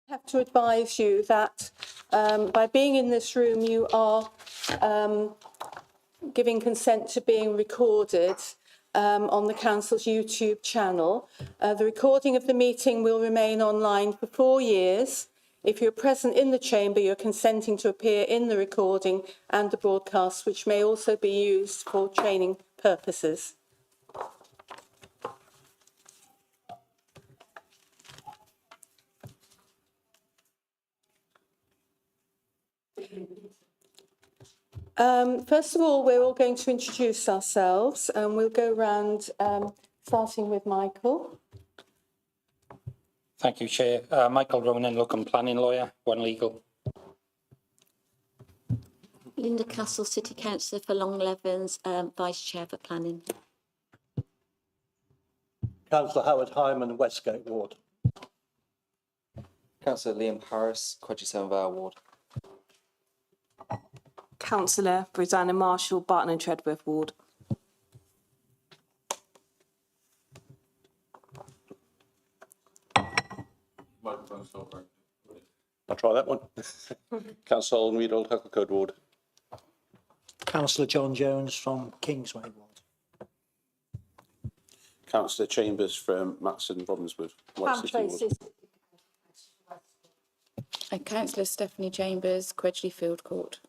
I have to advise you that by being in this room, you are giving consent to being recorded on the Council's YouTube channel. The recording of the meeting will remain online for 4 years. If you're present in the chamber, you're consenting to appear in the recording and the broadcast, which may also be used for training purposes. First of all, we're all going to introduce ourselves and we'll go round starting with Michael. Thank you, Chair. Michael Ronan, Local Planning Lawyer, One Legal. Linda Castle, City Councillor for Long Levens, Vice Chair for Planning. Councillor Howard Hyman, Westgate Ward. Councillor Liam Harris, Quedgy Vale Ward. Councillor Rosanna Marshall, Barton and Treadworth Ward. I'll try that one. Councillor Olden Reed, Old Hucklecode Ward. Councillor John Jones from Kingsway Ward. Councillor Chambers from Matson Robbinswood, White City Ward. And Councillor Stephanie Chambers, Quedgley Field Court.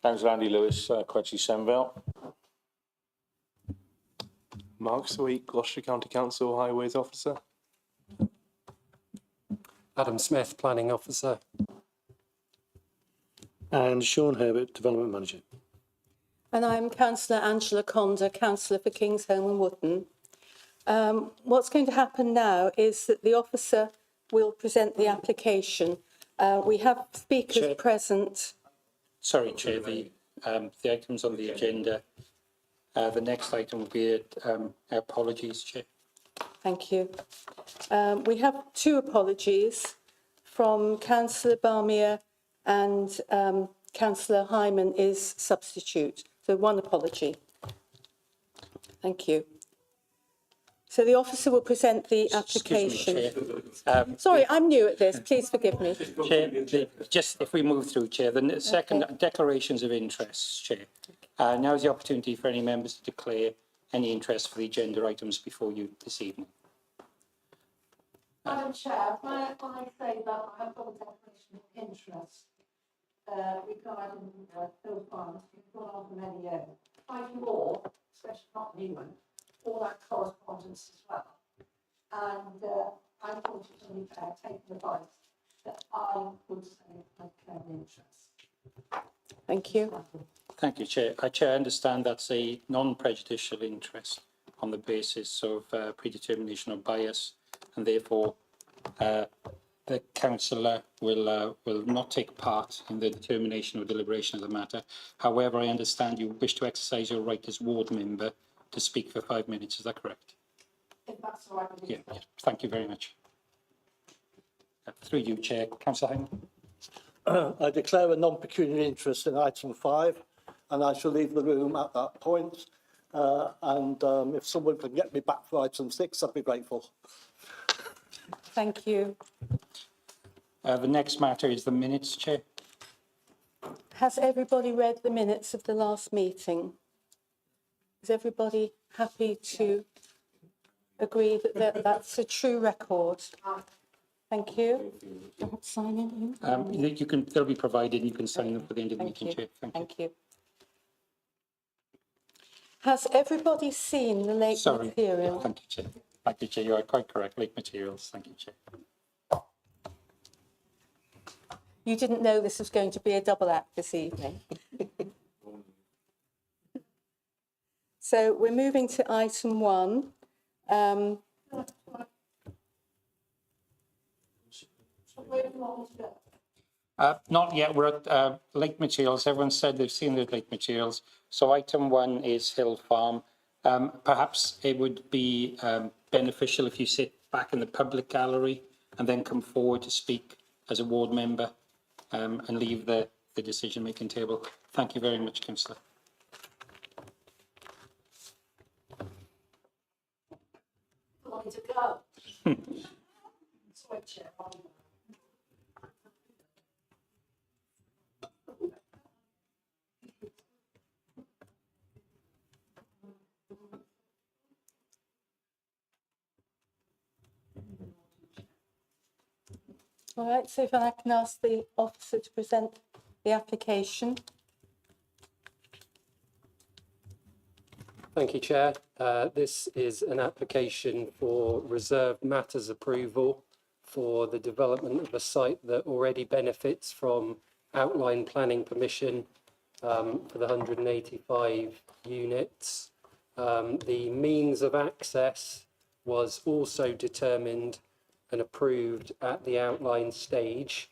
Councillor Andy Lewis, Quedgley Senvale. Mark Sweet, Gloucester County Council Highways Officer. Adam Smith, Planning Officer. And Sean Herbert, Development Manager. And I'm Councillor Angela Conda, Councillor for Kingsholm and Wootton. What's going to happen now is that the officer will present the application. We have speakers Chair. present. Sorry, Chair, the items on the agenda. The next item will be apologies, Chair. Thank you. We have 2 apologies from Councillor Barmier and Councillor Hyman is substitute. So 1 apology. Thank you. So the officer will present the application. Excuse me, Chair. Sorry, I'm new at this. Please forgive me. Chair, just if we move through, Chair, the second declarations of interest, Chair. Now is the opportunity for any members to declare any interest for the agenda items before you this evening. Madam Chair, may I say that I have got a declaration of interest regarding Hill Farms. It's gone on for many years. Quite more, especially not new one, all that correspondence as well. And I thought it only fair, taking advice, that I would say I claim interest. Thank you. Thank you, Chair. Chair, I understand that's a non-prejudicial interest on the basis of predetermination of bias, and therefore the councillor will not take part in the determination or deliberation of the matter. However, I understand you wish to exercise your right as ward member to speak for 5 minutes. Is that correct? If that's all right with you. Yeah. Thank you very much. Through you, Chair. Councillor Hyman. I declare a non-pecuniary interest in item 5, and I shall leave the room at that point. If someone can get me back for item 6, I'd be grateful. Thank you. The next matter is the minutes, Chair. Has everybody read the minutes of the last meeting? Is everybody happy to agree that that's a true record? Thank you. Do you want to sign in? They'll be provided and you can sign them for the end of the meeting, Chair. Thank you. Has everybody seen the late material? Thank you, Chair. Thank you, Chair. You are quite correct. Late materials. Thank you, Chair. You didn't know this was going to be a double act this evening. So we're moving to item 1. Not yet. We're at late materials. Everyone said they've seen the late materials. So item 1 is Hill Farm. Perhaps it would be beneficial if you sit back in the public gallery and then come forward to speak as a ward member and leave the decision-making table. Thank you very much, Councillor. Want me to go? Sorry, Chair. All right, so if I can ask the officer to present the application. Thank you, Chair. This is an application for reserved matters approval for the development of a site that already benefits from outline planning permission for the 185 units. The means of access was also determined and approved at the outline stage.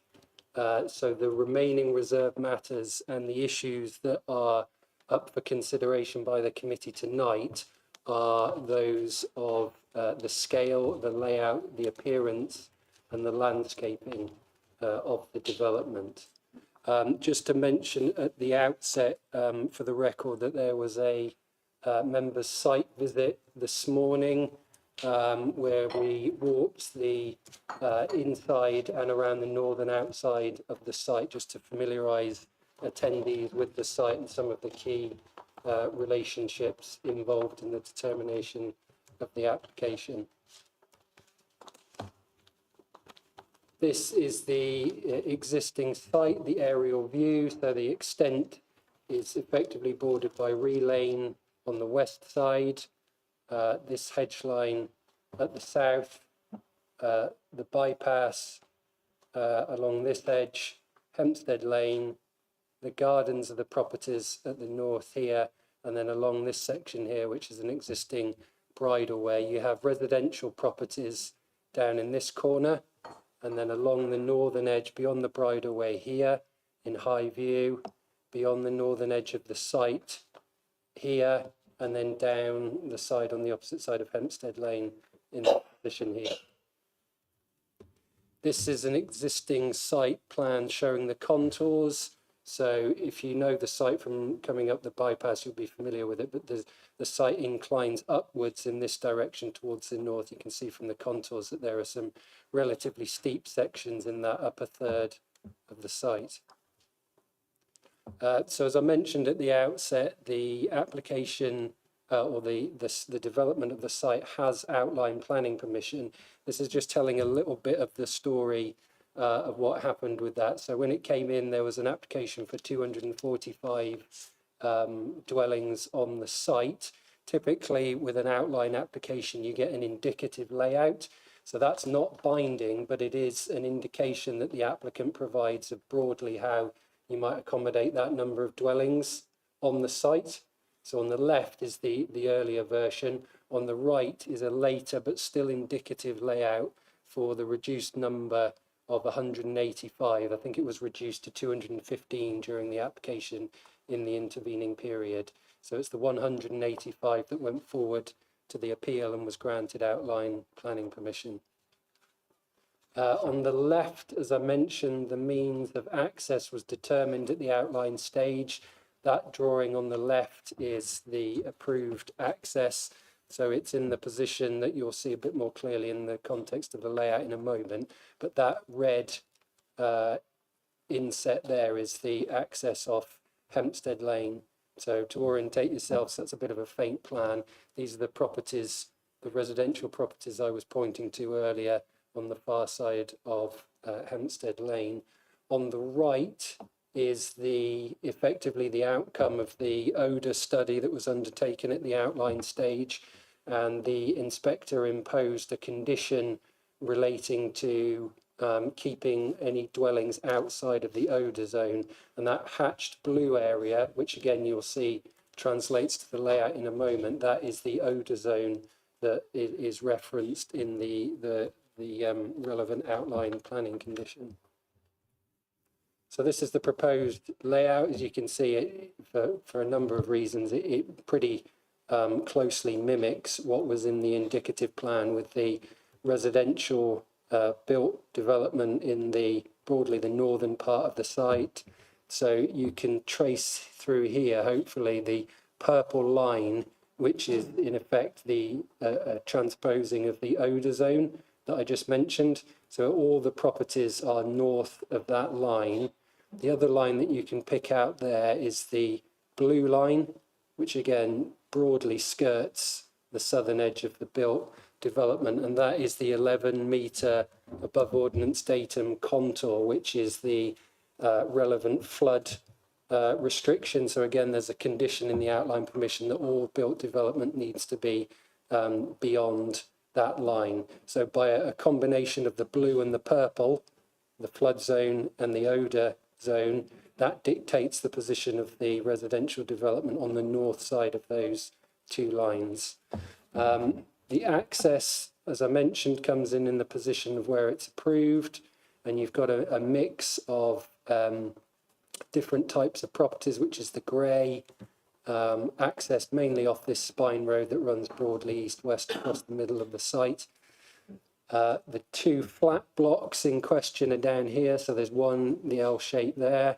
So the remaining reserved matters and the issues that are up for consideration by the committee tonight are those of the scale, the layout, the appearance and the landscaping of the development. Just to mention at the outset, for the record, that there was a members' site visit this morning where we walked the inside and around the northern outside of the site just to familiarise attendees with the site and some of the key relationships involved in the determination of the application. This is the existing site, the aerial view, so the extent is effectively bordered by Ree Lane on the west side, this hedge line at the south, the bypass along this edge, Hempstead Lane, the gardens of the properties at the north here, and then along this section here, which is an existing bridleway, you have residential properties down in this corner, and then along the northern edge beyond the bridleway here in high view, beyond the northern edge of the site here, and then down the side on the opposite side of Hempstead Lane in the position here. This is an existing site plan showing the contours. So if you know the site from coming up the bypass, you'll be familiar with it, but the site inclines upwards in this direction towards the north. You can see from the contours that there are some relatively steep sections in that upper third of the site. So as I mentioned at the outset, the application or the development of the site has outline planning permission. This is just telling a little bit of the story of what happened with that. So when it came in, there was an application for 245 dwellings on the site. Typically with an outline application, you get an indicative layout. So that's not binding, but it is an indication that the applicant provides of broadly how you might accommodate that number of dwellings on the site. So on the left is the earlier version. On the right is a later but still indicative layout for the reduced number of 185. I think it was reduced to 215 during the application in the intervening period. So it's the 185 that went forward to the appeal and was granted outline planning permission. On the left, as I mentioned, the means of access was determined at the outline stage. That drawing on the left is the approved access. So it's in the position that you'll see a bit more clearly in the context of the layout in a moment. But that red inset there is the access off Hempstead Lane. So to orientate yourselves, that's a bit of a faint plan. These are the properties, the residential properties I was pointing to earlier on the far side of Hempstead Lane. On the right is effectively the outcome of the odour study that was undertaken at the outline stage, and the inspector imposed a condition relating to keeping any dwellings outside of the odour zone, and that hatched blue area, which again you'll see translates to the layout in a moment, that is the odour zone that is referenced in the relevant outline planning condition. So this is the proposed layout. As you can see, for a number of reasons, it pretty closely mimics what was in the indicative plan, with the residential built development in broadly the northern part of the site. So you can trace through here, hopefully, the purple line, which is in effect the transposing of the odour zone that I just mentioned. So all the properties are north of that line. The other line that you can pick out there is the blue line, which again broadly skirts the southern edge of the built. development, and that is the 11-metre above ordnance datum contour, which is the relevant flood restriction. So again, there's a condition in the outline permission that all built development needs to be beyond that line. So by a combination of the blue and the purple, the flood zone and the odour zone, that dictates the position of the residential development on the north side of those two lines. The access, as I mentioned, comes in the position of where it's approved, and you've got a mix of different types of properties, which is the grey, accessed mainly off this spine road that runs broadly east-west across the middle of the site. The two flat blocks in question are down here, so there's one, the L shape there,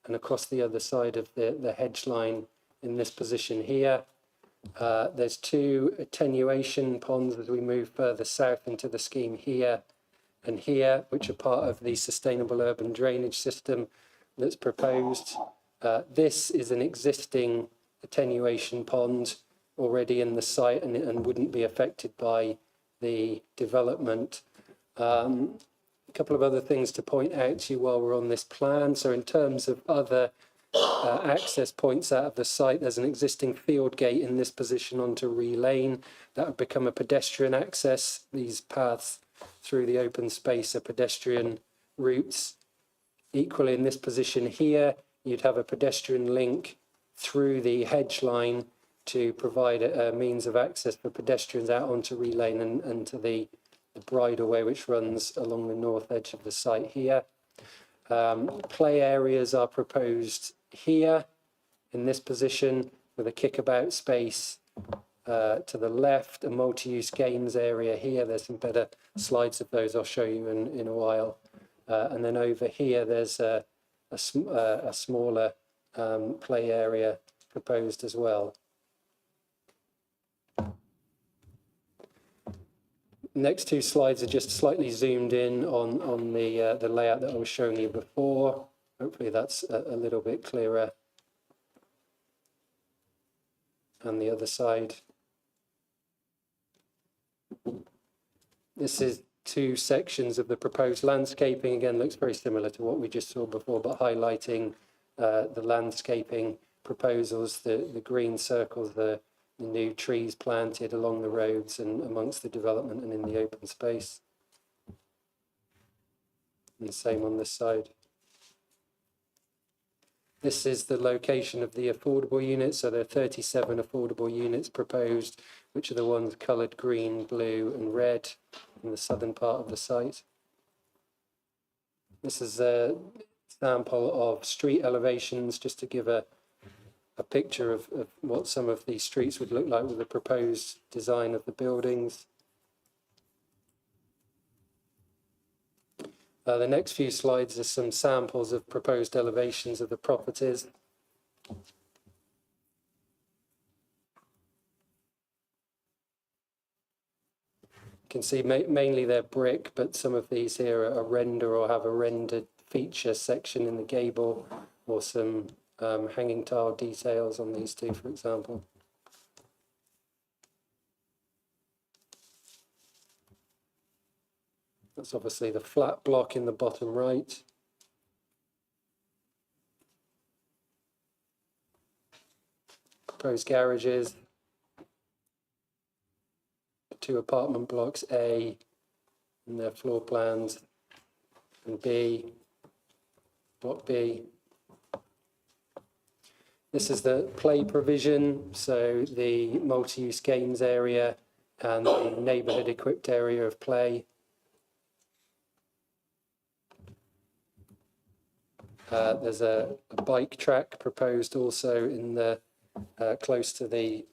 and across the other side of the hedge line in this position here. There's two attenuation ponds as we move further south into the scheme here and here, which are part of the sustainable urban drainage system that's proposed. This is an existing attenuation pond already in the site and wouldn't be affected by the development. A couple of other things to point out to you while we're on this plan. So in terms of other access points out of the site, there's an existing field gate in this position onto Ree Lane. That would become a pedestrian access. These paths through the open space are pedestrian routes. Equally in this position here, you'd have a pedestrian link through the hedge line to provide a means of access for pedestrians out onto Ree Lane and to the bridleway which runs along the north edge of the site here. Play areas are proposed here in this position with a kickabout space to the left, a multi-use games area here. There's some better slides of those I'll show you in a while. And then over here there's a smaller play area proposed as well. Next two slides are just slightly zoomed in on the layout that I was showing you before. Hopefully that's a little bit clearer. And the other side. This is two sections of the proposed landscaping. Again, looks very similar to what we just saw before, but highlighting the landscaping proposals, the green circles, the new trees planted along the roads and amongst the development and in the open space. And the same on this side. This is the location of the affordable units. So there are 37 affordable units proposed, which are the ones coloured green, blue and red in the southern part of the site. This is a sample of street elevations just to give a picture of what some of these streets would look like with the proposed design of the buildings. The next few slides are some samples of proposed elevations of the properties. You can see mainly they're brick, but some of these here are render or have a rendered feature section in the gable or some hanging tile details on these two, for example. That's obviously the flat block in the bottom right. Proposed garages. Two apartment blocks, A, and their floor plans, and B, block B. This is the play provision, so the multi-use games area and the neighbourhood equipped area of play. There's a bike track proposed also in the close to the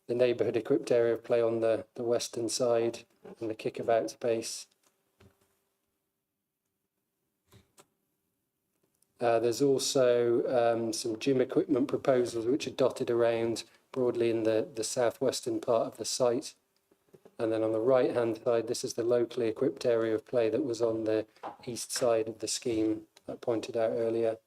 neighbourhood equipped area of play on the western side and the kickabout space. There's also some gym equipment proposals which are dotted around broadly in the southwestern part of the site. And then on the right-hand side, this is the locally equipped area of play that was on the east side of the scheme I pointed out earlier.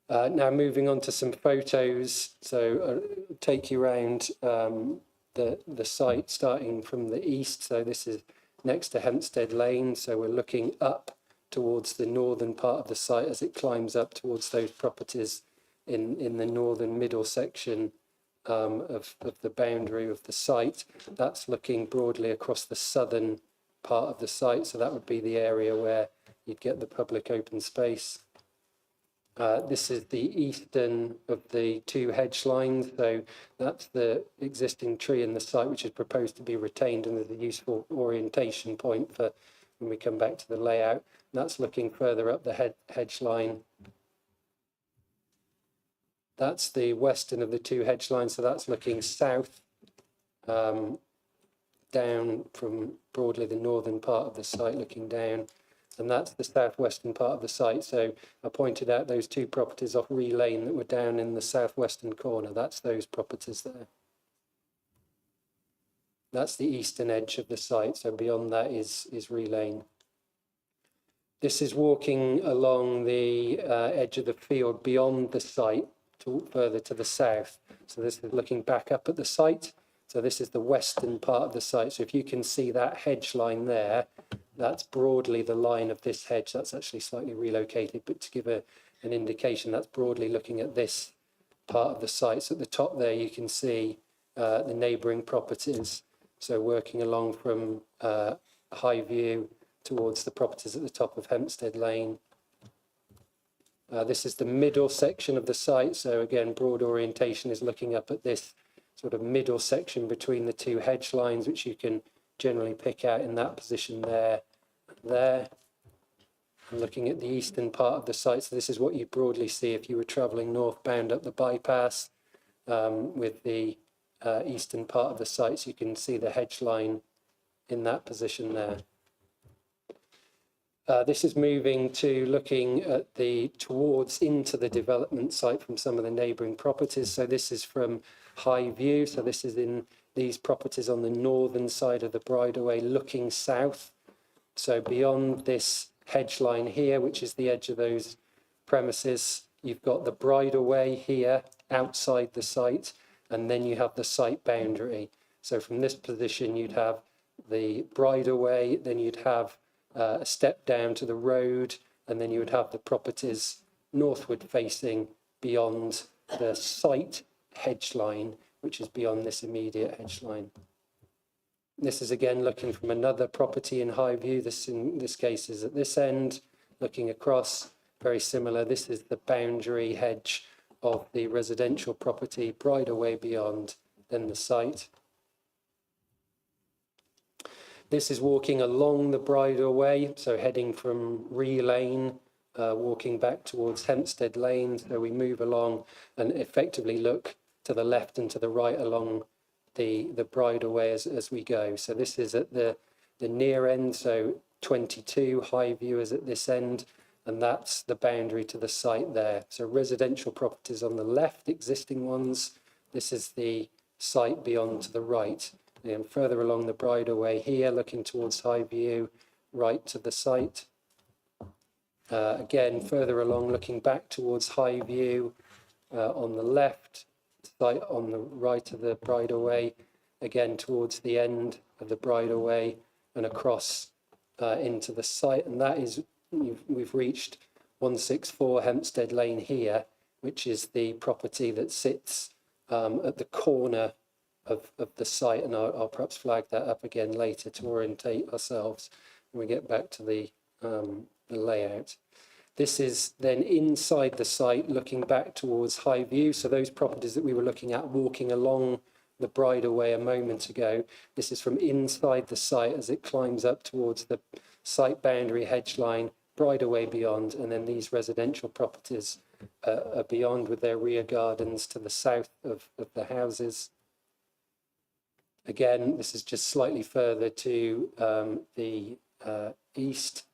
Now moving on to some photos. So I'll take you around the site starting from the east. So this is next to Hempstead Lane. So we're looking up towards the northern part of the site as it climbs up towards those properties in the northern middle section of the boundary of the site. That's looking broadly across the southern part of the site. So that would be the area where you'd get the public open space. This is the eastern of the two hedge lines. So that's the existing tree in the site, which is proposed to be retained and is a useful orientation point for when we come back to the layout. And that's looking further up the hedge line. That's the western of the two hedge lines. So that's looking south, down from broadly the northern part of the site, looking down. And that's the southwestern part of the site. So I pointed out those two properties off Ree Lane that were down in the southwestern corner. That's those properties there. That's the eastern edge of the site. So beyond that is Ree Lane. This is walking along the edge of the field beyond the site, further to the south. So this is looking back up at the site. So this is the western part of the site. So if you can see that hedge line there, that's broadly the line of this hedge. That's actually slightly relocated, but to give an indication, that's broadly looking at this part of the site. So at the top there, you can see the neighbouring properties. So working along from Highview towards the properties at the top of Hempstead Lane. This is the middle section of the site. So again, broad orientation is looking up at this sort of middle section between the two hedge lines, which you can generally pick out in that position there. And looking at the eastern part of the site. So this is what you broadly see if you were travelling northbound up the bypass with the eastern part of the site. So you can see the hedge line in that position there. This is moving to looking at towards into the development site from some of the neighbouring properties. So this is from Highview. So this is in these properties on the northern side of the Bridleway looking south. So beyond this hedge line here, which is the edge of those premises, you've got the Bridleway here outside the site, and then you have the site boundary. So from this position, you'd have the Bridleway, then you'd have a step down to the road, and then you would have the properties northward facing beyond the site hedge line, which is beyond this immediate hedge line. This is again looking from another property in Highview. This in this case is at this end, looking across, very similar. This is the boundary hedge of the residential property, Bridleway beyond, then the site. This is walking along the Bridleway, so heading from Ree Lane, walking back towards Hempstead Lane. So we move along and effectively look to the left and to the right along the Bridleway as we go. So this is at the near end, so 22, Highview is at this end, and that's the boundary to the site there. So residential properties on the left, existing ones. This is the site beyond to the right. And further along the Bridleway here, looking towards Highview, right to the site. Again, further along, looking back towards Highview on the left, site on the right of the Bridleway, again towards the end of the Bridleway and across into the site. And that is, we've reached 164 Hempstead Lane here, which is the property that sits at the corner of the site, and I'll perhaps flag that up again later to orientate ourselves when we get back to the layout. This is then inside the site, looking back towards Highview. So those properties that we were looking at walking along the Bridleway a moment ago, this is from inside the site as it climbs up towards the site boundary hedge line, Bridleway beyond, and then these residential properties are beyond with their rear gardens to the south of the houses. Again, this is just slightly further to the east.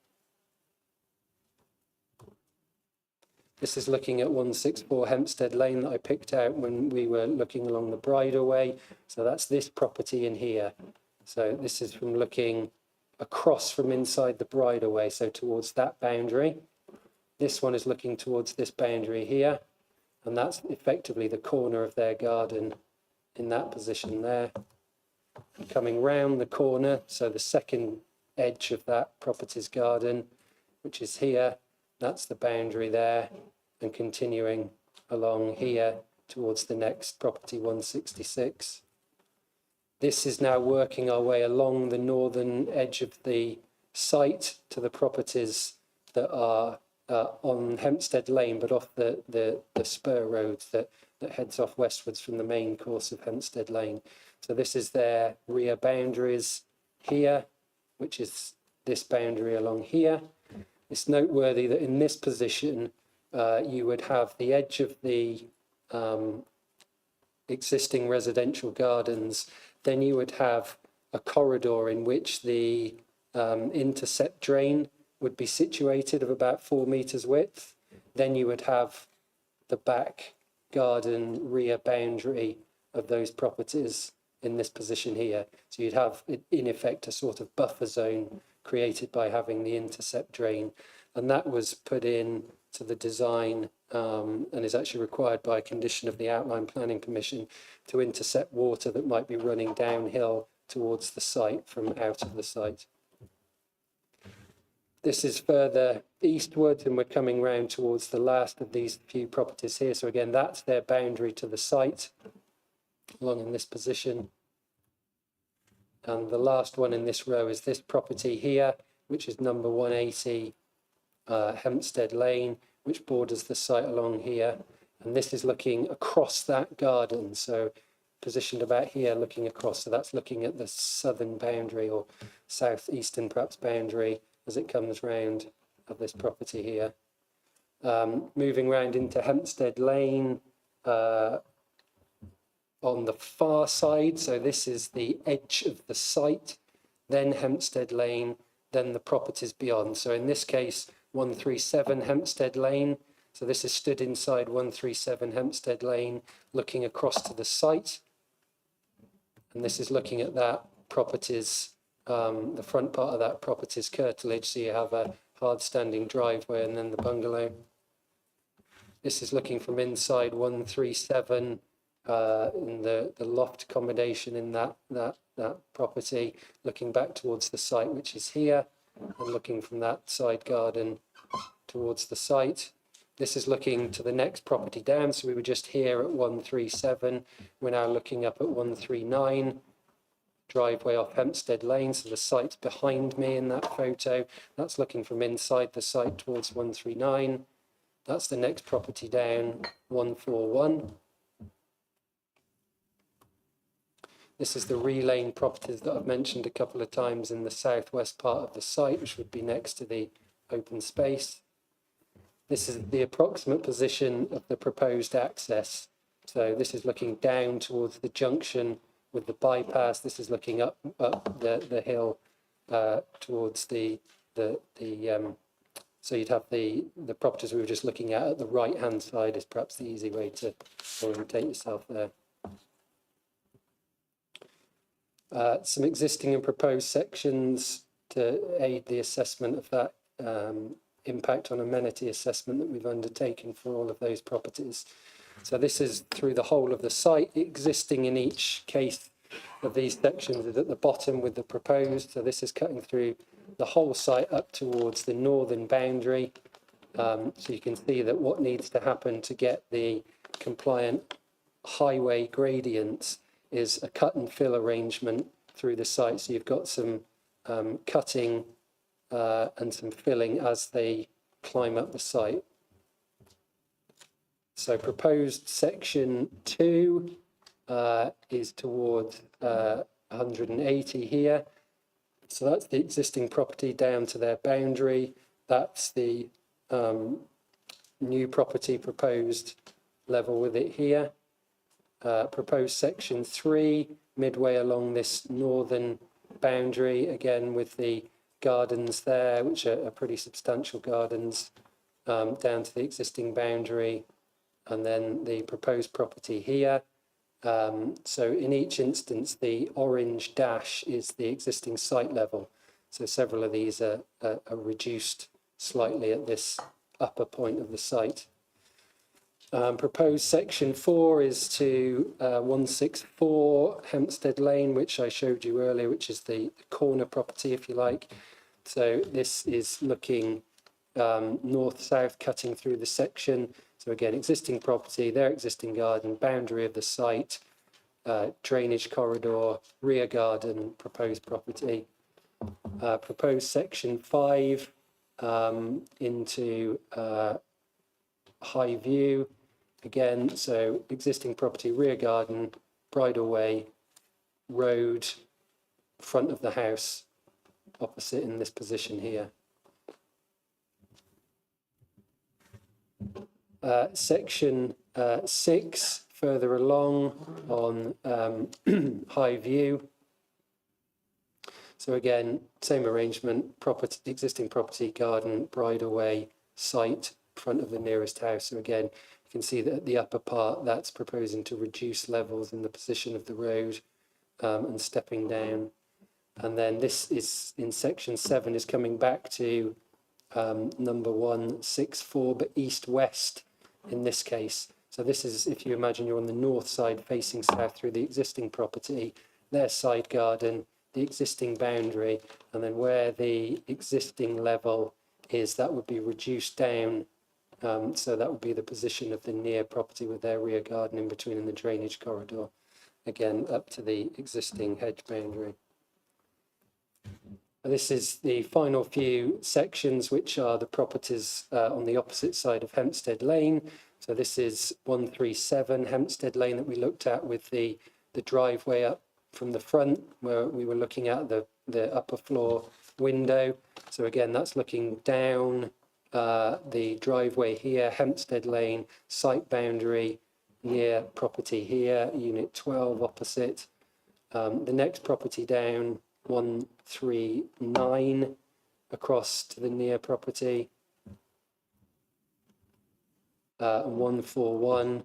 This is looking at 164 Hempstead Lane that I picked out when we were looking along the Bridleway. So that's this property in here. So this is from looking across from inside the Bridleway, so towards that boundary. This one is looking towards this boundary here, and that's effectively the corner of their garden in that position there. And coming round the corner, so the second edge of that property's garden, which is here, that's the boundary there, and continuing along here towards the next property, 166. This is now working our way along the northern edge of the site to the properties that are on Hempstead Lane, but off the spur road that heads off westwards from the main course of Hempstead Lane. So this is their rear boundaries here, which is this boundary along here. It's noteworthy that in this position, you would have the edge of the existing residential gardens, then you would have a corridor in which the intercept drain would be situated of about 4 metres width. Then you would have the back garden rear boundary of those properties in this position here. So you'd have, in effect, a sort of buffer zone created by having the intercept drain. And that was put in to the design and is actually required by a condition of the Outline Planning Commission to intercept water that might be running downhill towards the site from out of the site. This is further eastward, and we're coming round towards the last of these few properties here. So again, that's their boundary to the site, along in this position. And the last one in this row is this property here, which is number 180 Hempstead Lane, which borders the site along here. And this is looking across that garden, so positioned about here, looking across. So that's looking at the southern boundary, or southeastern perhaps boundary, as it comes round of this property here. Moving round into Hempstead Lane on the far side, so this is the edge of the site, then Hempstead Lane, then the properties beyond. So in this case, 137 Hempstead Lane. So this is stood inside 137 Hempstead Lane, looking across to the site. And this is looking at that property's, the front part of that property's curtilage. So you have a hard standing driveway and then the bungalow. This is looking from inside 137 in the loft accommodation in that property, looking back towards the site, which is here, and looking from that side garden towards the site. This is looking to the next property down. So we were just here at 137. We're now looking up at 139. Driveway off Hempstead Lane. So the site's behind me in that photo. That's looking from inside the site towards 139. That's the next property down, 141. This is the relane properties that I've mentioned a couple of times in the southwest part of the site, which would be next to the open space. This is the approximate position of the proposed access. So this is looking down towards the junction with the bypass. This is looking up the hill towards so you'd have the properties we were just looking at the right-hand side is perhaps the easy way to orientate yourself there. Some existing and proposed sections to aid the assessment of that impact on amenity assessment that we've undertaken for all of those properties. So this is through the whole of the site. Existing in each case of these sections is at the bottom with the proposed. So this is cutting through the whole site up towards the northern boundary. So you can see that what needs to happen to get the compliant highway gradients is a cut and fill arrangement through the site. So you've got some cutting and some filling as they climb up the site. So proposed section 2 is towards 180 here. So that's the existing property down to their boundary. That's the new property proposed level with it here. Proposed section 3, midway along this northern boundary, again with the gardens there, which are pretty substantial gardens, down to the existing boundary, and then the proposed property here. So in each instance, the orange dash is the existing site level. So several of these are reduced slightly at this upper point of the site. Proposed section 4 is to 164 Hempstead Lane, which I showed you earlier, which is the corner property, if you like. So this is looking north-south, cutting through the section. So again, existing property, their existing garden, boundary of the site, drainage corridor, rear garden, proposed property. Proposed section 5 into High View. Again, so existing property, rear garden, bridleway, road, front of the house, opposite in this position here. Section 6, further along on High View. So again, same arrangement, property, existing property, garden, bridleway, site, front of the nearest house. So again, you can see that at the upper part, that's proposing to reduce levels in the position of the road and stepping down. And then this is in section 7 is coming back to number 164, but east-west in this case. So this is, if you imagine you're on the north side facing south through the existing property, their side garden, the existing boundary, and then where the existing level is, that would be reduced down. So that would be the position of the near property with their rear garden in between and the drainage corridor. Again, up to the existing hedge boundary. This is the final few sections, which are the properties on the opposite side of Hempstead Lane. So this is 137 Hempstead Lane that we looked at with the driveway up from the front, where we were looking at the upper floor window. So again, that's looking down the driveway here, Hempstead Lane, site boundary, near property here, unit 12 opposite. The next property down, 139 across to the near property. 141,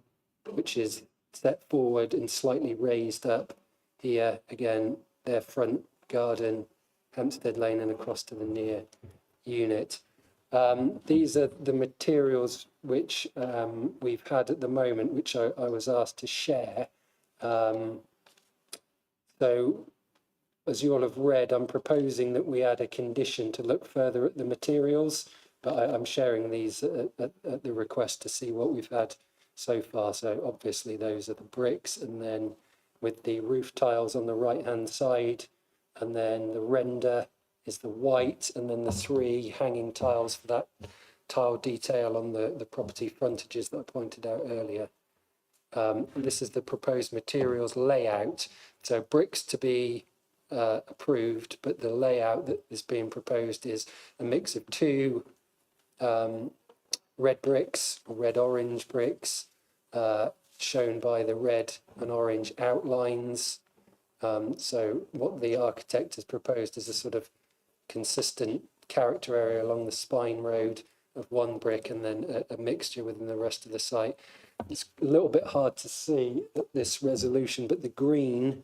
which is set forward and slightly raised up here, again, their front garden, Hempstead Lane, and across to the near unit. These are the materials which we've had at the moment, which I was asked to share. So, as you all have read, I'm proposing that we add a condition to look further at the materials, but I'm sharing these at the request to see what we've had so far. So obviously those are the bricks, and then with the roof tiles on the right-hand side, and then the render is the white, and then the 3 hanging tiles for that tile detail on the property frontages that I pointed out earlier. This is the proposed materials layout. So bricks to be approved, but the layout that is being proposed is a mix of 2 red bricks, or red-orange bricks, shown by the red and orange outlines. So what the architect has proposed is a sort of consistent character area along the spine road of 1 brick, and then a mixture within the rest of the site. It's a little bit hard to see at this resolution, but the green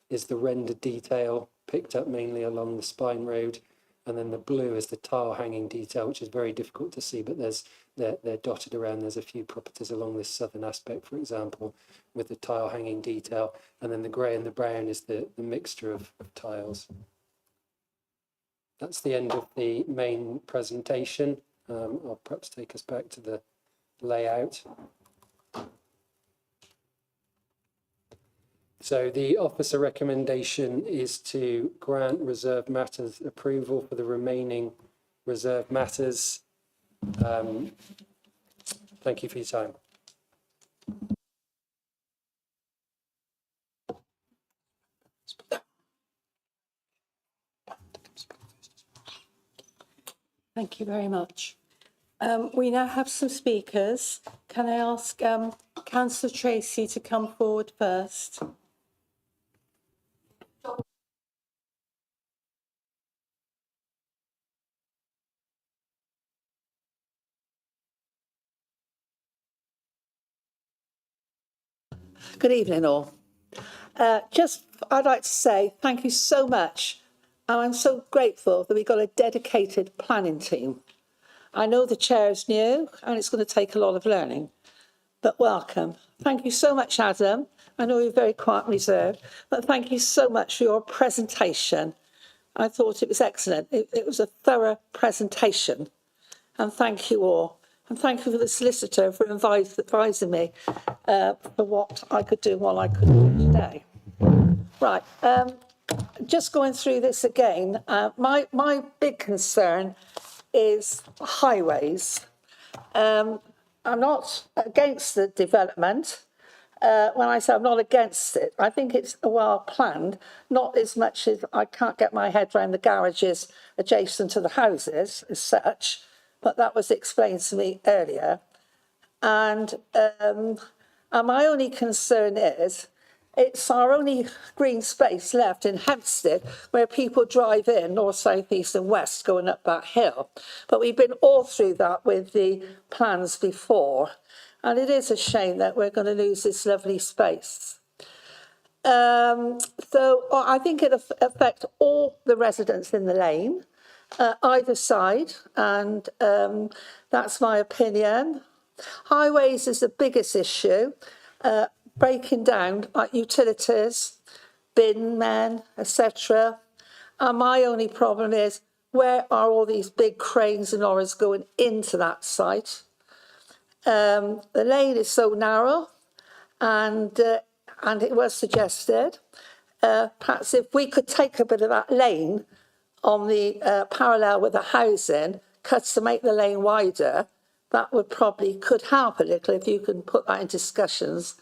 is the render detail picked up mainly along the spine road, and then the blue is the tile hanging detail, which is very difficult to see, but they're dotted around. There's a few properties along this southern aspect, for example, with the tile hanging detail, and then the grey and the brown is the mixture of tiles. That's the end of the main presentation. I'll perhaps take us back to the layout. So the officer recommendation is to grant reserved matters approval for the remaining reserved matters. Thank you for your time. Thank you very much. We now have some speakers. Can I ask Councillor Tracy to come forward first? Good evening, all. I'd like to say thank you so much. I'm so grateful that we've got a dedicated planning team. I know the chair's new and it's going to take a lot of learning, but welcome. Thank you so much, Adam. I know you're very quiet and reserved, but thank you so much for your presentation. I thought it was excellent. It was a thorough presentation. And thank you all. And thank you for the solicitor for advising me for what I could do and what I couldn't do today. Right, just going through this again, my big concern is highways. I'm not against the development. When I say I'm not against it, I think it's well planned, not as much as I can't get my head around the garages adjacent to the houses as such, but that was explained to me earlier. And my only concern is it's our only green space left in Hampstead where people drive in north, south, east and west going up that hill. But we've been all through that with the plans before. And it is a shame that we're going to lose this lovely space. So I think it'll affect all the residents in the lane, either side, and that's my opinion. Highways is the biggest issue, breaking down like utilities, bin men, etc. And my only problem is, where are all these big cranes and lorries going into that site? The lane is so narrow, and it was suggested, perhaps if we could take a bit of that lane on the parallel with the housing, cuts to make the lane wider, that would probably could help a little if you can put that in discussions.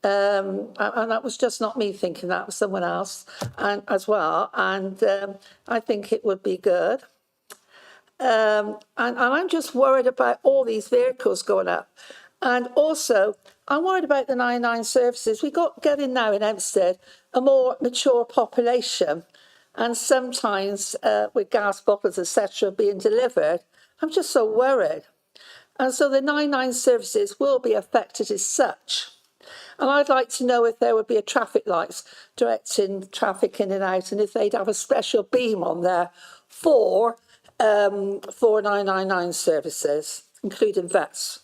And that was just not me thinking, that was someone else and as well, and I think it would be good. And I'm just worried about all these vehicles going up. And also, I'm worried about the 99 services. We've got getting now in Hampstead a more mature population. And sometimes with gas bottles, etc., being delivered, I'm just so worried. And so the 99 services will be affected as such. And I'd like to know if there would be a traffic lights directing traffic in and out, and if they'd have a special beam on there for 999 services, including vets.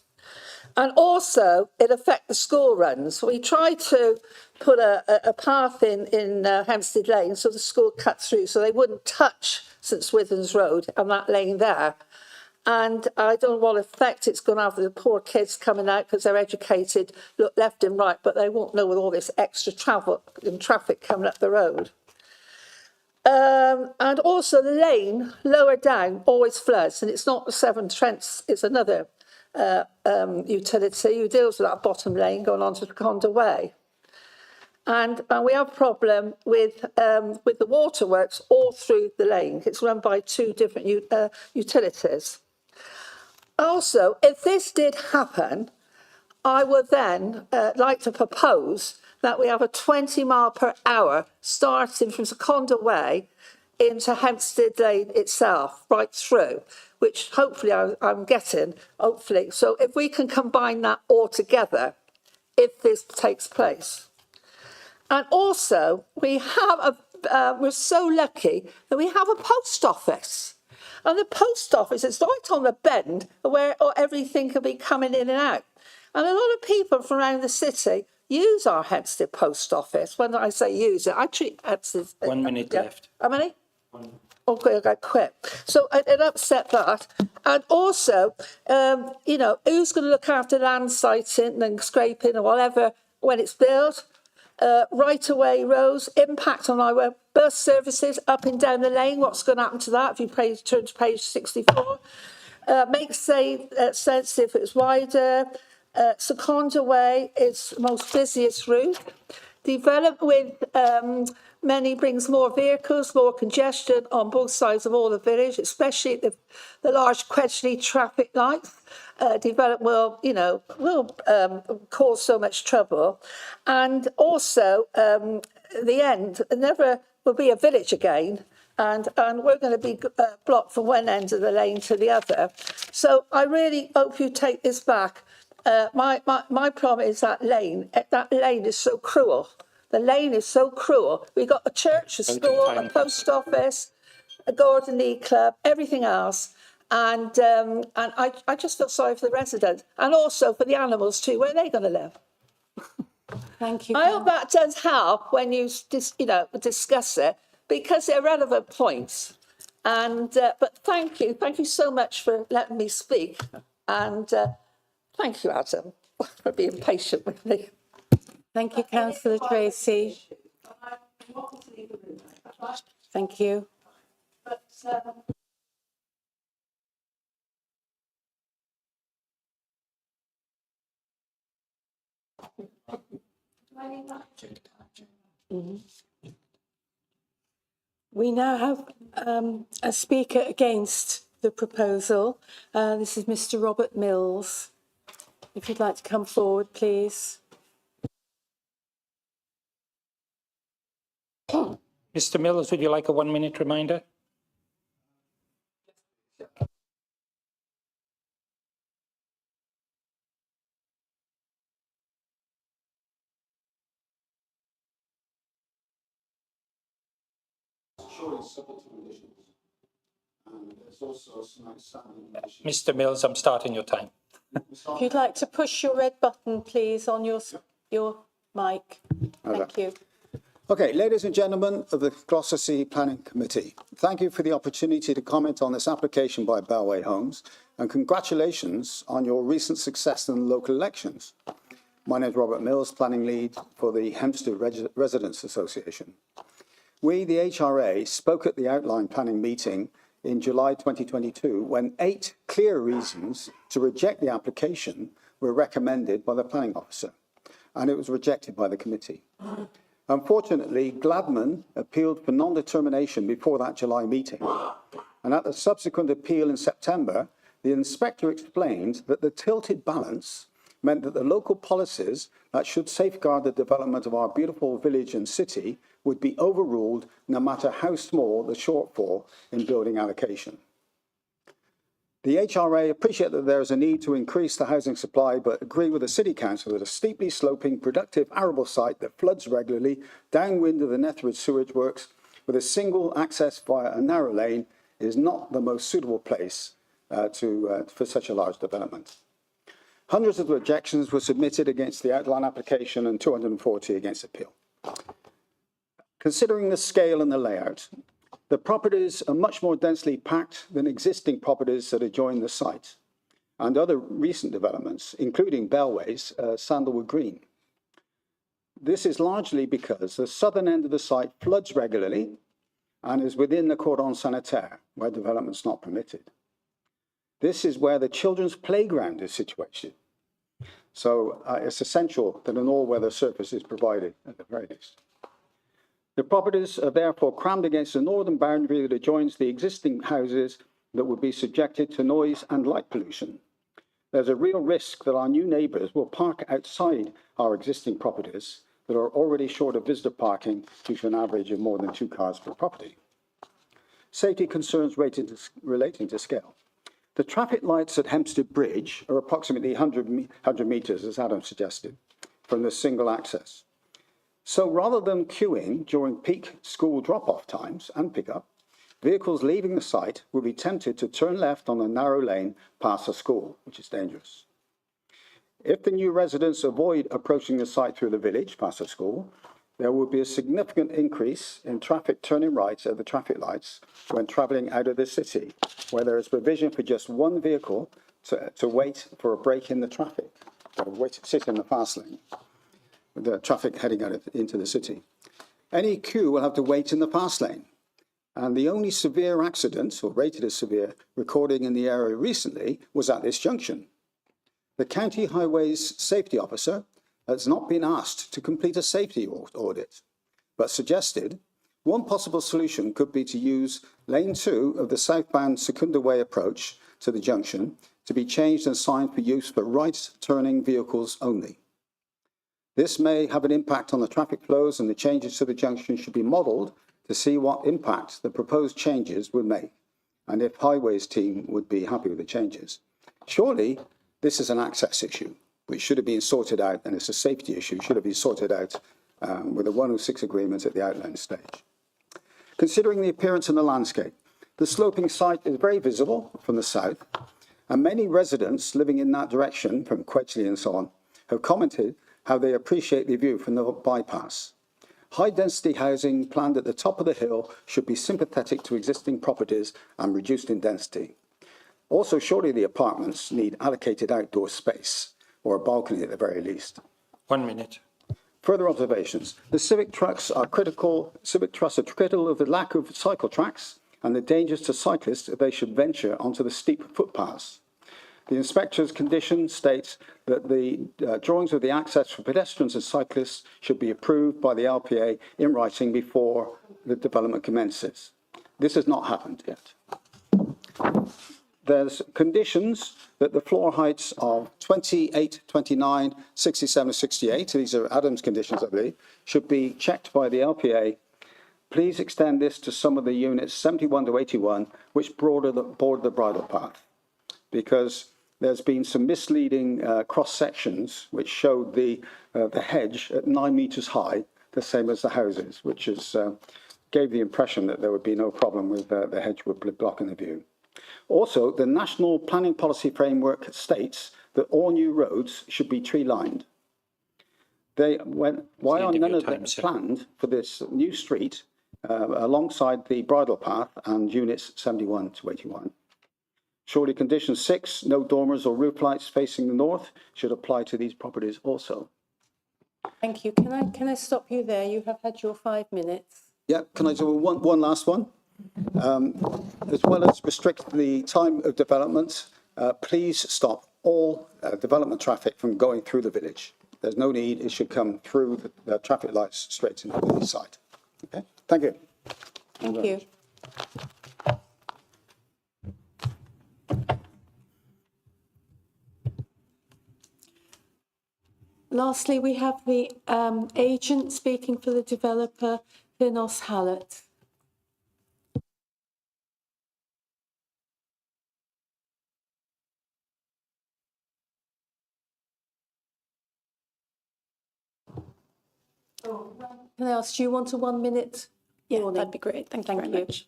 And also, it affects the school runs. We tried to put a path in Hampstead Lane so the school cut through so they wouldn't touch St Swithin's Road and that lane there. And I don't know what effect it's going to have with the poor kids coming out because they're educated, look left and right, but they won't know with all this extra travel and traffic coming up the road. And also the lane lower down always floods, and it's not the Severn Trents, it's another utility who deals with that bottom lane going on to the Conda Way. And we have a problem with the waterworks all through the lane. It's run by two different utilities. Also, if this did happen, I would then like to propose that we have a 20 mile per hour starting from Seconda Way into Hampstead Lane itself, right through, which hopefully I'm getting, hopefully. So if we can combine that all together, if this takes place. And also, we have we're so lucky that we have a post office. And the post office is right on the bend where everything can be coming in and out. And a lot of people from around the city use our Hampstead post office. When I say use it, I treat Hampstead... 1 minute left. How many? Okay, I'll quit. So it upset that. And also, you know, who's going to look after land siting and scraping or whatever when it's built? Right-of-way roads, impact on our bus services up and down the lane. What's going to happen to that if you turn to page 64? Makes sense if it's wider. Seconda Way is the most busiest route. Develop with many brings more vehicles, more congestion on both sides of all the village, especially the large Quedgley traffic lights. Develop will cause so much trouble. And also, the end, never will be a village again. And we're going to be blocked from one end of the lane to the other. So I really hope you take this back. My problem is that lane. That lane is so cruel. The lane is so cruel. We've got a church, a school, a post office, a Gordon Lee Club, everything else. And I just feel sorry for the residents and also for the animals too. Where are they going to live? Thank you. I hope that does help when you discuss it, because they're relevant points. And but thank you so much for letting me speak, and thank you, Adam, for being patient with me. Thank you, Councillor Tracy. Thank you. But, We now have a speaker against the proposal. This is Mr. Robert Mills. If you'd like to come forward, please. Mr. Mills, would you like a 1 minute reminder? Mr. Mills, I'm starting your time. If you'd like to push your red button, please, on your mic. Thank you. Okay, ladies and gentlemen of the Gloucester City Planning Committee, thank you for the opportunity to comment on this application by Bellway Homes, and congratulations on your recent success in the local elections. My name is Robert Mills, Planning Lead for the Hempstead Residents Association. We, the HRA, spoke at the outline planning meeting in July 2022 when 8 clear reasons to reject the application were recommended by the planning officer, and it was rejected by the committee. Unfortunately, Gladman appealed for non-determination before that July meeting, and at the subsequent appeal in September, the inspector explained that the tilted balance meant that the local policies that should safeguard the development of our beautiful village and city would be overruled no matter how small the shortfall in building allocation. The HRA appreciate that there is a need to increase the housing supply, but agree with the City Council that a steeply sloping, productive arable site that floods regularly downwind of the Netheridge sewage works with a single access via a narrow lane is not the most suitable place for such a large development. Hundreds of objections were submitted against the outline application and 240 against appeal. Considering the scale and the layout, the properties are much more densely packed than existing properties that adjoin the site and other recent developments, including Bellway's Sandalwood Green. This is largely because the southern end of the site floods regularly and is within the cordon sanitaire, where development is not permitted. This is where the children's playground is situated. So it's essential that an all-weather surface is provided at the very least. The properties are therefore crammed against the northern boundary that adjoins the existing houses that would be subjected to noise and light pollution. There's a real risk that our new neighbours will park outside our existing properties that are already short of visitor parking due to an average of more than 2 cars per property. Safety concerns relating to scale. The traffic lights at Hempstead Bridge are approximately 100 metres, as Adam suggested, from the single access. So rather than queuing during peak school drop-off times and pick-up, vehicles leaving the site will be tempted to turn left on a narrow lane past the school, which is dangerous. If the new residents avoid approaching the site through the village past the school, there will be a significant increase in traffic turning right at the traffic lights when travelling out of the city, where there is provision for just one vehicle to wait for a break in the traffic, or sit in the fast lane, the traffic heading out into the city. Any queue will have to wait in the fast lane. And the only severe accident, or rated as severe, recorded in the area recently was at this junction. The County Highways Safety Officer has not been asked to complete a safety audit, but suggested one possible solution could be to use lane 2 of the southbound Secunda Way approach to the junction to be changed and signed for use for right-turning vehicles only. This may have an impact on the traffic flows, and the changes to the junction should be modelled to see what impact the proposed changes would make, and if Highways team would be happy with the changes. Surely, this is an access issue, which should have been sorted out, and it's a safety issue, should have been sorted out with a 106 agreement at the outline stage. Considering the appearance and the landscape, The sloping site is very visible from the south, and many residents living in that direction, from Quedgley and so on, have commented how they appreciate the view from the bypass. High-density housing planned at the top of the hill should be sympathetic to existing properties and reduced in density. Also, surely the apartments need allocated outdoor space, or a balcony at the very least. 1 minute. Further observations. The civic trucks are critical of the lack of cycle tracks and the dangers to cyclists if they should venture onto the steep footpaths. The inspector's condition states that the drawings of the access for pedestrians and cyclists should be approved by the LPA in writing before the development commences. This has not happened yet. There's conditions that the floor heights of 28, 29, 67, 68, these are Adam's conditions, I believe, should be checked by the LPA. Please extend this to some of the units 71 to 81, which border the bridle path, because there's been some misleading cross-sections which showed the hedge at 9 metres high, the same as the houses, which is, gave the impression that there would be no problem with the hedge would blocking the view. Also, the National Planning Policy Framework states that all new roads should be tree-lined. Why are none of them planned for this new street alongside the bridle path and units 71 to 81? Surely condition 6, no dormers or roof lights facing the north, should apply to these properties also. Thank you. Can I stop you there? You have had your 5 minutes. Yeah, can I do one last one? As well as restrict the time of development, please stop all development traffic from going through the village. There's no need, it should come through the traffic lights straight into the site. Okay, thank you. Thank you. Lastly, we have the agent speaking for the developer, Finos Hallett. Can I ask, do you want a 1 minute? Yeah, that'd be great. Thank you very much.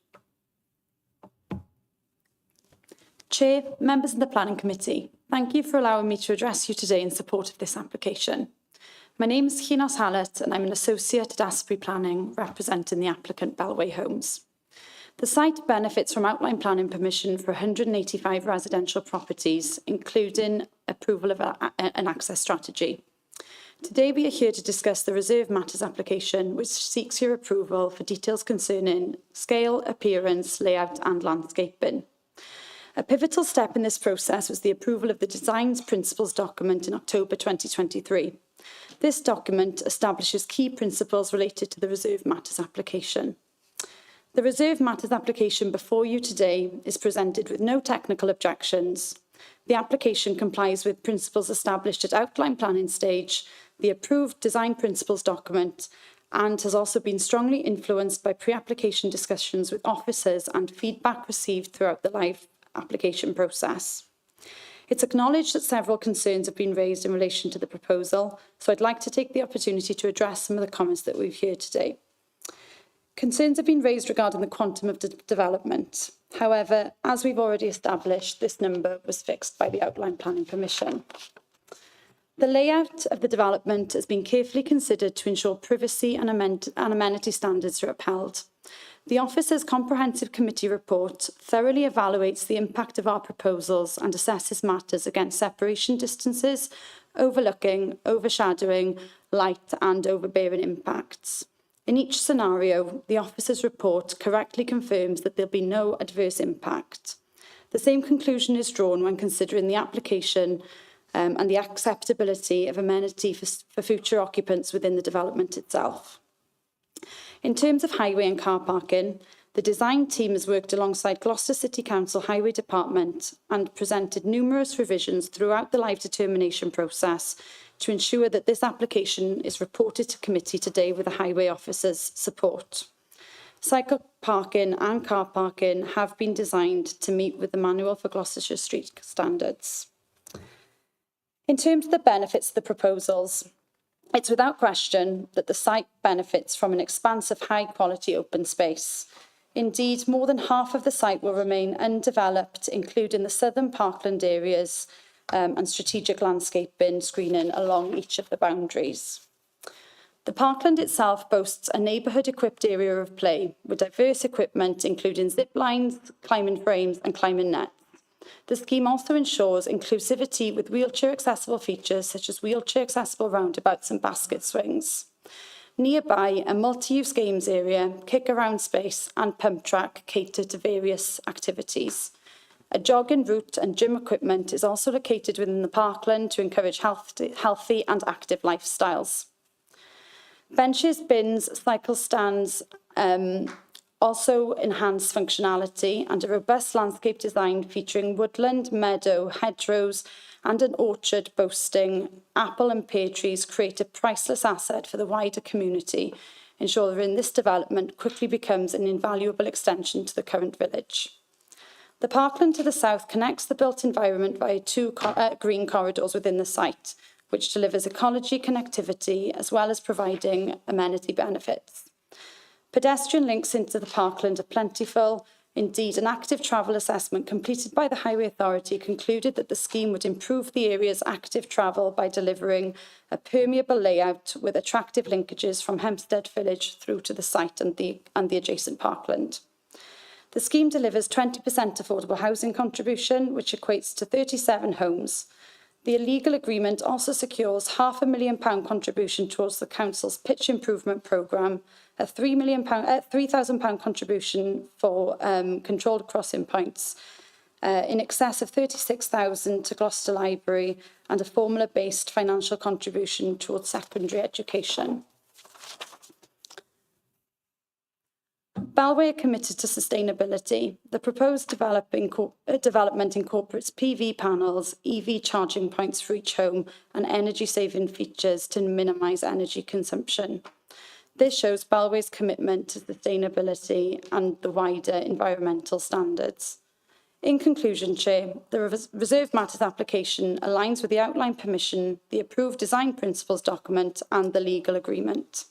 Chair, members of the Planning Committee, thank you for allowing me to address you today in support of this application. My name is Finos Hallett and I'm an associate at Asprey Planning representing the applicant Bellway Homes. The site benefits from outline planning permission for 185 residential properties, including approval of an access strategy. Today we are here to discuss the Reserve Matters application, which seeks your approval for details concerning scale, appearance, layout and landscaping. A pivotal step in this process was the approval of the Design Principles document in October 2023. This document establishes key principles related to the Reserve Matters application. The Reserve Matters application before you today is presented with no technical objections. The application complies with principles established at outline planning stage, the approved Design Principles document, and has also been strongly influenced by pre-application discussions with officers and feedback received throughout the live application process. It's acknowledged that several concerns have been raised in relation to the proposal, so I'd like to take the opportunity to address some of the comments that we've heard today. Concerns have been raised regarding the quantum of development. However, as we've already established, this number was fixed by the outline planning permission. The layout of the development has been carefully considered to ensure privacy and amenity standards are upheld. The Office's Comprehensive Committee report thoroughly evaluates the impact of our proposals and assesses matters against separation distances, overlooking, overshadowing, light and overbearing impacts. In each scenario, the Office's report correctly confirms that there'll be no adverse impact. The same conclusion is drawn when considering the application and the acceptability of amenity for future occupants within the development itself. In terms of highway and car parking, the design team has worked alongside Gloucester City Council Highway Department and presented numerous revisions throughout the live determination process to ensure that this application is reported to committee today with the highway officer's support. Cycle parking and car parking have been designed to meet with the Manual for Gloucestershire Street standards. In terms of the benefits of the proposals, it's without question that the site benefits from an expansive high-quality open space. Indeed, more than half of the site will remain undeveloped, including the southern parkland areas and strategic landscaping screening along each of the boundaries. The parkland itself boasts a neighbourhood-equipped area of play with diverse equipment, including zip lines, climbing frames and climbing nets. The scheme also ensures inclusivity with wheelchair-accessible features such as wheelchair-accessible roundabouts and basket swings. Nearby, a multi-use games area, kick-around space and pump track cater to various activities. A jogging route and gym equipment is also located within the parkland to encourage healthy and active lifestyles. Benches, bins, cycle stands also enhance functionality, and a robust landscape design featuring woodland, meadow, hedgerows and an orchard boasting apple and pear trees create a priceless asset for the wider community, ensuring this development quickly becomes an invaluable extension to the current village. The parkland to the south connects the built environment via two green corridors within the site, which delivers ecology connectivity as well as providing amenity benefits. Pedestrian links into the parkland are plentiful. Indeed, an active travel assessment completed by the Highway Authority concluded that the scheme would improve the area's active travel by delivering a permeable layout with attractive linkages from Hempstead Village through to the site and the adjacent parkland. The scheme delivers 20% affordable housing contribution, which equates to 37 homes. The legal agreement also secures £500,000 contribution towards the council's pitch improvement programme, a £3,000 contribution for controlled crossing points, in excess of £36,000 to Gloucester Library, and a formula-based financial contribution towards secondary education. Bellway are committed to sustainability. The proposed development incorporates PV panels, EV charging points for each home, and energy-saving features to minimise energy consumption. This shows Bellway's commitment to sustainability and the wider environmental standards. In conclusion, Chair, the Reserved Matters application aligns with the outline permission, the approved design principles document, and the legal agreement.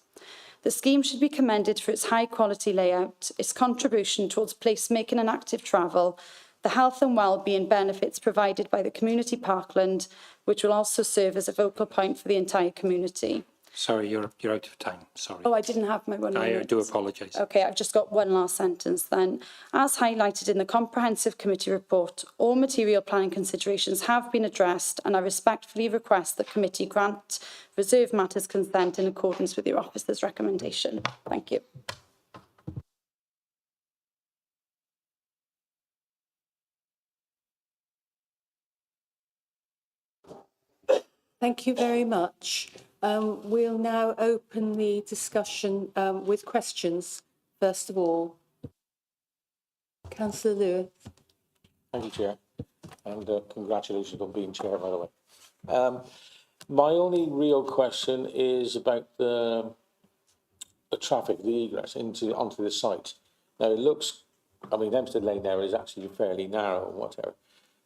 The scheme should be commended for its high-quality layout, its contribution towards placemaking and active travel, the health and well-being benefits provided by the community parkland, which will also serve as a focal point for the entire community. Sorry, you're out of time. Sorry. Oh, I didn't have my 1 minute. I do apologise. Okay, I've just got one last sentence then. As highlighted in the Comprehensive Committee report, all material planning considerations have been addressed, and I respectfully request the committee grant Reserved Matters consent in accordance with your officer's recommendation. Thank you. Thank you very much. We'll now open the discussion with questions. First of all, Councillor Lewis. Thank you, Chair. And congratulations on being Chair, by the way. My only real question is about the traffic, the egress onto the site. Now, it looks, I mean, Hempstead Lane there is actually fairly narrow and whatever.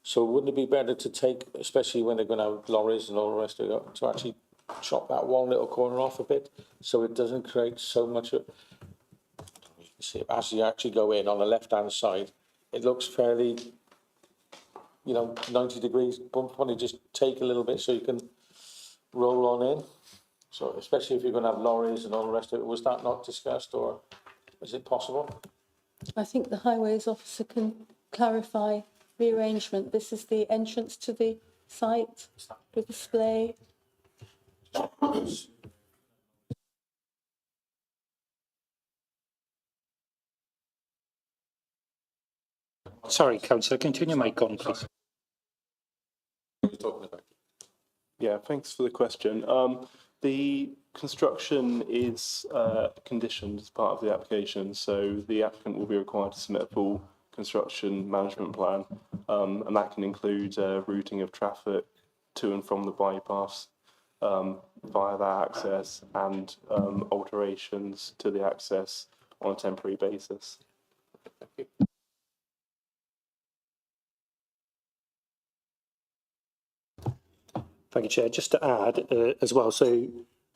So wouldn't it be better to take, especially when they're going to have lorries and all the rest of it, to actually chop that one little corner off a bit so it doesn't create so much of, as you actually go in on the left-hand side, it looks fairly, 90 degrees bump on it, just take a little bit so you can roll on in. So especially if you're going to have lorries and all the rest of it, was that not discussed, or is it possible? I think the Highways officer can clarify the arrangement. This is the entrance to the site, the display. Sorry, Councillor, continue my mic on, please. Yeah, thanks for the question. The construction is conditioned as part of the application, so the applicant will be required to submit a full construction management plan, and that can include routing of traffic to and from the bypass via that access, and alterations to the access on a temporary basis. Thank you, Chair. Just to add as well, so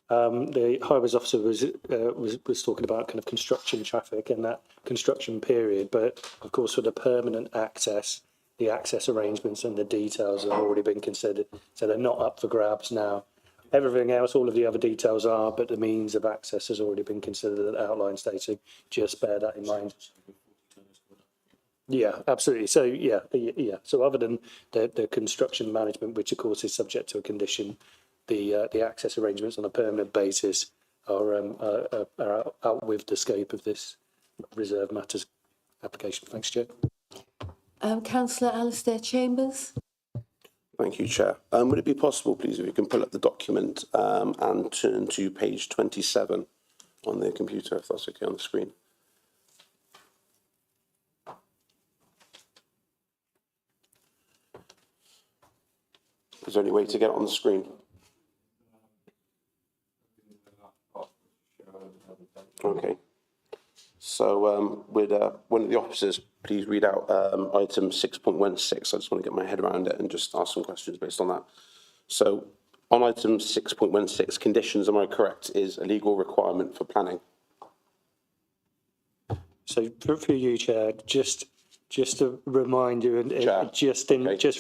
The highways officer was talking about kind of construction traffic and that construction period, but of course for the permanent access, the access arrangements and the details have already been considered, so they're not up for grabs now. Everything else, all of the other details are, but the means of access has already been considered at the outline stage, so just bear that in mind. Yeah, absolutely. So yeah. So other than the construction management, which of course is subject to a condition, the access arrangements on a permanent basis are out with the scope of this reserve matters application. Thanks, Chair. Councillor Alistair Chambers. Thank you, Chair. Would it be possible, please, if you can pull up the document and turn to page 27 on the computer, if that's okay, on the screen? Is there any way to get it on the screen? Okay. So would one of the officers please read out item 6.16? I just want to get my head around it and just ask some questions based on that. So on item 6.16, conditions, am I correct, is a legal requirement for planning? So for you, Chair, just to remind you, and Chair. just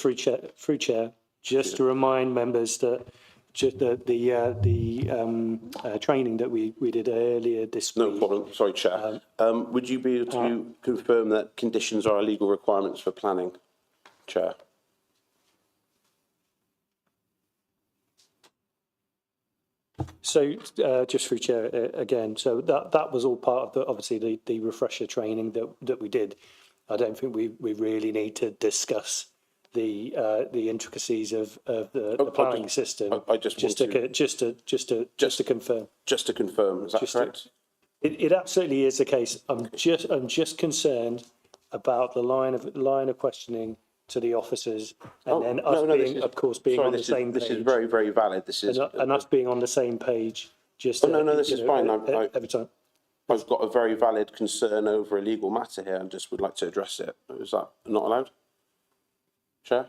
through Chair, just to remind members that just the training that we did earlier this week. No problem. Sorry, Chair. Would you be able to confirm that conditions are legal requirements for planning, Chair? So just through Chair again, so that was all part of obviously the refresher training that we did. I don't think we really need to discuss the intricacies of the planning system. I just to confirm. Just to confirm, is that correct? It absolutely is the case. I'm just concerned about the line of questioning to the officers, and then us being on the same page. This is very, very valid. This is and us being on the same page. Just this is fine. Every time. I've got a very valid concern over a legal matter here, and just would like to address it. Is that not allowed, Chair?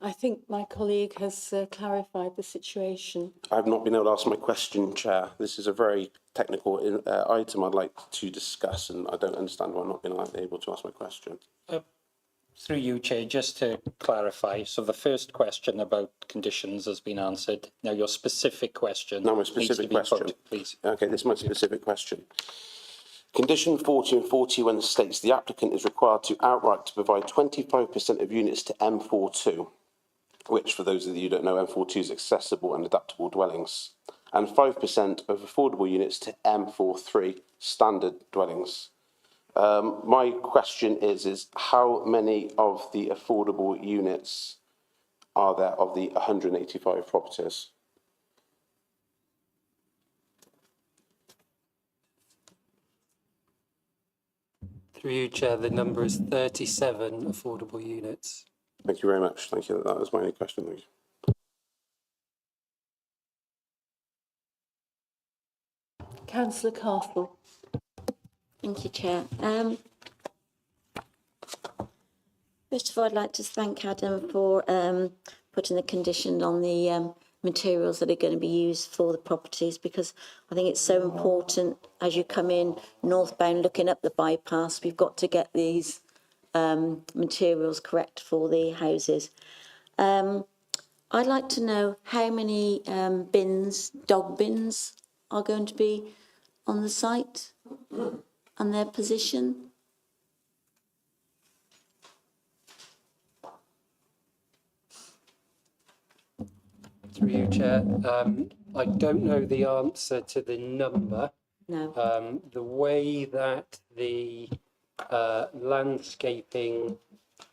I think my colleague has clarified the situation. I've not been able to ask my question, Chair. This is a very technical item I'd like to discuss, and I don't understand why I'm not being able to ask my question. Through you, Chair, just to clarify, so the first question about conditions has been answered. Now your specific question. No, my specific question. Put, please. Okay, this is my specific question. Condition 40 and 41 states the applicant is required to outright to provide 25% of units to M42, which, for those of you who don't know, M42 is accessible and adaptable dwellings, and 5% of affordable units to M43, standard dwellings. My question is how many of the affordable units are there of the 185 properties? Through you, Chair, the number is 37 affordable units. Thank you very much. Thank you. That was my only question. Thank you. Councillor Castle. Thank you, Chair. First of all, I'd like to thank Adam for putting the condition on the materials that are going to be used for the properties, because I think it's so important as you come in northbound looking up the bypass, we've got to get these materials correct for the houses. I'd like to know how many dog bins are going to be on the site and their position. Through you, Chair. I don't know the answer to the number. No. The way that the landscaping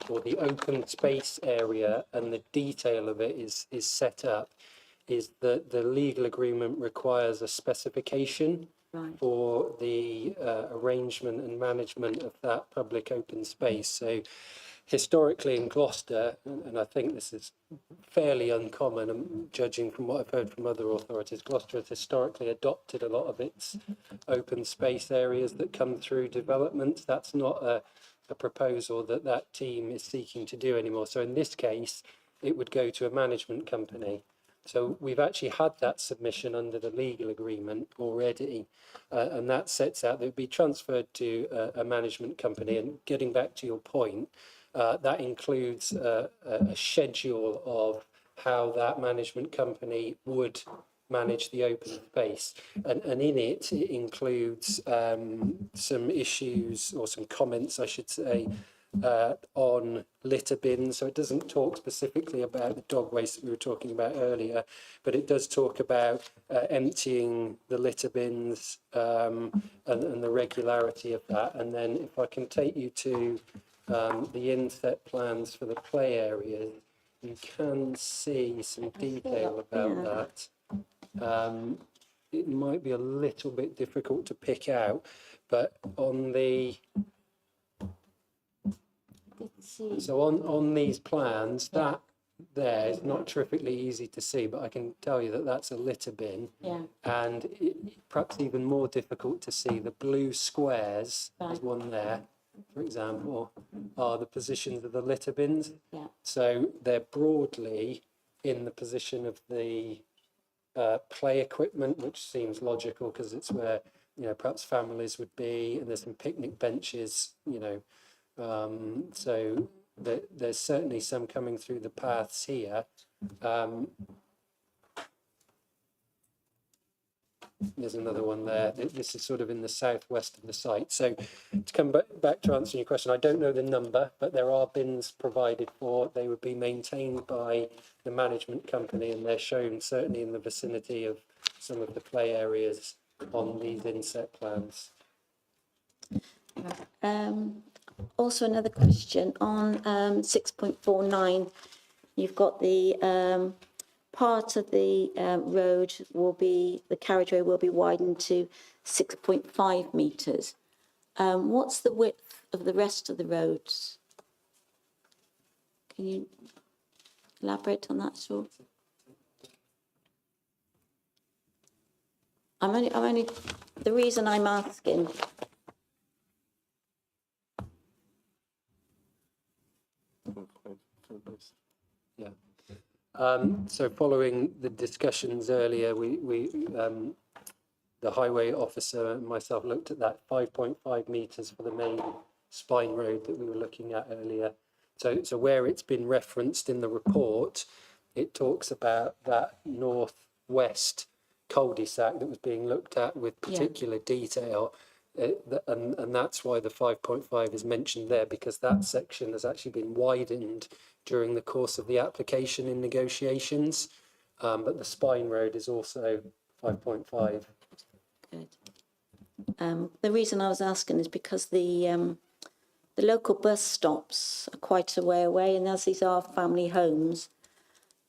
or the open space area and the detail of it is set up is that the legal agreement requires a specification for the arrangement and management of that public open space. So historically in Gloucester, and I think this is fairly uncommon, judging from what I've heard from other authorities, Gloucester has historically adopted a lot of its open space areas that come through developments. That's not a proposal that team is seeking to do anymore. So in this case, it would go to a management company. So we've actually had that submission under the legal agreement already, and that sets out that it would be transferred to a management company. And getting back to your point, that includes a schedule of how that management company would manage the open space. And in it includes some issues, or some comments, I should say, on litter bins. So it doesn't talk specifically about the dog waste that we were talking about earlier, but it does talk about emptying the litter bins and the regularity of that. And then if I can take you to the inset plans for the play areas, you can see some detail about that. It might be a little bit difficult to pick out, but on the on these plans, that there is not terrifically easy to see, but I can tell you that that's a litter bin. Yeah. And perhaps even more difficult to see, the blue squares, there's one there, for example, are the positions of the litter bins. Yeah. So they're broadly in the position of the play equipment, which seems logical because it's where, you know, perhaps families would be, and there's some picnic benches, you know. So there's certainly some coming through the paths here. There's another one there. This is sort of in the southwest of the site. So to come back to answering your question, I don't know the number, but there are bins provided for. They would be maintained by the management company, and they're shown certainly in the vicinity of some of the play areas on these inset plans. Also another question on 6.49. You've got the part of the road will be, the carriageway will be widened to 6.5 metres. What's the width of the rest of the roads? Can you elaborate on that at all? I'm only, the reason I'm asking. Yeah. So following the discussions earlier, the highway officer and myself looked at that 5.5 metres for the main spine road that we were looking at earlier. So where it's been referenced in the report, it talks about that northwest cul-de-sac that was being looked at with particular detail. And that's why the 5.5 is mentioned there, because that section has actually been widened during the course of the application in negotiations. But the spine road is also 5.5. Good. The reason I was asking is because the local bus stops are quite a way away, and as these are family homes,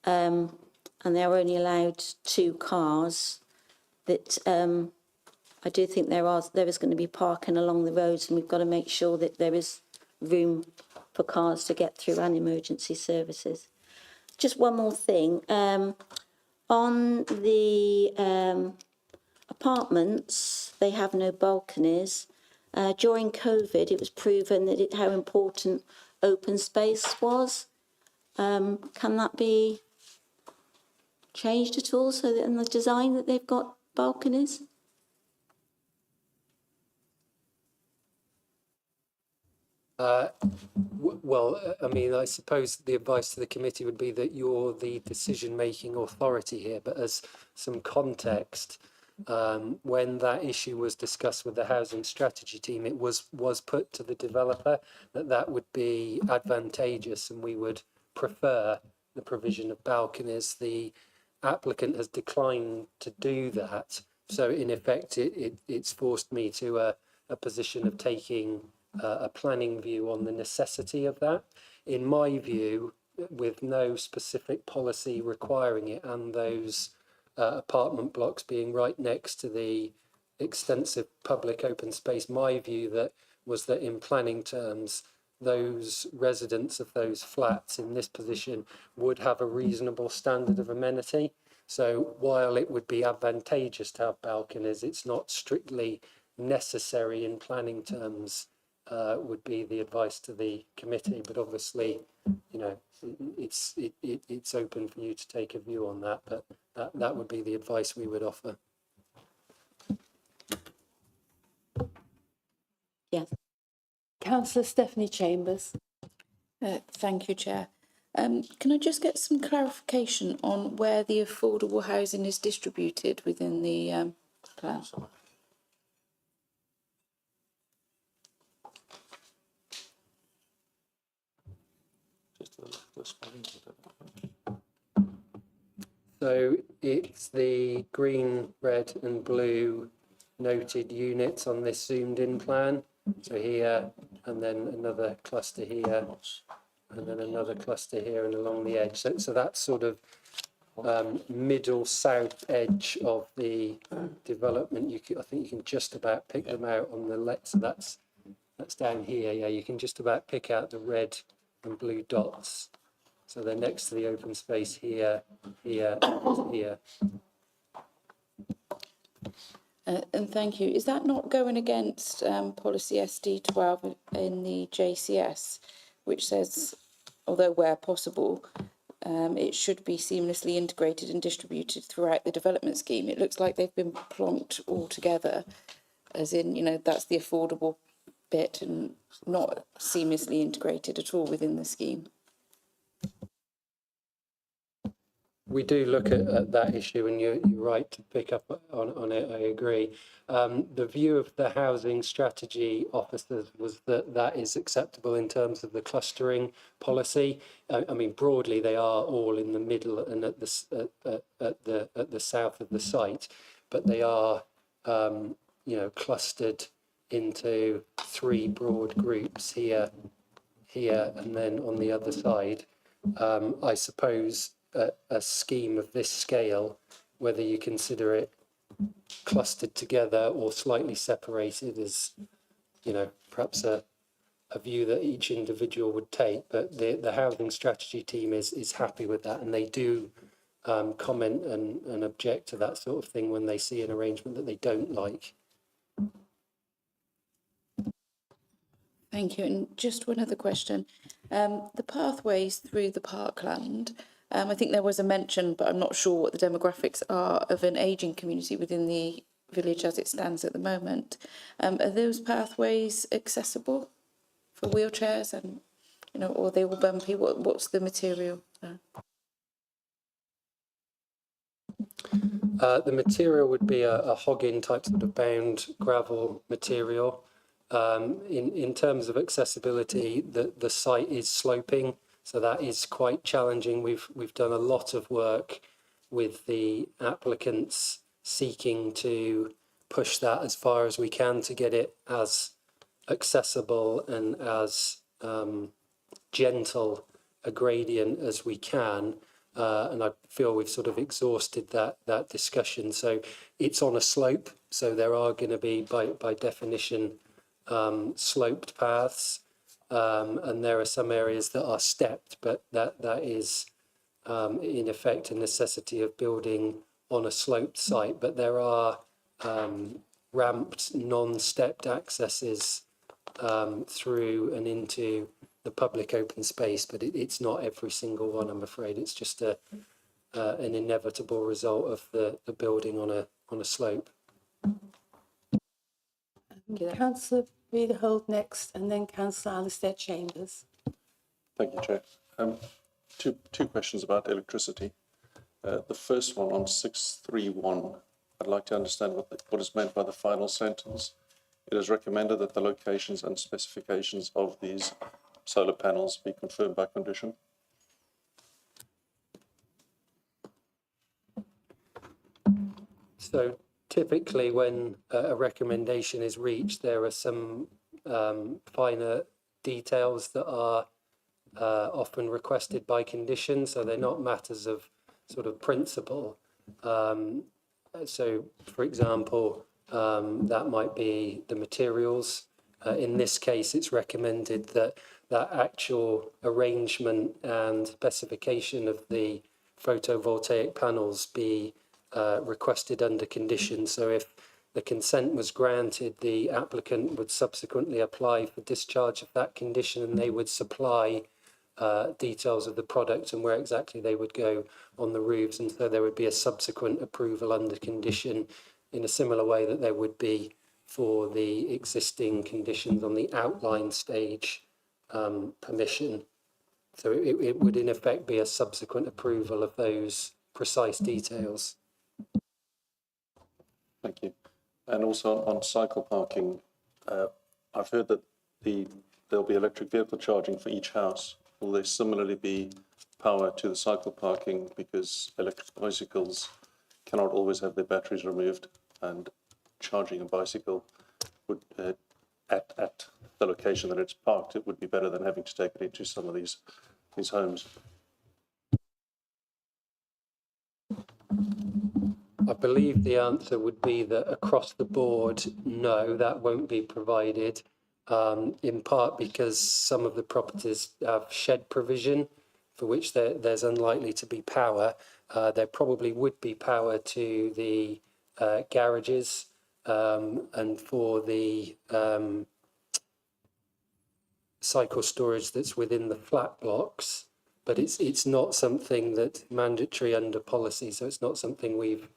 and they're only allowed 2 cars, that I do think there is going to be parking along the roads, and we've got to make sure that there is room for cars to get through and emergency services. Just one more thing. On the apartments, they have no balconies. During COVID, it was proven that how important open space was. Can that be changed at all so that in the design that they've got balconies? Well, I mean, I suppose the advice to the committee would be that you're the decision-making authority here, but as some context, when that issue was discussed with the housing strategy team, it was put to the developer that would be advantageous, and we would prefer the provision of balconies. The applicant has declined to do that, so in effect, it's forced me to a position of taking a planning view on the necessity of that. In my view, with no specific policy requiring it, and those apartment blocks being right next to the extensive public open space, my view was that in planning terms, those residents of those flats in this position would have a reasonable standard of amenity. So while it would be advantageous to have balconies, it's not strictly necessary in planning terms would be the advice to the committee, but obviously, you know, it's open for you to take a view on that, but that would be the advice we would offer. Yes. Councillor Stephanie Chambers. Thank you, Chair. Can I just get some clarification on where the affordable housing is distributed within the plan? So it's the green, red and blue noted units on this zoomed in plan. So here, and then another cluster here, and then another cluster here and along the edge. So that's sort of middle south edge of the development. I think you can just about pick them out on the left. So that's down here. Yeah, you can just about pick out the red and blue dots. So they're next to the open space here, here, and here. And thank you. Is that not going against policy SD12 in the JCS, which says, although where possible, it should be seamlessly integrated and distributed throughout the development scheme? It looks like they've been plonked all together, as in, you know, that's the affordable bit and not seamlessly integrated at all within the scheme. We do look at that issue, and you're right to pick up on it. I agree. The view of the housing strategy officers was that that is acceptable in terms of the clustering policy. I mean, broadly, they are all in the middle and at the south of the site, but they are, you know, clustered into three broad groups here, and then on the other side. I suppose a scheme of this scale, whether you consider it clustered together or slightly separated, is, you know, perhaps a view that each individual would take. But the housing strategy team is happy with that, and they do comment and object to that sort of thing when they see an arrangement that they don't like. Thank you. And just one other question. The pathways through the parkland, I think there was a mention, but I'm not sure what the demographics are, of an ageing community within the village as it stands at the moment. Are those pathways accessible for wheelchairs and, you know, or are they all bumpy? What's the material? The material would be a hog-in type sort of bound gravel material. In terms of accessibility, the site is sloping, so that is quite challenging. We've done a lot of work with the applicants seeking to push that as far as we can to get it as accessible and as gentle a gradient as we can. And I feel we've sort of exhausted that discussion. So it's on a slope, so there are going to be, by definition, sloped paths, and there are some areas that are stepped, but that is in effect a necessity of building on a sloped site. But there are ramped, non-stepped accesses through and into the public open space, but it's not every single one, I'm afraid. It's just an inevitable result of the building on a slope. Councillor Riederhold next, and then Councillor Alistair Chambers. Thank you, Chair. Two questions about electricity. The first one on 631, I'd like to understand what is meant by the final sentence. It is recommended that the locations and specifications of these solar panels be confirmed by condition. So typically when a recommendation is reached, there are some finer details that are often requested by condition, so they're not matters of sort of principle. So, for example, that might be the materials. In this case, it's recommended that actual arrangement and specification of the photovoltaic panels be requested under condition. So if the consent was granted, the applicant would subsequently apply for discharge of that condition, and they would supply details of the product and where exactly they would go on the roofs. And so there would be a subsequent approval under condition in a similar way that there would be for the existing conditions on the outline stage permission. So it would in effect be a subsequent approval of those precise details. Thank you. And also on cycle parking, I've heard that there'll be electric vehicle charging for each house. Will there similarly be power to the cycle parking, because electric bicycles cannot always have their batteries removed, and charging a bicycle would at the location that it's parked, it would be better than having to take it into some of these homes. I believe the answer would be that across the board, no, that won't be provided, in part because some of the properties have shed provision for which there's unlikely to be power. There probably would be power to the garages and for the cycle storage that's within the flat blocks, but it's not something that's mandatory under policy, so it's not something we've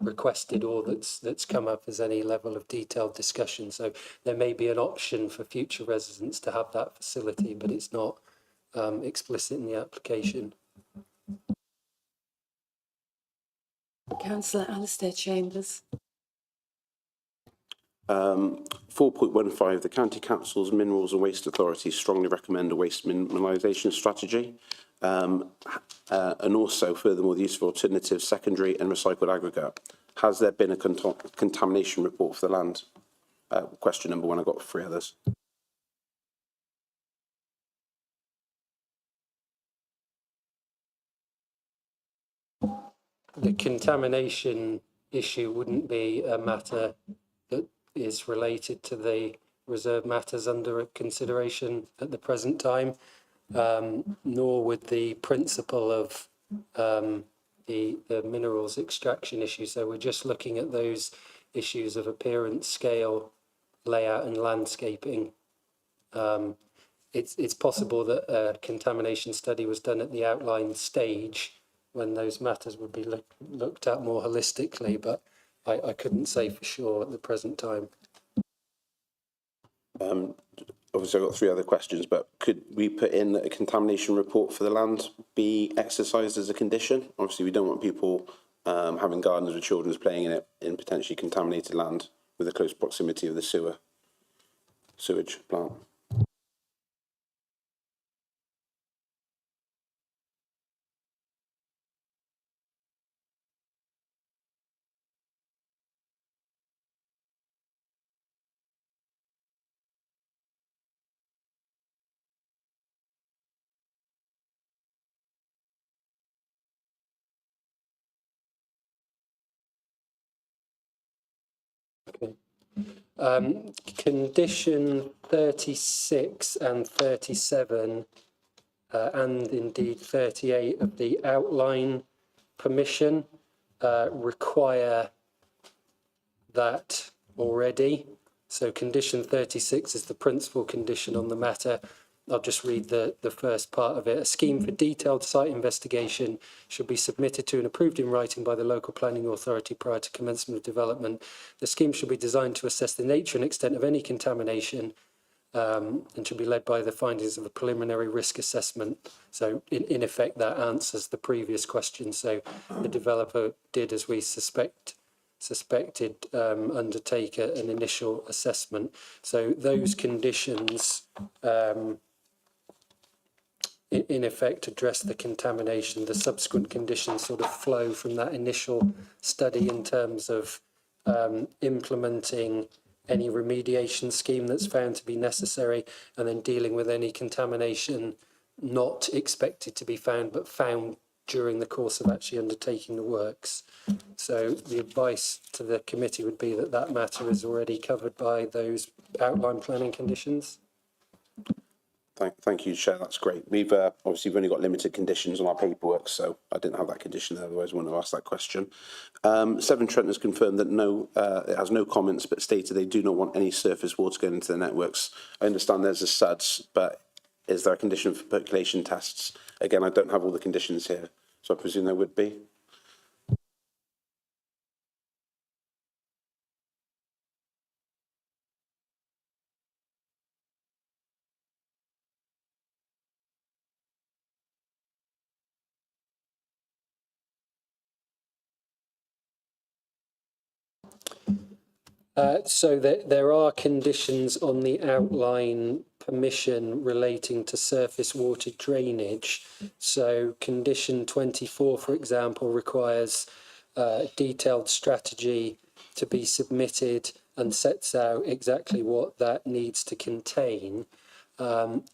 requested or that's come up as any level of detailed discussion. So there may be an option for future residents to have that facility, but it's not explicit in the application. Councillor Alistair Chambers. 4.15, the County Council's Minerals and Waste Authority strongly recommend a waste minimalisation strategy. And also, furthermore, the use of alternative secondary and recycled aggregate. Has there been a contamination report for the land? Question number 1, I've got 3 others. The contamination issue wouldn't be a matter that is related to the reserve matters under consideration at the present time, nor would the principle of the minerals extraction issue. So we're just looking at those issues of appearance, scale, layout and landscaping. It's possible that a contamination study was done at the outline stage when those matters would be looked at more holistically, but I couldn't say for sure at the present time. Obviously, I've got 3 other questions, but could we put in that a contamination report for the land be exercised as a condition? Obviously, we don't want people having gardens with children playing in it in potentially contaminated land with a close proximity of the sewage plant. Okay. Condition 36 and 37 and indeed 38 of the outline permission require that already. So condition 36 is the principal condition on the matter. I'll just read the first part of it. A scheme for detailed site investigation should be submitted to and approved in writing by the local planning authority prior to commencement of development. The scheme should be designed to assess the nature and extent of any contamination and should be led by the findings of a preliminary risk assessment. So in effect, that answers the previous question. So the developer did, as we suspected, undertake an initial assessment. So those conditions in effect address the contamination. The subsequent conditions sort of flow from that initial study in terms of implementing any remediation scheme that's found to be necessary, and then dealing with any contamination not expected to be found but found during the course of actually undertaking the works. So the advice to the committee would be that that matter is already covered by those outline planning conditions. Thank you, Chair. That's great. We've obviously we've only got limited conditions on our paperwork, so I didn't have that condition. Otherwise, I wouldn't have asked that question. Severn Trent has confirmed that it has no comments, but stated they do not want any surface water going into the networks. I understand there's a SUDS, but is there a condition for percolation tests? Again, I don't have all the conditions here, so I presume there would be. So there are conditions on the outline permission relating to surface water drainage. So condition 24, for example, requires a detailed strategy to be submitted and sets out exactly what that needs to contain.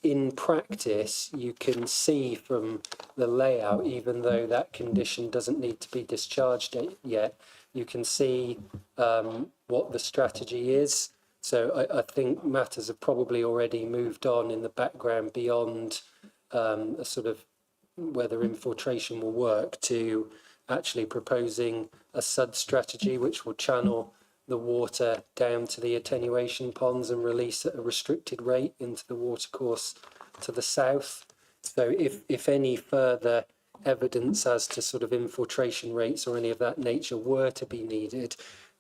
In practice, you can see from the layout, even though that condition doesn't need to be discharged yet, you can see what the strategy is. So I think matters have probably already moved on in the background beyond a sort of whether infiltration will work to actually proposing a SUD strategy which will channel the water down to the attenuation ponds and release at a restricted rate into the watercourse to the south. So if any further evidence as to sort of infiltration rates or any of that nature were to be needed,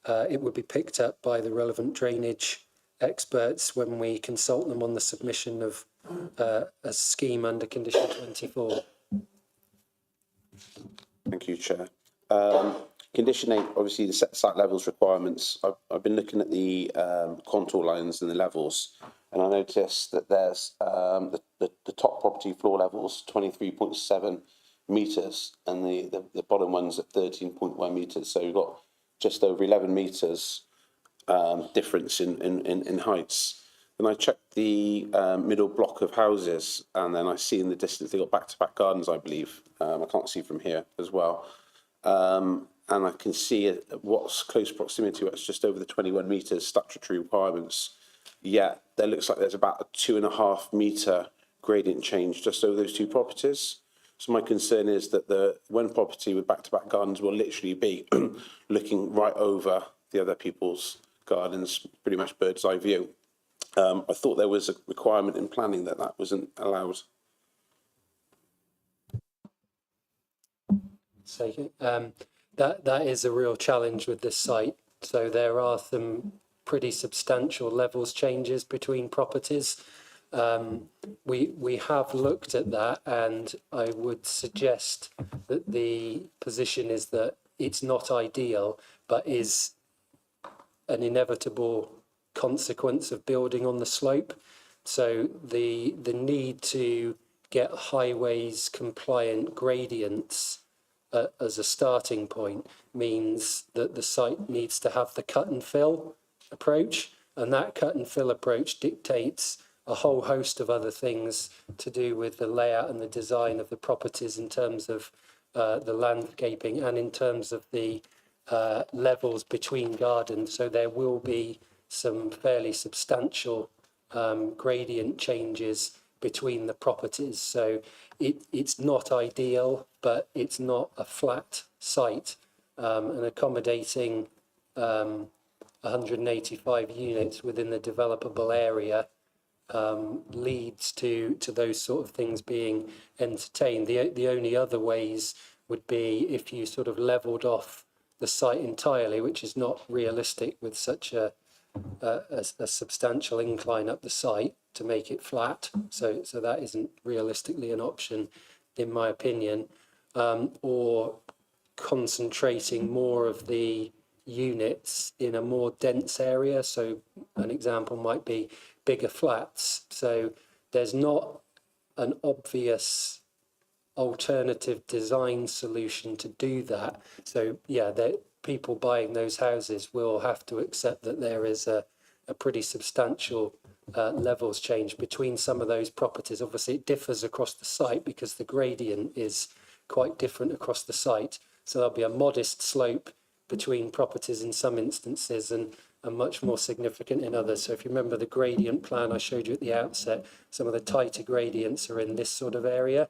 it would be picked up by the relevant drainage experts when we consult them on the submission of a scheme under condition 24. Thank you, Chair. Condition 8, obviously the site levels requirements. I've been looking at the contour lines and the levels, and I noticed that there's the top property floor levels 23.7 metres, and the bottom one's at 13.1 metres. So you've got just over 11 metres difference in heights. And I checked the middle block of houses, and then I see in the distance they've got back-to-back gardens, I believe. I can't see from here as well. And I can see what's close proximity, what's just over the 21 metres statutory requirements. Yet there looks like there's about a 2.5 metre gradient change just over those two properties. So my concern is that the one property with back-to-back gardens will literally be looking right over the other people's gardens, pretty much bird's eye view. I thought there was a requirement in planning that wasn't allowed. That is a real challenge with this site. So there are some pretty substantial levels changes between properties. We have looked at that, and I would suggest that the position is that it's not ideal, but is an inevitable consequence of building on the slope. So the need to get highways compliant gradients as a starting point means that the site needs to have the cut and fill approach, and that cut and fill approach dictates a whole host of other things to do with the layout and the design of the properties in terms of the landscaping and in terms of the levels between gardens. So there will be some fairly substantial gradient changes between the properties. So it's not ideal, but it's not a flat site. And accommodating 185 units within the developable area leads to those sort of things being entertained. The only other ways would be if you sort of levelled off the site entirely, which is not realistic with such a substantial incline up the site to make it flat. So that isn't realistically an option, in my opinion. Or concentrating more of the units in a more dense area. So an example might be bigger flats. So there's not an obvious alternative design solution to do that. So yeah, people buying those houses will have to accept that there is a pretty substantial levels change between some of those properties. Obviously it differs across the site because the gradient is quite different across the site. So there'll be a modest slope between properties in some instances, and and much more significant in others. So if you remember the gradient plan I showed you at the outset, some of the tighter gradients are in this sort of area.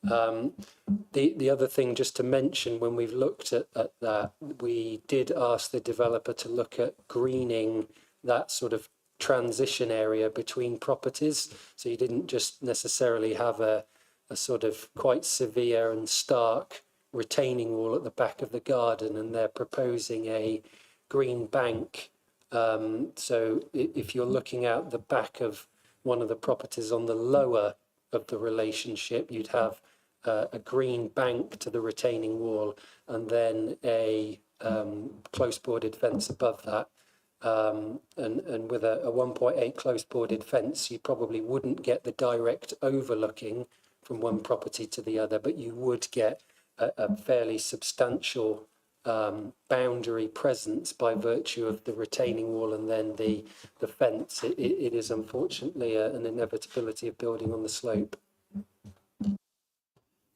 The other thing just to mention, when we've looked at that, we did ask the developer to look at greening that sort of transition area between properties. So you didn't just necessarily have a sort of quite severe and stark retaining wall at the back of the garden, and they're proposing a green bank. So if you're looking out the back of one of the properties on the lower of the relationship, you'd have a green bank to the retaining wall, and then a close boarded fence above that. And with a 1.8 close boarded fence, you probably wouldn't get the direct overlooking from one property to the other, but you would get a fairly substantial boundary presence by virtue of the retaining wall and then the fence. It is unfortunately an inevitability of building on the slope.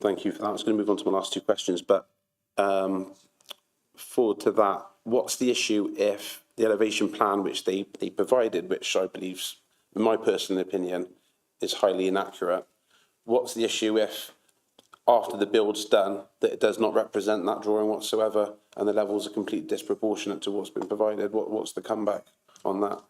Thank you for that. I was going to move on to my last two questions, but forward to that, what's the issue if the elevation plan which they provided, which I believe, in my personal opinion, is highly inaccurate, what's the issue if after the build's done that it does not represent that drawing whatsoever and the levels are completely disproportionate to what's been provided? What's the comeback on that?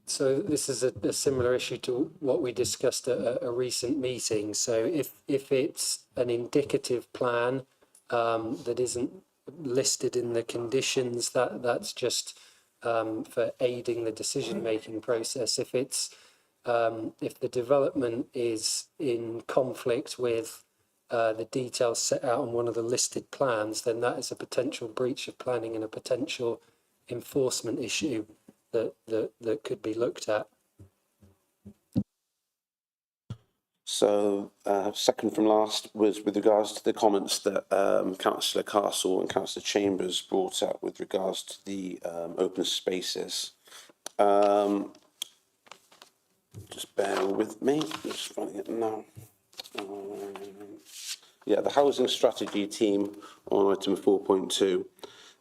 So this is a similar issue to what we discussed at a recent meeting. So if it's an indicative plan that isn't listed in the conditions, that's just for aiding the decision-making process. If it's if the development is in conflict with the details set out on one of the listed plans, then that is a potential breach of planning and a potential enforcement issue that could be looked at. So, second from last was with regards to the comments that Councillor Castle and Councillor Chambers brought up with regards to the open spaces. Just bear with me, I'm just finding it now. Yeah, the housing strategy team on item 4.2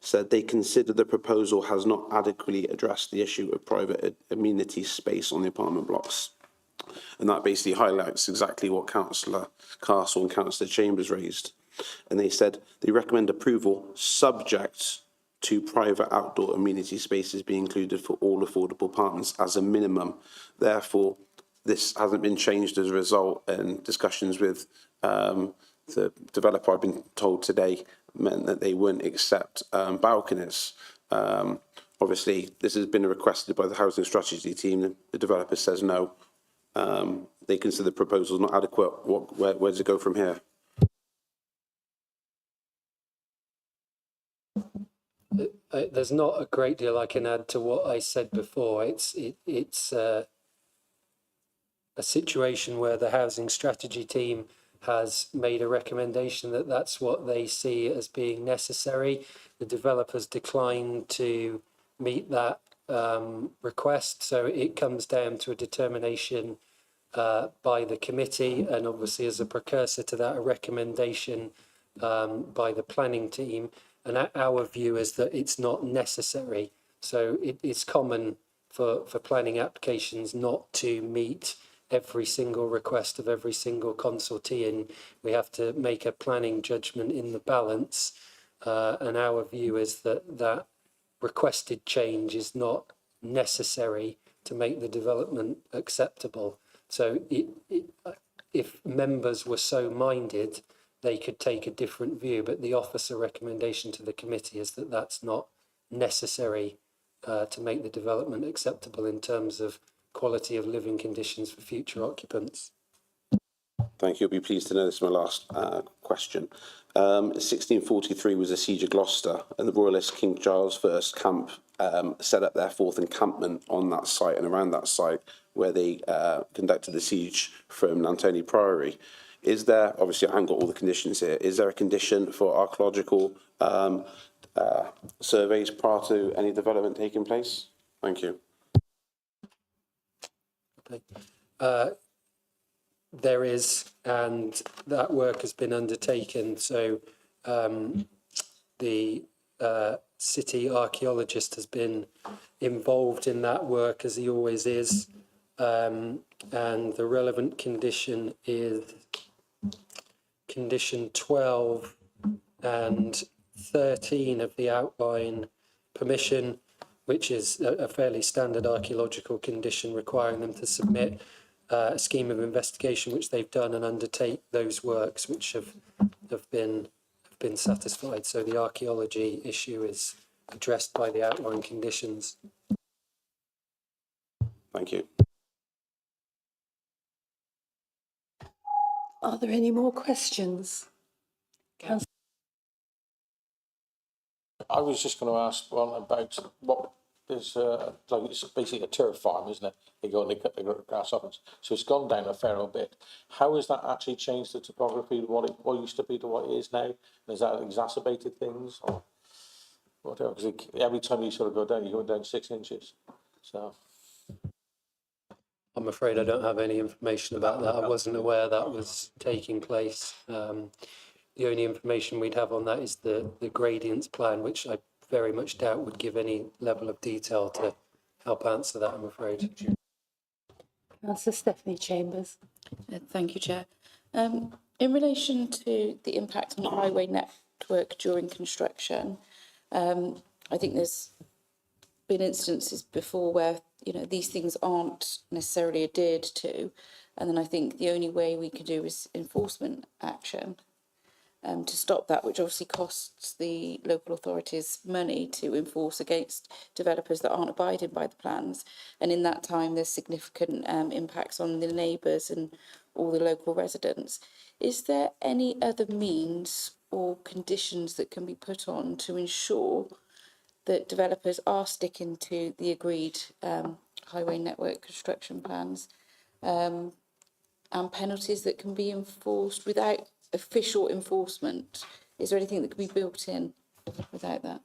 said they consider the proposal has not adequately addressed the issue of private amenity space on the apartment blocks. And that basically highlights exactly what Councillor Castle and Councillor Chambers raised. And they said they recommend approval subject to private outdoor amenity spaces being included for all affordable apartments as a minimum. Therefore, this hasn't been changed as a result, and discussions with the developer, I've been told today, meant that they wouldn't accept balconies. Obviously, this has been requested by the housing strategy team. The developer says no. They consider the proposals not adequate. Where does it go from here? There's not a great deal I can add to what I said before. It's a situation where the housing strategy team has made a recommendation that that's what they see as being necessary. The developers declined to meet that request, so it comes down to a determination by the committee, and obviously as a precursor to that, a recommendation by the planning team. And our view is that it's not necessary. So it's common for planning applications not to meet every single request of every single consultee, and we have to make a planning judgment in the balance. And our view is that that requested change is not necessary to make the development acceptable. So if members were so minded, they could take a different view, but the officer recommendation to the committee is that that's not necessary to make the development acceptable in terms of quality of living conditions for future occupants. Thank you. You'll be pleased to know this is my last question. 1643 was the Siege of Gloucester, and the Royalist King Charles I camp set up their fourth encampment on that site and around that site where they conducted the siege from Nantoni Priory. Is there, obviously I haven't got all the conditions here, is there a condition for archaeological surveys prior to any development taking place? Thank you. Okay. there is, and that work has been undertaken. So the city archaeologist has been involved in that work, as he always is. And the relevant condition is condition 12 and 13 of the outline permission, which is a fairly standard archaeological condition requiring them to submit a scheme of investigation, which they've done, and undertake those works which have been satisfied. So the archaeology issue is addressed by the outline conditions. Thank you. Are there any more questions? Councillor. I was just going to ask one about what is, like, it's basically a turf farm, isn't it? They go and they cut the grass off. So it's gone down a fair old bit. How has that actually changed the topography, what used to be to what it is now? Has that exacerbated things? Or whatever? Because every time you sort of go down, you're going down 6 inches. So I'm afraid I don't have any information about that. I wasn't aware that was taking place. The only information we'd have on that is the gradients plan, which I very much doubt would give any level of detail to help answer that, I'm afraid. Councillor Stephanie Chambers. Thank you, Chair. In relation to the impact on the highway network during construction, I think there's been instances before where, you know, these things aren't necessarily adhered to, and then I think the only way we can do is enforcement action to stop that, which obviously costs the local authorities money to enforce against developers that aren't abiding by the plans. And in that time, there's significant impacts on the neighbours and all the local residents. Is there any other means or conditions that can be put on to ensure that developers are sticking to the agreed highway network construction plans, and penalties that can be enforced without official enforcement? Is there anything that can be built in without that?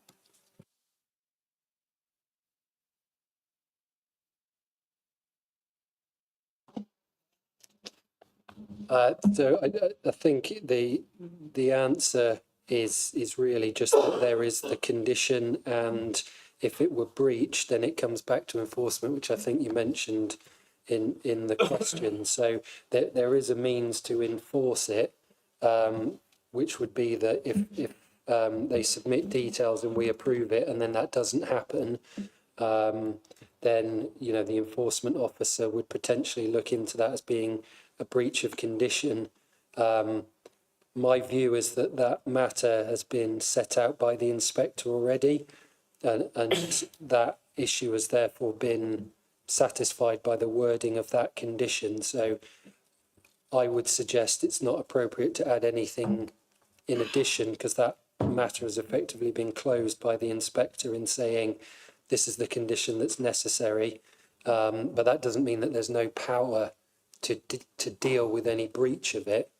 So I think the answer is really just that there is the condition, and if it were breached, then it comes back to enforcement, which I think you mentioned in the question. So there is a means to enforce it, which would be that if they submit details and we approve it, and then that doesn't happen, then, you know, the enforcement officer would potentially look into that as being a breach of condition. My view is that that matter has been set out by the inspector already, and that issue has therefore been satisfied by the wording of that condition. So I would suggest it's not appropriate to add anything in addition, because that matter has effectively been closed by the inspector in saying this is the condition that's necessary. But that doesn't mean that there's no power to deal with any breach of it.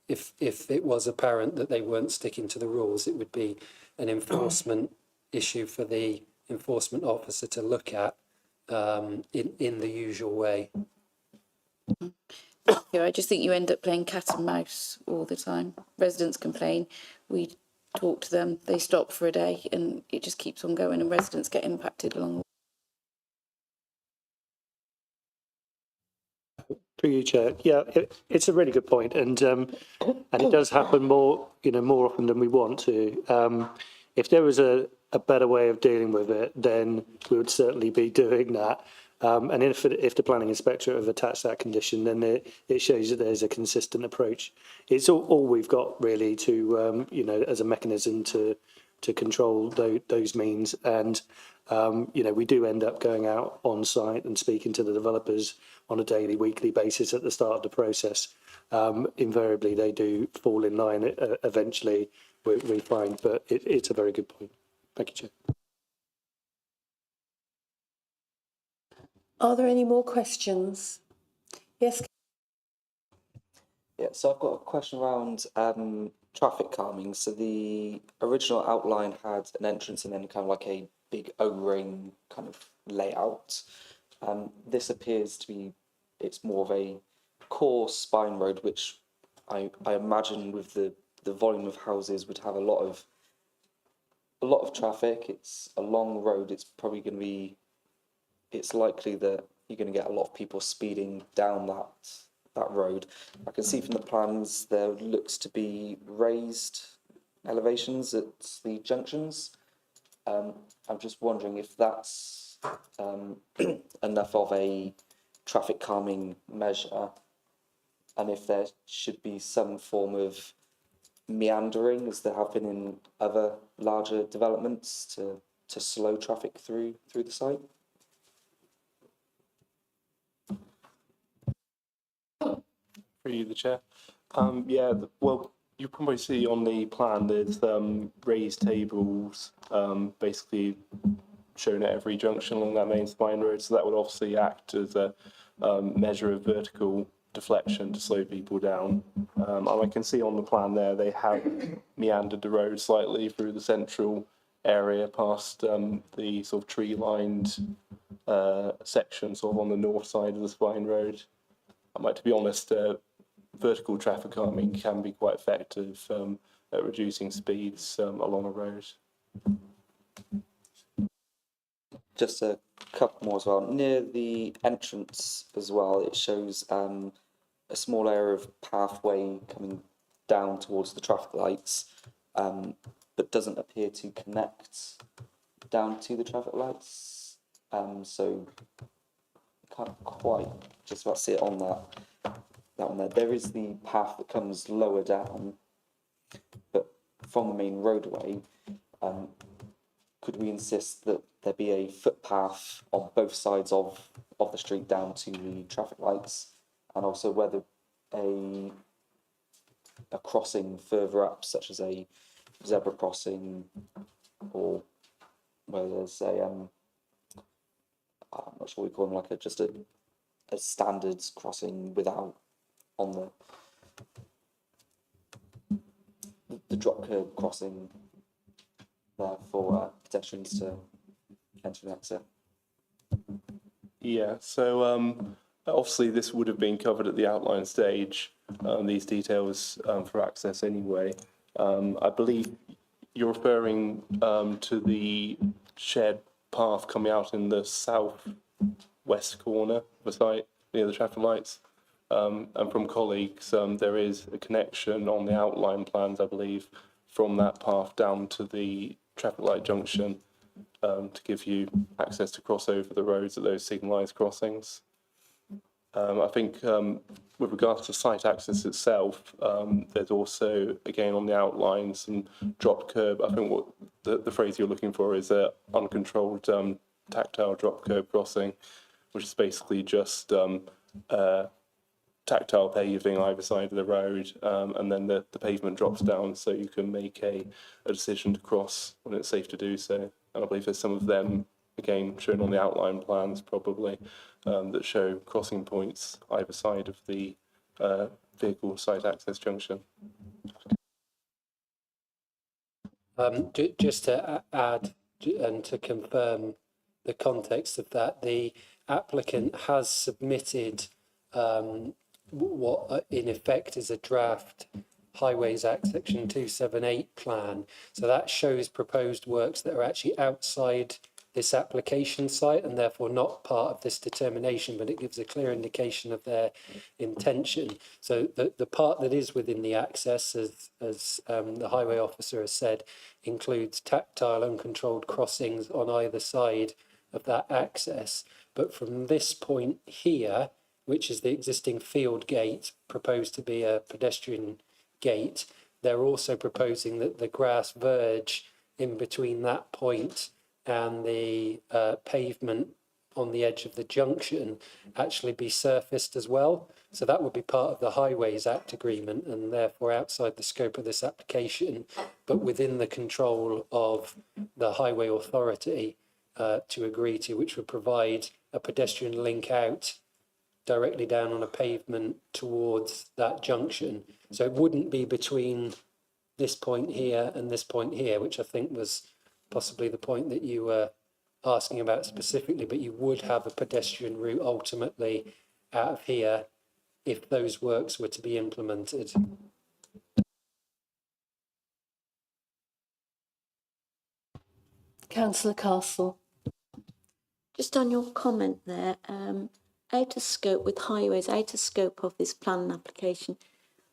If it was apparent that they weren't sticking to the rules, it would be an enforcement issue for the enforcement officer to look at in the usual way. Yeah, I just think you end up playing cat and mouse all the time. Residents complain, we talk to them, they stop for a day, and it just keeps on going, and residents get impacted along the way. Through you, Chair. Yeah, it's a really good point, and it does happen more often than we want to. If there was a better way of dealing with it, then we would certainly be doing that. And if the planning inspector have attached that condition, then it shows that there's a consistent approach. It's all we've got really to as a mechanism to control those means. And we do end up going out on site and speaking to the developers on a daily, weekly basis at the start of the process. Invariably, they do fall in line eventually, we find, but it's a very good point. Thank you, Chair. Are there any more questions? Yes. Yeah, so I've got a question around traffic calming. So the original outline had an entrance and then kind of like a big O-ring kind of layout. This appears to be it's more of a core spine road, which I imagine with the volume of houses would have a lot of traffic. It's a long road. It's probably going to be, it's likely that you're going to get a lot of people speeding down that road. I can see from the plans there looks to be raised elevations at the junctions. I'm just wondering if that's enough of a traffic calming measure, and if there should be some form of meandering, as there have been in other larger developments, to slow traffic through the site. Through the chair. Well, you probably see on the plan there's raised tables basically shown at every junction along that main spine road. So that would obviously act as a measure of vertical deflection to slow people down. And I can see on the plan there they have meandered the road slightly through the central area past the sort of tree-lined section sort of on the north side of the spine road. To be honest, vertical traffic calming can be quite effective at reducing speeds along a road. Just a couple more as well. Near the entrance as well, it shows a small area of pathway coming down towards the traffic lights, but doesn't appear to connect down to the traffic lights. So can't quite just about see it on that one there. There is the path that comes lower down, but from the main roadway, could we insist that there be a footpath on both sides of the street down to the traffic lights, and also whether a crossing further up, such as a zebra crossing, or whether there's a I'm not sure what we call them, like just a standard crossing without on the drop curb crossing there for pedestrians to enter and exit. Yeah, so obviously this would have been covered at the outline stage, these details for access anyway. I believe you're referring to the shared path coming out in the south-west corner of the site near the traffic lights. And from colleagues, there is a connection on the outline plans, I believe, from that path down to the traffic light junction to give you access to cross over the roads at those signalised crossings. I think with regards to site access itself, there's also, again, on the outline, some drop curb. I think what the phrase you're looking for is a uncontrolled tactile drop curb crossing, which is basically just tactile paving either side of the road, and then the pavement drops down so you can make a decision to cross when it's safe to do so. And I believe there's some of them, again, shown on the outline plans probably, that show crossing points either side of the vehicle site access junction. Just to add and to confirm the context of that, the applicant has submitted what in effect is a draft Highways Act Section 278 plan. So that shows proposed works that are actually outside this application site and therefore not part of this determination, but it gives a clear indication of their intention. So the part that is within the access, as the highway officer has said, includes tactile uncontrolled crossings on either side of that access. But from this point here, which is the existing field gate, proposed to be a pedestrian gate, they're also proposing that the grass verge in between that point and the pavement on the edge of the junction actually be surfaced as well. So that would be part of the Highways Act agreement and therefore outside the scope of this application, but within the control of the Highway Authority to agree to, which would provide a pedestrian link out directly down on a pavement towards that junction. So it wouldn't be between this point here and this point here, which I think was possibly the point that you were asking about specifically, but you would have a pedestrian route ultimately out of here if those works were to be implemented. Councillor Castle. Just on your comment there, out of scope with highways, out of scope of this planning application,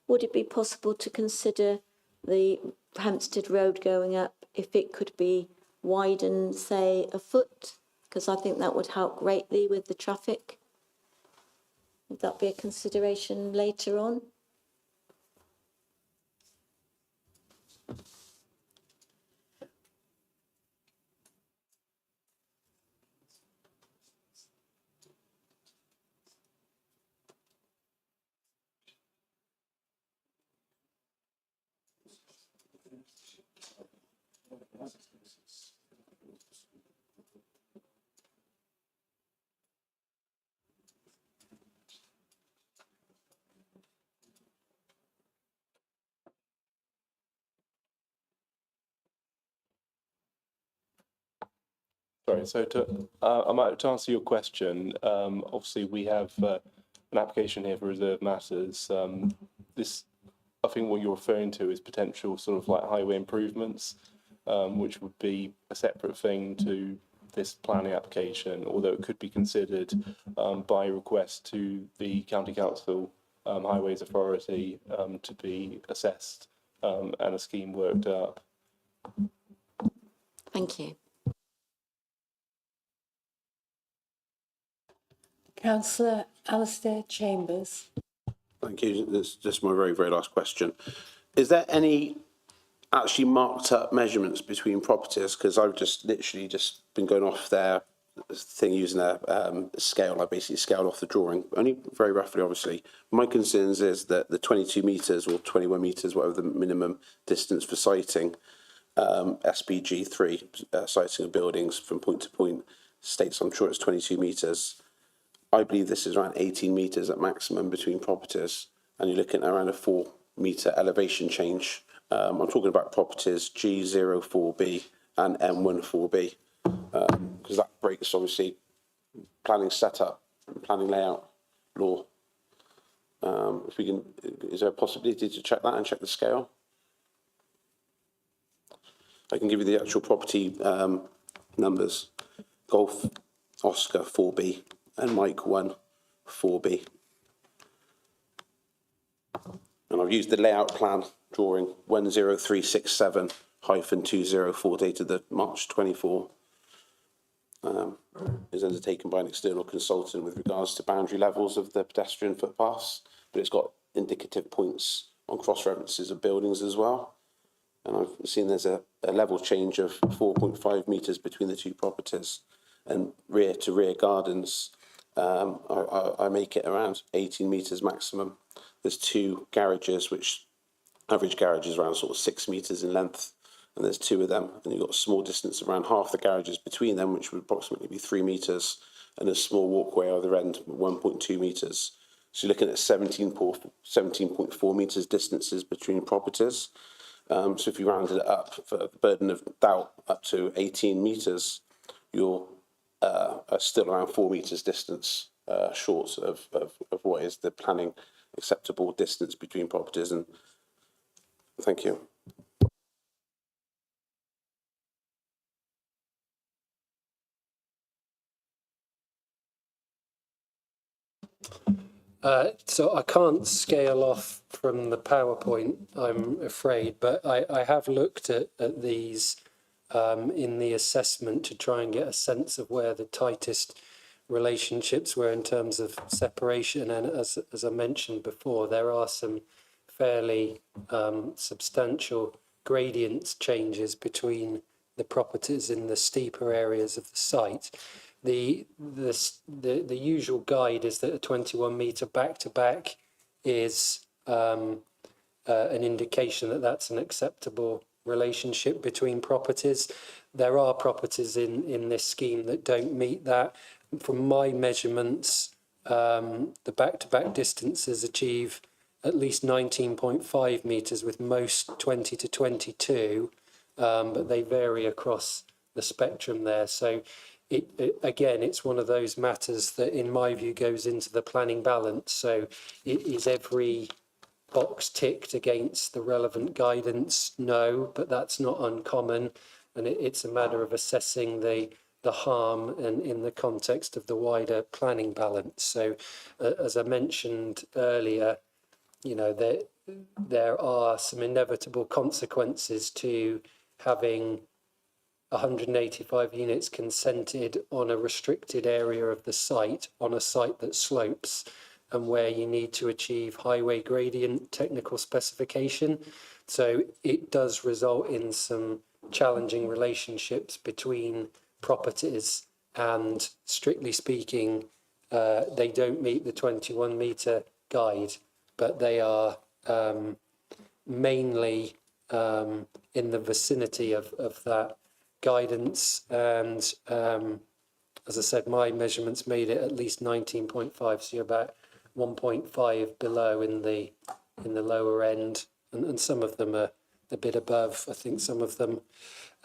would it be possible to consider the Hampstead Road going up if it could be widened, say, a foot? Because I think that would help greatly with the traffic. Would that be a consideration later on? Sorry, so to answer your question, obviously we have an application here for reserve matters. This, I think what you're referring to is potential sort of like highway improvements, which would be a separate thing to this planning application, although it could be considered by request to the County Council Highways Authority to be assessed and a scheme worked up. Thank you. Councillor Alistair Chambers. Thank you. This is just my very, very last question. Is there any actually marked up measurements between properties? Because I've just literally just been going off their thing using their scale. I basically scaled off the drawing, only very roughly, obviously. My concerns is that the 22 metres or 21 metres, whatever the minimum distance for siting, SPG 3, siting of buildings from point to point, states I'm sure it's 22 metres. I believe this is around 18 metres at maximum between properties, and you're looking at around a 4 metre elevation change. I'm talking about properties G04B and M14B, because that breaks obviously planning setup, planning layout law. If we can, is there a possibility to check that and check the scale? I can give you the actual property numbers. Golf Oscar 4B. And Mike 1 4B. And I've used the layout plan drawing 10367-204 dated the March 24. Is undertaken by an external consultant with regards to boundary levels of the pedestrian footpaths, but it's got indicative points on cross references of buildings as well. And I've seen there's a level change of 4.5 metres between the two properties, and rear to rear gardens. I make it around 18 metres maximum. There's 2 garages, which average garage is around sort of 6 metres in length, and there's 2 of them, and you've got a small distance around half the garages between them, which would approximately be 3 metres, and a small walkway either end, 1.2 metres. So you're looking at 17.4 metres distances between properties. So if you rounded it up for the burden of doubt up to 18 metres, you're still around 4 metres distance short of what is the planning acceptable distance between properties. And thank you. So I can't scale off from the PowerPoint, I'm afraid, but I have looked at these in the assessment to try and get a sense of where the tightest relationships were in terms of separation. And as I mentioned before, there are some fairly substantial gradient changes between the properties in the steeper areas of the site. The usual guide is that a 21 metre back-to-back is an indication that that's an acceptable relationship between properties. There are properties in this scheme that don't meet that. From my measurements, the back-to-back distances achieve at least 19.5 metres, with most 20 to 22, but they vary across the spectrum there. So again, it's one of those matters that, in my view, goes into the planning balance. So is every box ticked against the relevant guidance? No, but that's not uncommon. And it's a matter of assessing the harm and in the context of the wider planning balance. So as I mentioned earlier, you know, there are some inevitable consequences to having 185 units consented on a restricted area of the site, on a site that slopes, and where you need to achieve highway gradient technical specification. So it does result in some challenging relationships between properties, and strictly speaking, they don't meet the 21 metre guide, but they are mainly in the vicinity of that guidance. And as I said, my measurements made it at least 19.5, so you're about 1.5 below in the lower end, and some of them are a bit above. I think some of them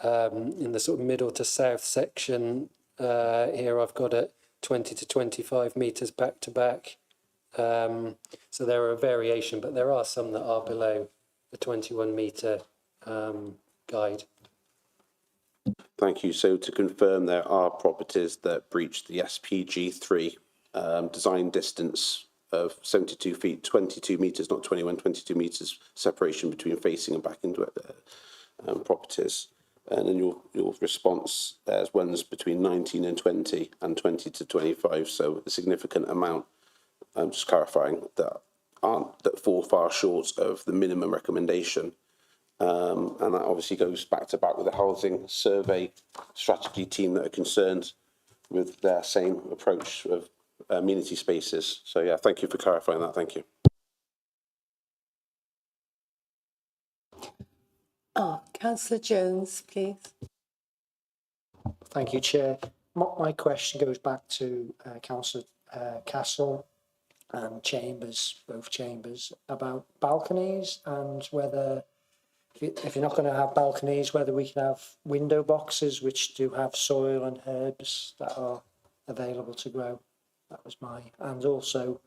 in the sort of middle to south section here I've got it 20 to 25 metres back to back. So there are a variation, but there are some that are below the 21 metre guide. Thank you. So to confirm, there are properties that breach the SPG3 design distance of 72 feet, 22 metres, not 21, 22 metres separation between facing and back into properties. And then your response, there's ones between 19 and 20 and 20 to 25, so a significant amount. I'm just clarifying that fall far short of the minimum recommendation. And that obviously goes back to back with the housing survey strategy team that are concerned with their same approach of amenity spaces. So yeah, thank you for clarifying that. Thank you. Councillor Jones, please. Thank you, Chair. My question goes back to Councillor Castle and Chambers, both Chambers, about balconies, and whether, if you're not going to have balconies, whether we can have window boxes which do have soil and herbs that are available to grow. That was and also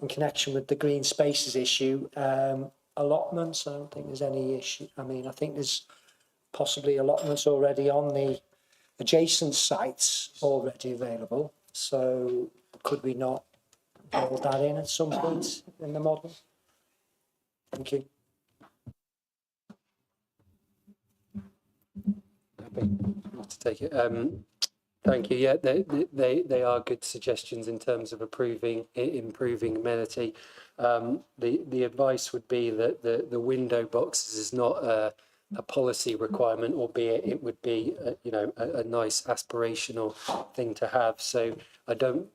in connection with the green spaces issue, allotments, I don't think there's any issue. I mean, I think there's possibly allotments already on the adjacent sites already available. So could we not build that in at some point in the model? Thank you. Happy to take it. Thank you. Yeah, they are good suggestions in terms of improving amenity. The advice would be that the window boxes is not a policy requirement, albeit it would be a nice aspirational thing to have. So I don't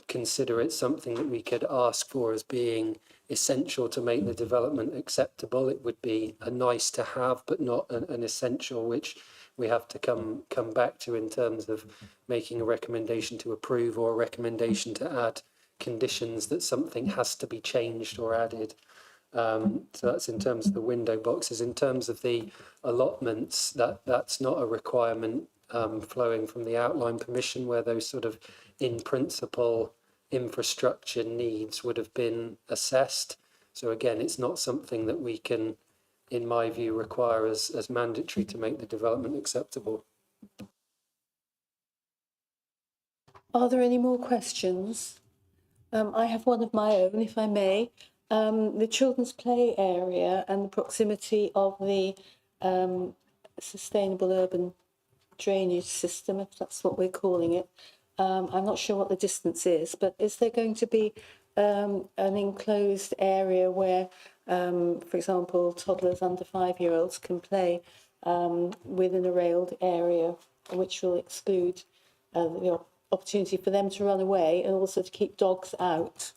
consider it something that we could ask for as being essential to make the development acceptable. It would be a nice to have, but not an essential, which we have to come back to in terms of making a recommendation to approve or a recommendation to add conditions that something has to be changed or added. So that's in terms of the window boxes. In terms of the allotments, that's not a requirement flowing from the outline permission, where those sort of in principle infrastructure needs would have been assessed. So again, it's not something that we can, in my view, require as mandatory to make the development acceptable. Are there any more questions? I have one of my own, if I may. The children's play area and the proximity of the sustainable urban drainage system, if that's what we're calling it. I'm not sure what the distance is, but is there going to be an enclosed area where, for example, toddlers under 5-year-olds can play within a railed area, which will exclude the opportunity for them to run away and also to keep dogs out?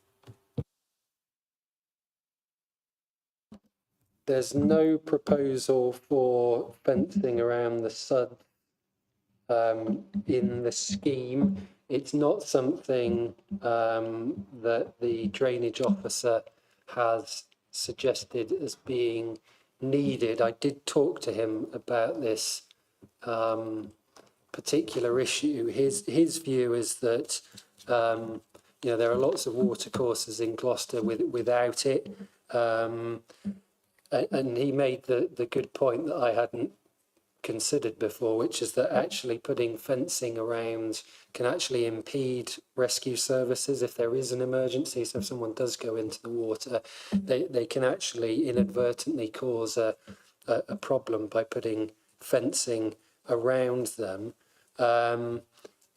There's no proposal for fencing around the SUD in the scheme. It's not something that the drainage officer has suggested as being needed. I did talk to him about this particular issue. His view is that there are lots of watercourses in Gloucester without it, and he made the good point that I hadn't considered before, which is that actually putting fencing around can actually impede rescue services if there is an emergency. So if someone does go into the water, they can actually inadvertently cause a problem by putting fencing around them.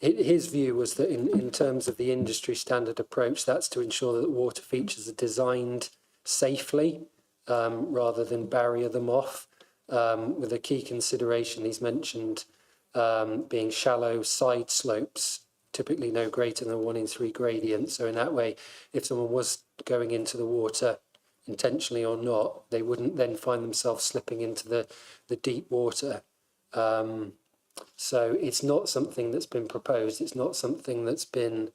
His view was that in terms of the industry standard approach, that's to ensure that water features are designed safely rather than barrier them off. With a key consideration he's mentioned being shallow side slopes, typically no greater than 1 in 3 gradient. So in that way, if someone was going into the water intentionally or not, they wouldn't then find themselves slipping into the deep water. So it's not something that's been proposed. It's not something that's been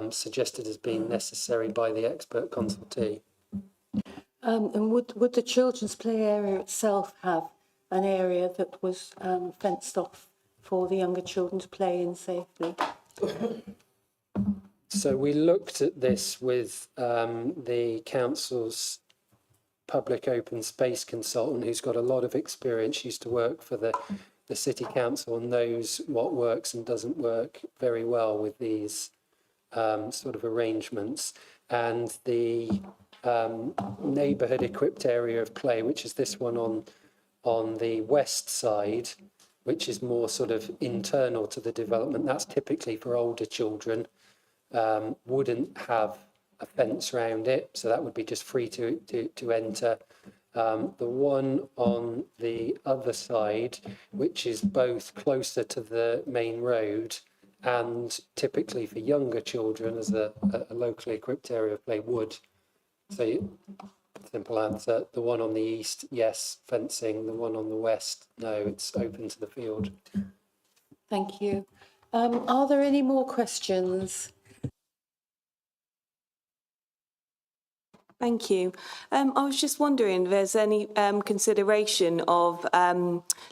suggested as being necessary by the expert consultee. And would the children's play area itself have an area that was fenced off for the younger children to play in safely? So we looked at this with the council's public open space consultant, who's got a lot of experience. She used to work for the city council and knows what works and doesn't work very well with these sort of arrangements. And the neighbourhood equipped area of play, which is this one on the west side, which is more sort of internal to the development, that's typically for older children, wouldn't have a fence around it, so that would be just free to enter. The one on the other side, which is both closer to the main road and typically for younger children as a locally equipped area of play, would. So, simple answer. The one on the east, yes, fencing. The one on the west, no, it's open to the field. Thank you. Are there any more questions? Thank you. I was just wondering if there's any consideration of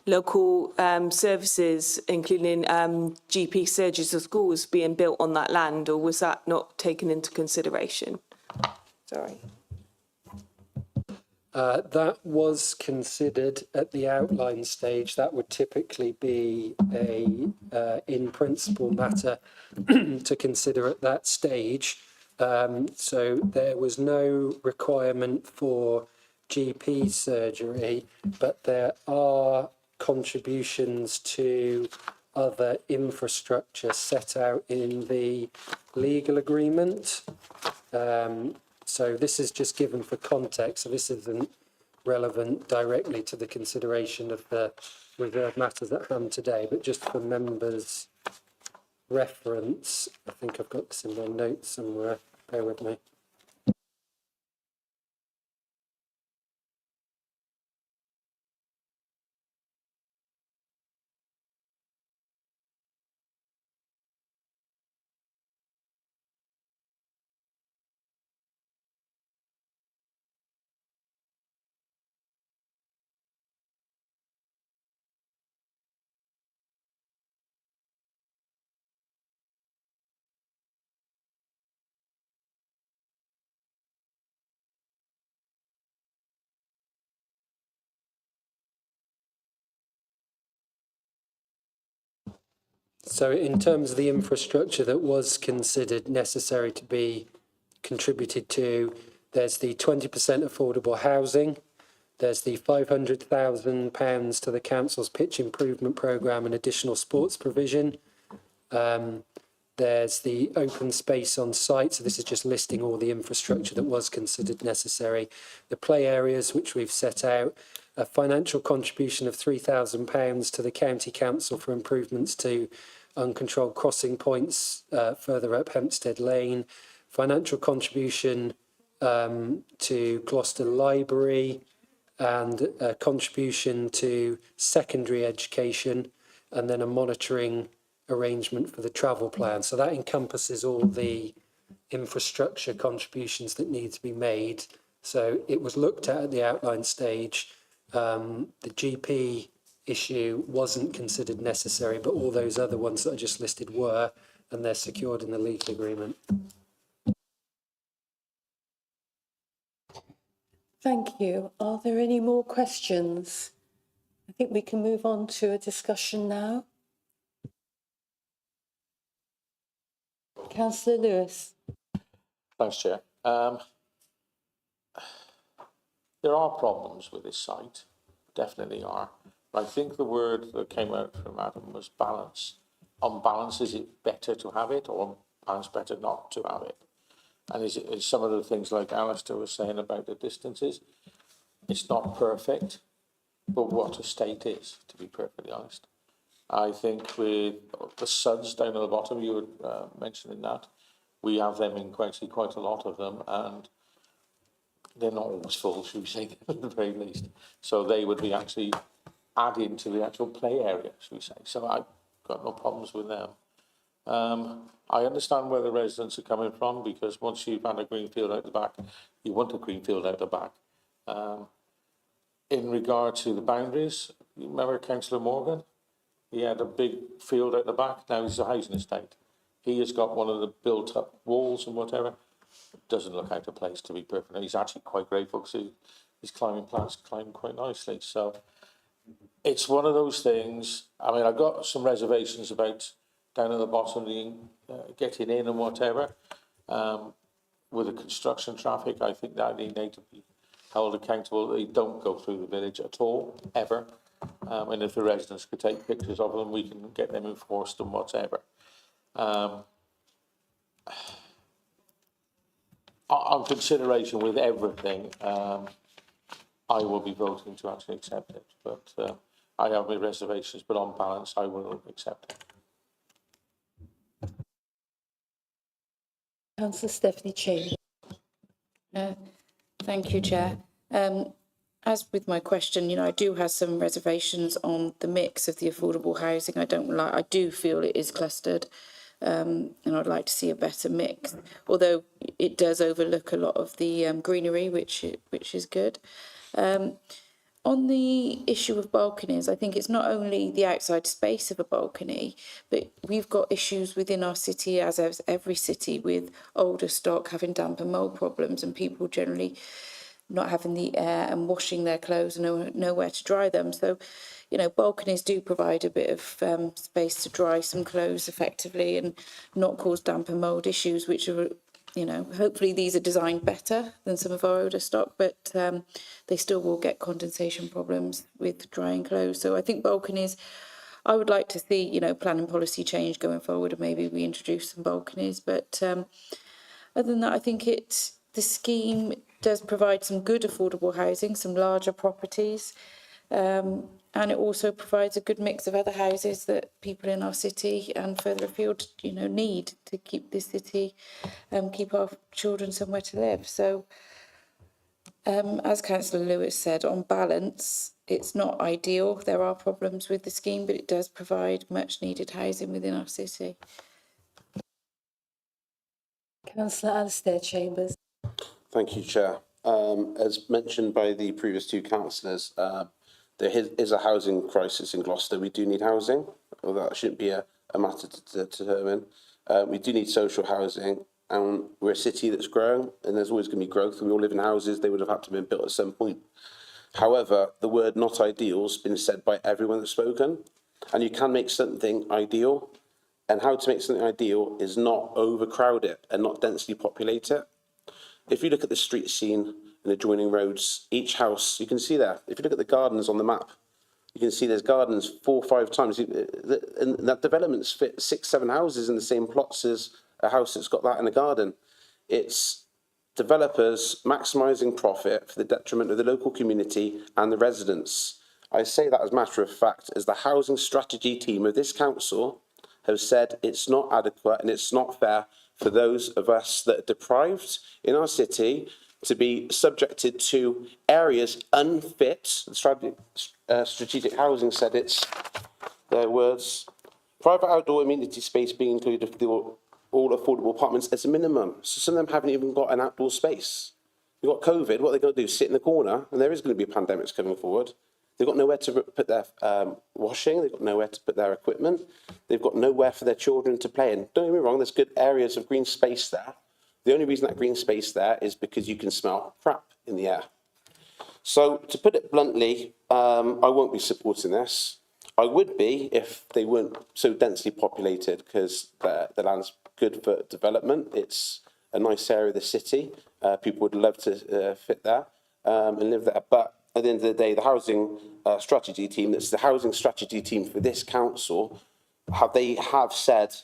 local services, including GP surgeries or schools being built on that land, or was that not taken into consideration? Sorry. That was considered at the outline stage. That would typically be a in principle matter to consider at that stage. So there was no requirement for GP surgery, but there are contributions to other infrastructure set out in the legal agreement. So this is just given for context, so this isn't relevant directly to the consideration of the reserved matters at hand today, but just for members' reference, I think I've got this in my notes somewhere, bear with me. So in terms of the infrastructure that was considered necessary to be contributed to, there's the 20% affordable housing, there's the £500,000 to the council's pitch improvement programme and additional sports provision. There's the open space on site, so this is just listing all the infrastructure that was considered necessary. The play areas, which we've set out, a financial contribution of £3,000 to the county council for improvements to uncontrolled crossing points further up Hempstead Lane, financial contribution to Gloucester Library, and a contribution to secondary education, and then a monitoring arrangement for the travel plan. So that encompasses all the infrastructure contributions that need to be made. So it was looked at the outline stage. The GP issue wasn't considered necessary, but all those other ones that I just listed were, and they're secured in the legal agreement. Thank you. Are there any more questions? I think we can move on to a discussion now. Councillor Lewis. Thanks, Chair. There are problems with this site, definitely are. But I think the word that came out from Adam was balance. On balance, is it better to have it, or on balance better not to have it? And is some of the things like Alistair was saying about the distances, it's not perfect, but what a state is, to be perfectly honest. I think with the suds down at the bottom, you were mentioning that, we have them in quite a lot of them, and they're not always full, should we say, at the very least. So they would be actually adding to the actual play area, should we say. So I've got no problems with them. I understand where the residents are coming from, because once you've had a green field out the back, you want a green field out the back. In regard to the boundaries, you remember Councillor Morgan? He had a big field out the back, now he's a housing estate. He has got one of the built-up walls and whatever. It doesn't look out of place, to be perfect. He's actually quite grateful because his climbing plants climb quite nicely. So it's one of those things. I mean, I've got some reservations about down at the bottom, getting in and whatever. With the construction traffic, I think that they need to be held accountable. They don't go through the village at all, ever. And if the residents could take pictures of them, we can get them enforced and whatever. On consideration with everything, I will be voting to actually accept it. But I have my reservations, but on balance, I will accept it. Councillor Stephanie Chambers. Thank you, Chair. As with my question, I do have some reservations on the mix of the affordable housing. I do feel it is clustered, and I'd like to see a better mix, although it does overlook a lot of the greenery, which is good. On the issue of balconies, I think it's not only the outside space of a balcony, but we've got issues within our city, as every city, with older stock having damp and mould problems, and people generally not having the air and washing their clothes and nowhere to dry them. So, balconies do provide a bit of space to dry some clothes effectively and not cause damp and mould issues, which are, hopefully these are designed better than some of our older stock, but they still will get condensation problems with drying clothes. So I think balconies, I would like to see, planning policy change going forward, and maybe we introduce some balconies. But other than that, I think the scheme does provide some good affordable housing, some larger properties, and it also provides a good mix of other houses that people in our city and further afield, need to keep this city, keep our children somewhere to live. So, as Councillor Lewis said, on balance, it's not ideal. There are problems with the scheme, but it does provide much needed housing within our city. Councillor Alistair Chambers. Thank you, Chair. As mentioned by the previous two councillors, there is a housing crisis in Gloucester. We do need housing, although that shouldn't be a matter to determine. We do need social housing, and we're a city that's growing, and there's always going to be growth. We all live in houses. They would have had to have been built at some point. However, the word not ideal has been said by everyone that's spoken, and you can make something ideal, and how to make something ideal is not overcrowd it and not densely populate it. If you look at the street scene and adjoining roads, each house, you can see there, if you look at the gardens on the map, you can see there's gardens 4 or 5 times, and that developments fit 6, 7 houses in the same plots as a house that's got that in a garden. It's developers maximising profit for the detriment of the local community and the residents. I say that as a matter of fact, as the housing strategy team of this council have said, it's not adequate and it's not fair for those of us that are deprived in our city to be subjected to areas unfit. Strategic housing said it's their words. Private outdoor amenity space being included for all affordable apartments as a minimum. So some of them haven't even got an outdoor space. You've got COVID, what are they going to do? Sit in the corner? And there is going to be pandemics coming forward. They've got nowhere to put their washing. They've got nowhere to put their equipment. They've got nowhere for their children to play in. Don't get me wrong, there's good areas of green space there. The only reason that green space there is because you can smell crap in the air. So to put it bluntly, I won't be supporting this. I would be if they weren't so densely populated, because the land's good for development. It's a nice area of the city. People would love to fit there and live there. But at the end of the day, the housing strategy team, that's the housing strategy team for this council, have said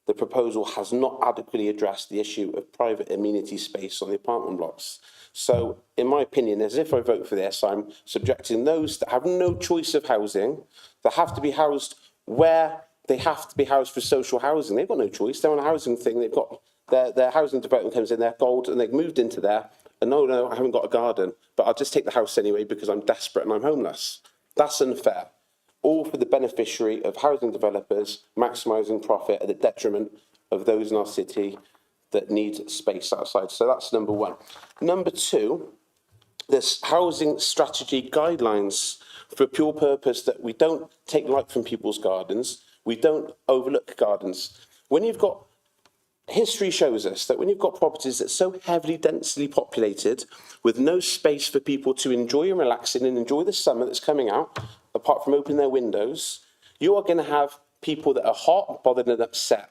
the proposal has not adequately addressed the issue of private amenity space on the apartment blocks. So, in my opinion, as if I vote for this, I'm subjecting those that have no choice of housing, that have to be housed where they have to be housed for social housing. They've got no choice. They're on a housing thing. They've got their housing development comes in, they're gold, and they've moved into there. And no, I haven't got a garden, but I'll just take the house anyway because I'm desperate and I'm homeless. That's unfair. All for the beneficiary of housing developers maximising profit at the detriment of those in our city that need space outside. So that's number one. Number two, there's housing strategy guidelines for a pure purpose that we don't take light from people's gardens. We don't overlook gardens. When you've got, history shows us that when you've got properties that's so heavily densely populated with no space for people to enjoy and relax in and enjoy the summer that's coming out, apart from opening their windows, you are going to have people that are hot, bothered and upset.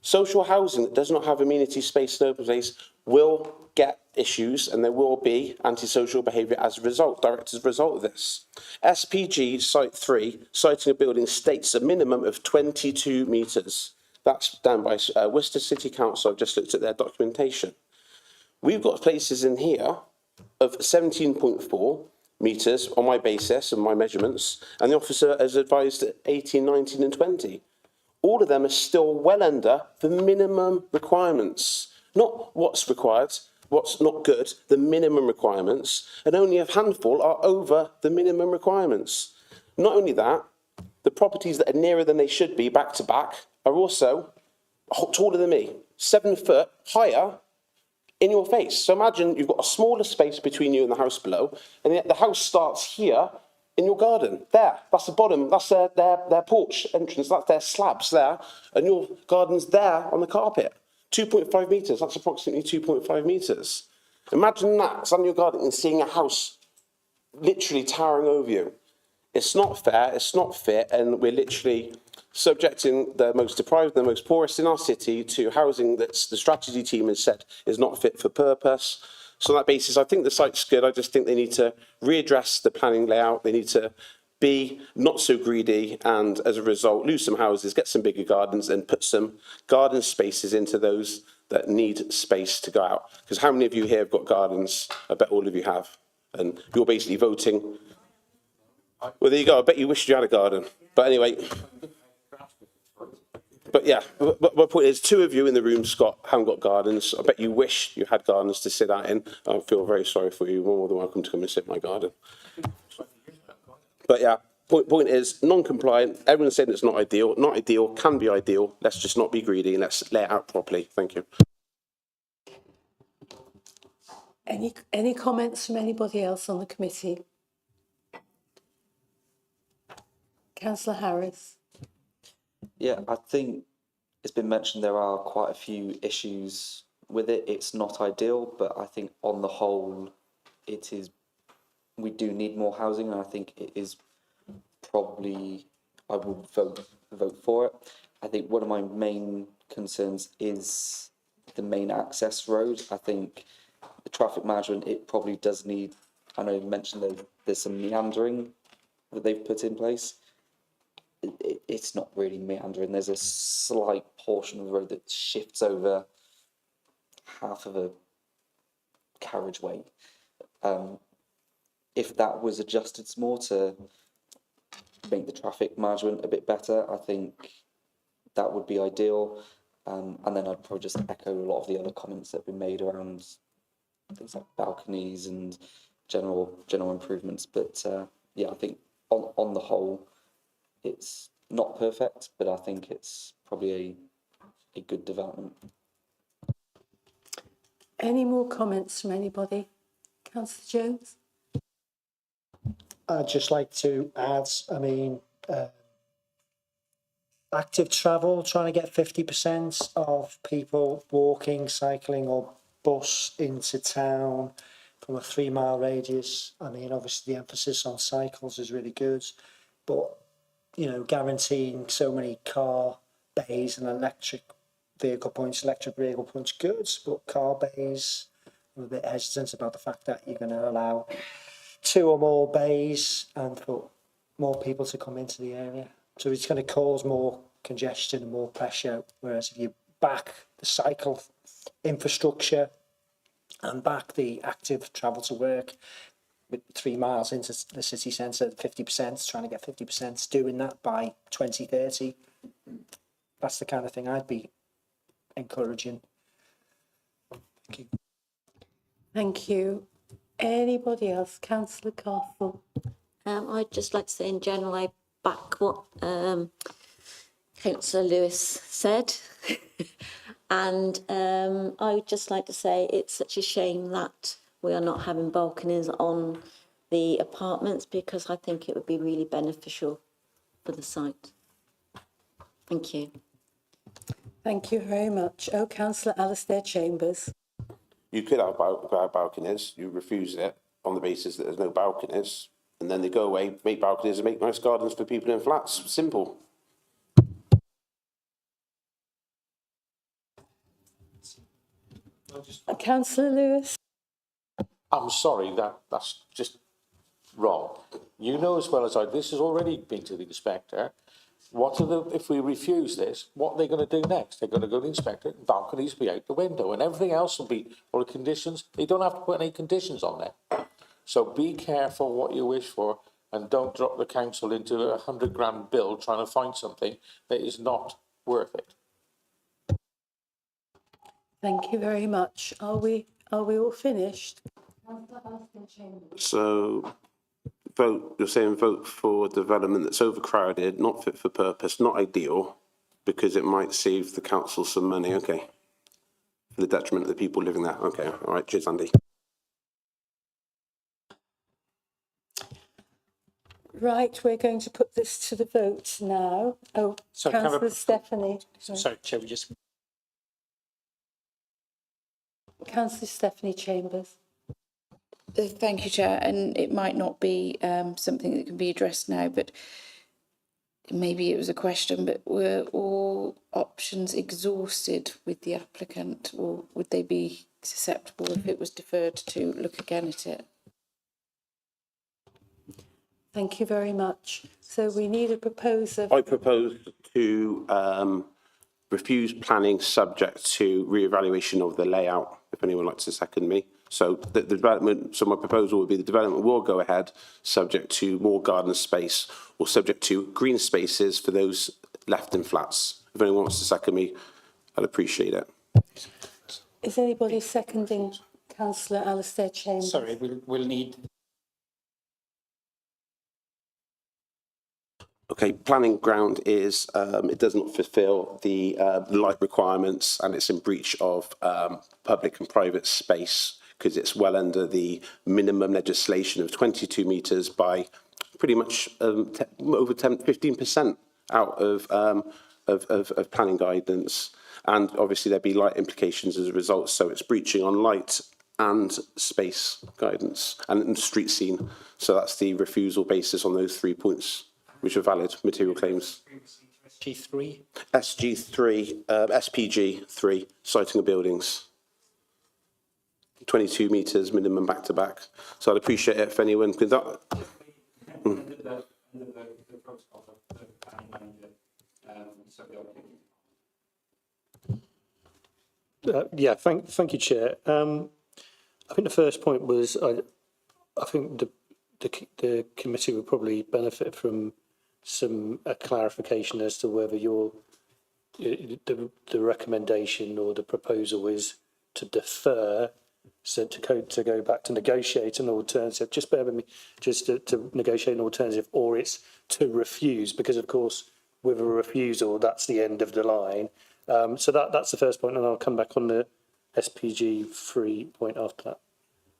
Social housing that does not have amenity space and open space will get issues, and there will be antisocial behaviour as a result, direct as a result of this. SPG Site 3, citing a building, states a minimum of 22 metres. That's done by Worcester City Council. I've just looked at their documentation. We've got places in here of 17.4 metres on my basis and my measurements, and the officer has advised at 18, 19 and 20. All of them are still well under the minimum requirements. Not what's required, what's not good, the minimum requirements, and only a handful are over the minimum requirements. Not only that, the properties that are nearer than they should be, back to back, are also taller than me, 7 foot higher in your face. So imagine you've got a smaller space between you and the house below, and yet the house starts here in your garden. There, that's the bottom, that's their porch entrance, that's their slabs there, and your garden's there on the carpet. 2.5 metres, that's approximately 2.5 metres. Imagine that, standing in your garden and seeing a house literally towering over you. It's not fair, it's not fit, and we're literally subjecting the most deprived, the most poorest in our city to housing that the strategy team has said is not fit for purpose. So on that basis, I think the site's good. I just think they need to readdress the planning layout. They need to be not so greedy, and as a result, lose some houses, get some bigger gardens, and put some garden spaces into those that need space to go out. Because how many of you here have got gardens? I bet all of you have. And you're basically voting. Well, there you go. I bet you wished you had a garden. But anyway. But yeah, my point is, 2 of you in the room, Scott, haven't got gardens. I bet you wish you had gardens to sit out in. I feel very sorry for you. You're more than welcome to come and sit in my garden. But yeah, point is, non-compliant. Everyone's saying it's not ideal. Not ideal, can be ideal. Let's just not be greedy and let's lay it out properly. Thank you. Any comments from anybody else on the committee? Councillor Harris. Yeah, I think it's been mentioned there are quite a few issues with it. It's not ideal, but I think on the whole, it is. We do need more housing, and I think it is probably. I would vote for it. I think one of my main concerns is the main access road. I think the traffic management, it probably does need. I know you mentioned that there's some meandering that they've put in place. It's not really meandering. There's a slight portion of the road that shifts over half of a carriageway. If that was adjusted more to make the traffic management a bit better, I think that would be ideal. And then I'd probably just echo a lot of the other comments that have been made around things like balconies and general improvements. But yeah, I think on the whole, it's not perfect, but I think it's probably a good development. Any more comments from anybody? Councillor Jones? I'd just like to add, I mean, active travel, trying to get 50% of people walking, cycling or bus into town from a 3 mile radius. I mean, obviously the emphasis on cycles is really good, but, you know, guaranteeing so many car bays and electric vehicle points, good, but car bays, I'm a bit hesitant about the fact that you're going to allow 2 or more bays and for more people to come into the area. So it's going to cause more congestion and more pressure, whereas if you back the cycle infrastructure and back the active travel to work with 3 miles into the city centre, 50%, trying to get 50%, doing that by 2030, that's the kind of thing I'd be encouraging. Thank you. Thank you. Anybody else? Councillor Castle. I'd just like to say in general, I back what Councillor Lewis said. And I would just like to say it's such a shame that we are not having balconies on the apartments, because I think it would be really beneficial for the site. Thank you. Thank you very much. Oh, Councillor Alastair Chambers. You could have balconies, you refuse it on the basis that there's no balconies, and then they go away, make balconies and make nice gardens for people in flats. Simple. Councillor Lewis. I'm sorry, that's just wrong. You know as well as I, this has already been to the inspector. What are the, if we refuse this, what are they going to do next? They're going to go to the inspector, balconies be out the window, and everything else will be, all the conditions, they don't have to put any conditions on there. So be careful what you wish for, and don't drop the council into a £100,000 bill trying to find something that is not worth it. Thank you very much. Are we all finished? So vote, you're saying vote for development that's overcrowded, not fit for purpose, not ideal, because it might save the council some money, okay. For the detriment of the people living there, okay. All right, cheers, Andy. Right, we're going to put this to the vote now. Oh, So Councillor Stephanie. Sorry, Chair, we just... Councillor Stephanie Chambers. Thank you, Chair. And it might not be something that can be addressed now, but maybe it was a question, but were all options exhausted with the applicant, or would they be susceptible if it was deferred to look again at it? Thank you very much. So we need a proposer. I propose to refuse planning subject to re-evaluation of the layout, if anyone likes to second me. So the development, so my proposal would be the development will go ahead subject to more garden space or subject to green spaces for those left in flats. If anyone wants to second me, I'd appreciate it. Is anybody seconding Councillor Alastair Chambers? Sorry, we'll need... Okay, planning ground is, it does not fulfil the light requirements, and it's in breach of public and private space because it's well under the minimum legislation of 22 metres by pretty much over 15% out of planning guidance. And obviously there'd be light implications as a result, so it's breaching on light and space guidance and street scene. So that's the refusal basis on those 3 points, which are valid material claims. G3? SG3, SPG 3, siting of buildings. 22 metres minimum back to back. So I'd appreciate it if anyone could... Yeah, thank you, Chair. I think the first point was I think the committee would probably benefit from some clarification as to whether the recommendation or the proposal is to defer, so to go back to negotiate an alternative. Just bear with me, just to negotiate an alternative, or it's to refuse, because of course with a refusal that's the end of the line. So that's the first point, and I'll come back on the SPG 3 point after that.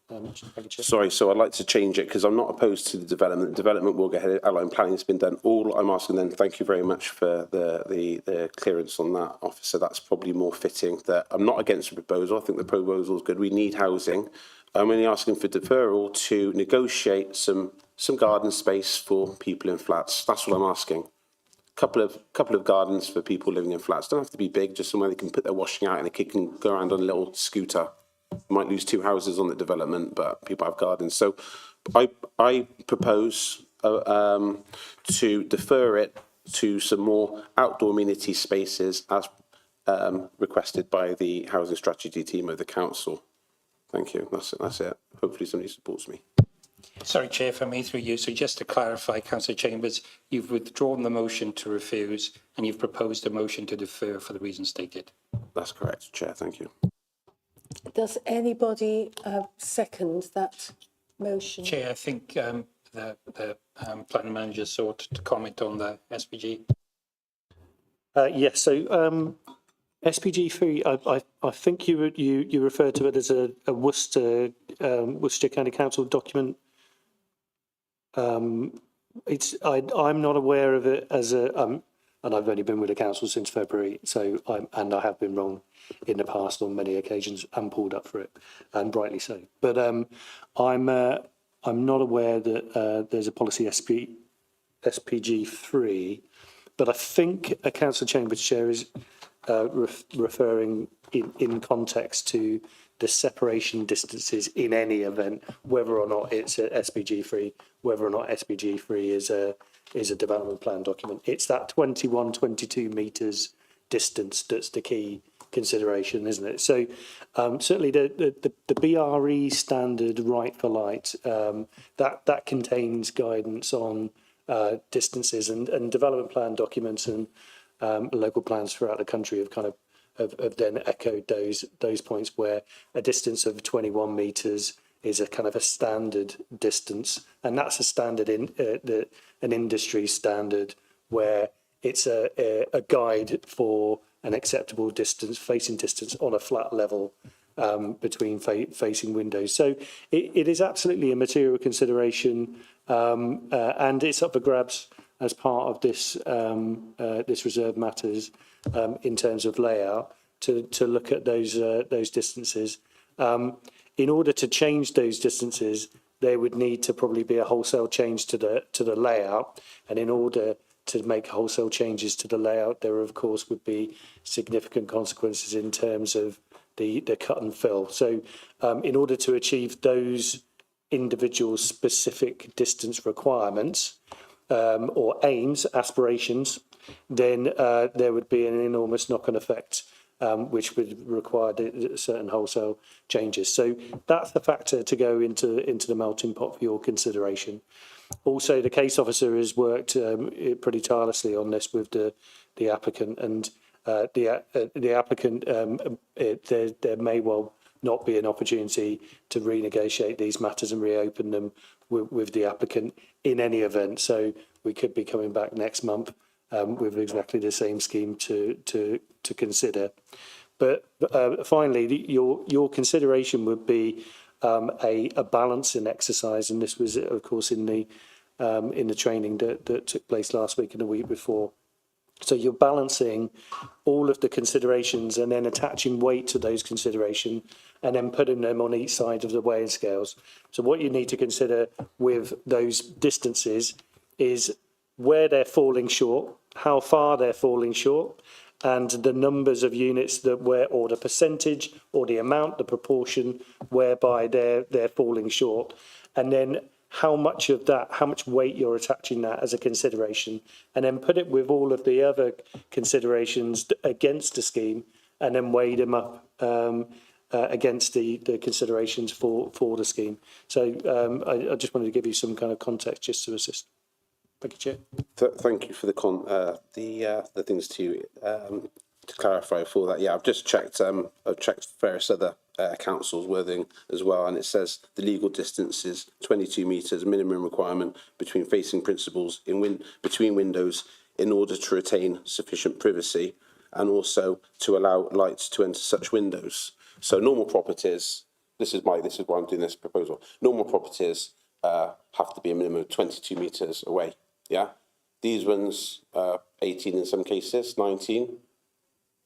Thank you, Chair. Sorry, so I'd like to change it because I'm not opposed to the development. Development will go ahead. Outline planning has been done. All I'm asking then, thank you very much for the clearance on that, officer. That's probably more fitting. That I'm not against the proposal. I think the proposal is good. We need housing. I'm only asking for deferral to negotiate some garden space for people in flats. That's what I'm asking. Couple of gardens for people living in flats. Don't have to be big, just somewhere they can put their washing out and a kid can go around on a little scooter. Might lose 2 houses on the development, but people have gardens. So I propose to defer it to some more outdoor amenity spaces as requested by the housing strategy team of the council. Thank you. That's it. Hopefully somebody supports me. Sorry, Chair, for me through you. So just to clarify, Councillor Chambers, you've withdrawn the motion to refuse and you've proposed a motion to defer for the reasons stated. That's correct, Chair. Thank you. Does anybody second that motion? Chair, I think the planning manager sought to comment on the SPG. Yes, so SPG 3, I think you referred to it as a Worcester County Council document. I'm not aware of it as a and I've only been with the council since February, so I have been wrong in the past on many occasions and pulled up for it, and rightly so. But I'm not aware that there's a policy SPG 3, but I think a council Chambers chair is referring in context to the separation distances in any event, whether or not it's a SPG 3, whether or not SPG 3 is a development plan document. It's that 22 metres distance that's the key consideration, isn't it? So certainly the BRE standard right for light, that contains guidance on distances and development plan documents and local plans throughout the country have kind of have then echoed those points where a distance of 21 metres is a kind of a standard distance, and that's a standard in an industry standard where it's a guide for an acceptable distance, facing distance on a flat level between facing windows. So it is absolutely a material consideration, and it's up for grabs as part of this reserve matters in terms of layout to look at those distances. In order to change those distances, there would need to probably be a wholesale change to the layout, and in order to make wholesale changes to the layout, there of course would be significant consequences in terms of the cut and fill. So in order to achieve those individual specific distance requirements or aims, aspirations, then there would be an enormous knock-on effect which would require certain wholesale changes. So that's the factor to go into the melting pot for your consideration. Also, the case officer has worked pretty tirelessly on this with the applicant, and the applicant, there may well not be an opportunity to renegotiate these matters and reopen them with the applicant in any event. So we could be coming back next month with exactly the same scheme to consider. But finally, your consideration would be a balancing exercise, and this was, of course, in the training that took place last week and the week before. So you're balancing all of the considerations and then attaching weight to those considerations and then putting them on each side of the weighing scales. So what you need to consider with those distances is where they're falling short, how far they're falling short, and the numbers of units or the percentage or the amount, the proportion whereby they're falling short, and then how much of that, how much weight you're attaching that as a consideration, and then put it with all of the other considerations against the scheme, and then weigh them up against the considerations for the scheme. So I just wanted to give you some kind of context just to assist. Thank you, Chair. Thank you for the things to clarify for that. Yeah, I've just checked. I've checked various other councils, Worthing as well, and it says the legal distance is 22 metres, minimum requirement between facing principals between windows in order to retain sufficient privacy and also to allow light to enter such windows. So normal properties, this is why I'm doing this proposal. Normal properties have to be a minimum of 22 metres away. Yeah, these ones 18 in some cases, 19.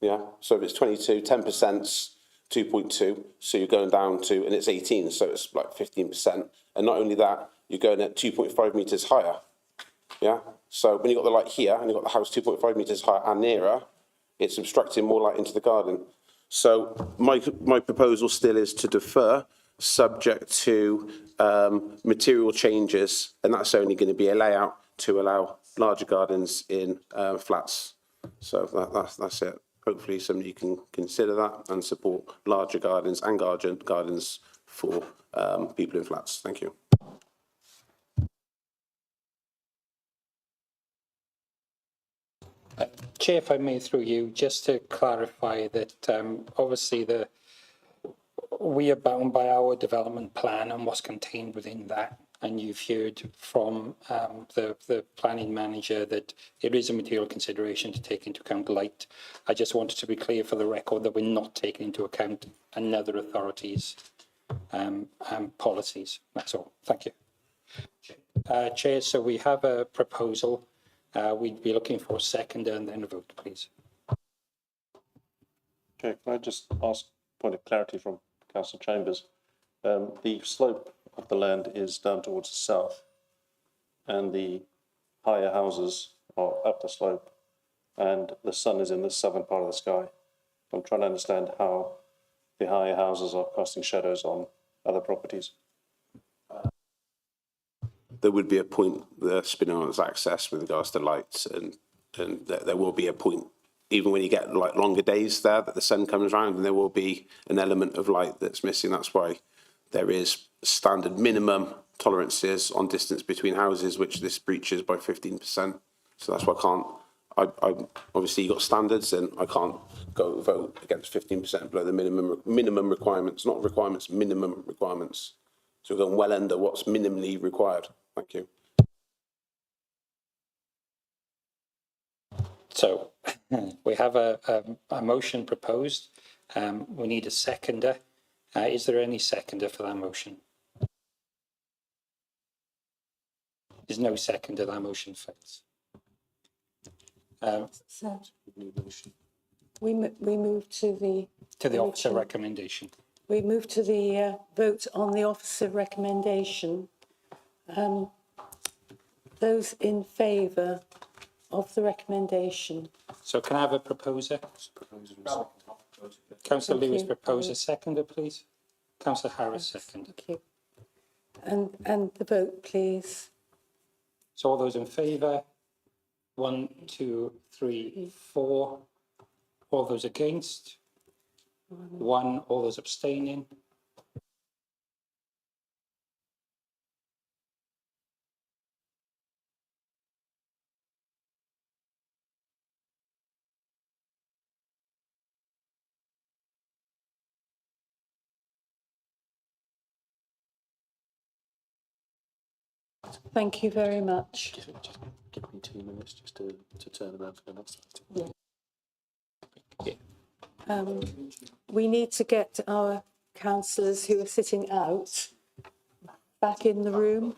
Yeah, so if it's 22, 10%'s 2.2, so you're going down to, and it's 18, so it's like 15%. And not only that, you're going at 2.5 metres higher. Yeah, so when you've got the light here and you've got the house 2.5 metres higher and nearer, it's obstructing more light into the garden. So my proposal still is to defer, subject to material changes, and that's only going to be a layout to allow larger gardens in flats. So that's it. Hopefully somebody can consider that and support larger gardens and gardens for people in flats. Thank you. Chair, if I may, through you, just to clarify that obviously we are bound by our development plan and what's contained within that. And you've heard from the planning manager that it is a material consideration to take into account light. I just wanted to be clear for the record that we're not taking into account another authority's policies. That's all. Thank you. Chair, so we have a proposal. We'd be looking for a seconder and then a vote, please. Okay, can I just ask a point of clarity from Councillor Chambers? The slope of the land is down towards the south, and the higher houses are up the slope, and the sun is in the southern part of the sky. I'm trying to understand how the higher houses are casting shadows on other properties. There would be a point, the Spinell's access with regards to lights, and there will be a point, even when you get like longer days there, that the sun comes around and there will be an element of light that's missing. That's why there is standard minimum tolerances on distance between houses, which this breaches by 15%. So that's why I obviously you've got standards, and I can't go vote against 15% below the minimum requirements, not requirements, minimum requirements. So we're going well under what's minimally required. Thank you. So we have a motion proposed. We need a seconder. Is there any seconder for that motion? There's no seconder. That motion fails. So we move to the officer recommendation. We move to the vote on the officer recommendation. Those in favour of the recommendation. So can I have a proposer? Councillor Lewis propose a seconder, please. Councillor Harris second. Thank you. And the vote, please. So all those in favour? 1, 2, 3, 4. All those against? 1. All those abstaining? Thank you very much. Just give me 2 minutes just to turn around for the next item. We need to get our councillors who are sitting out back in the room.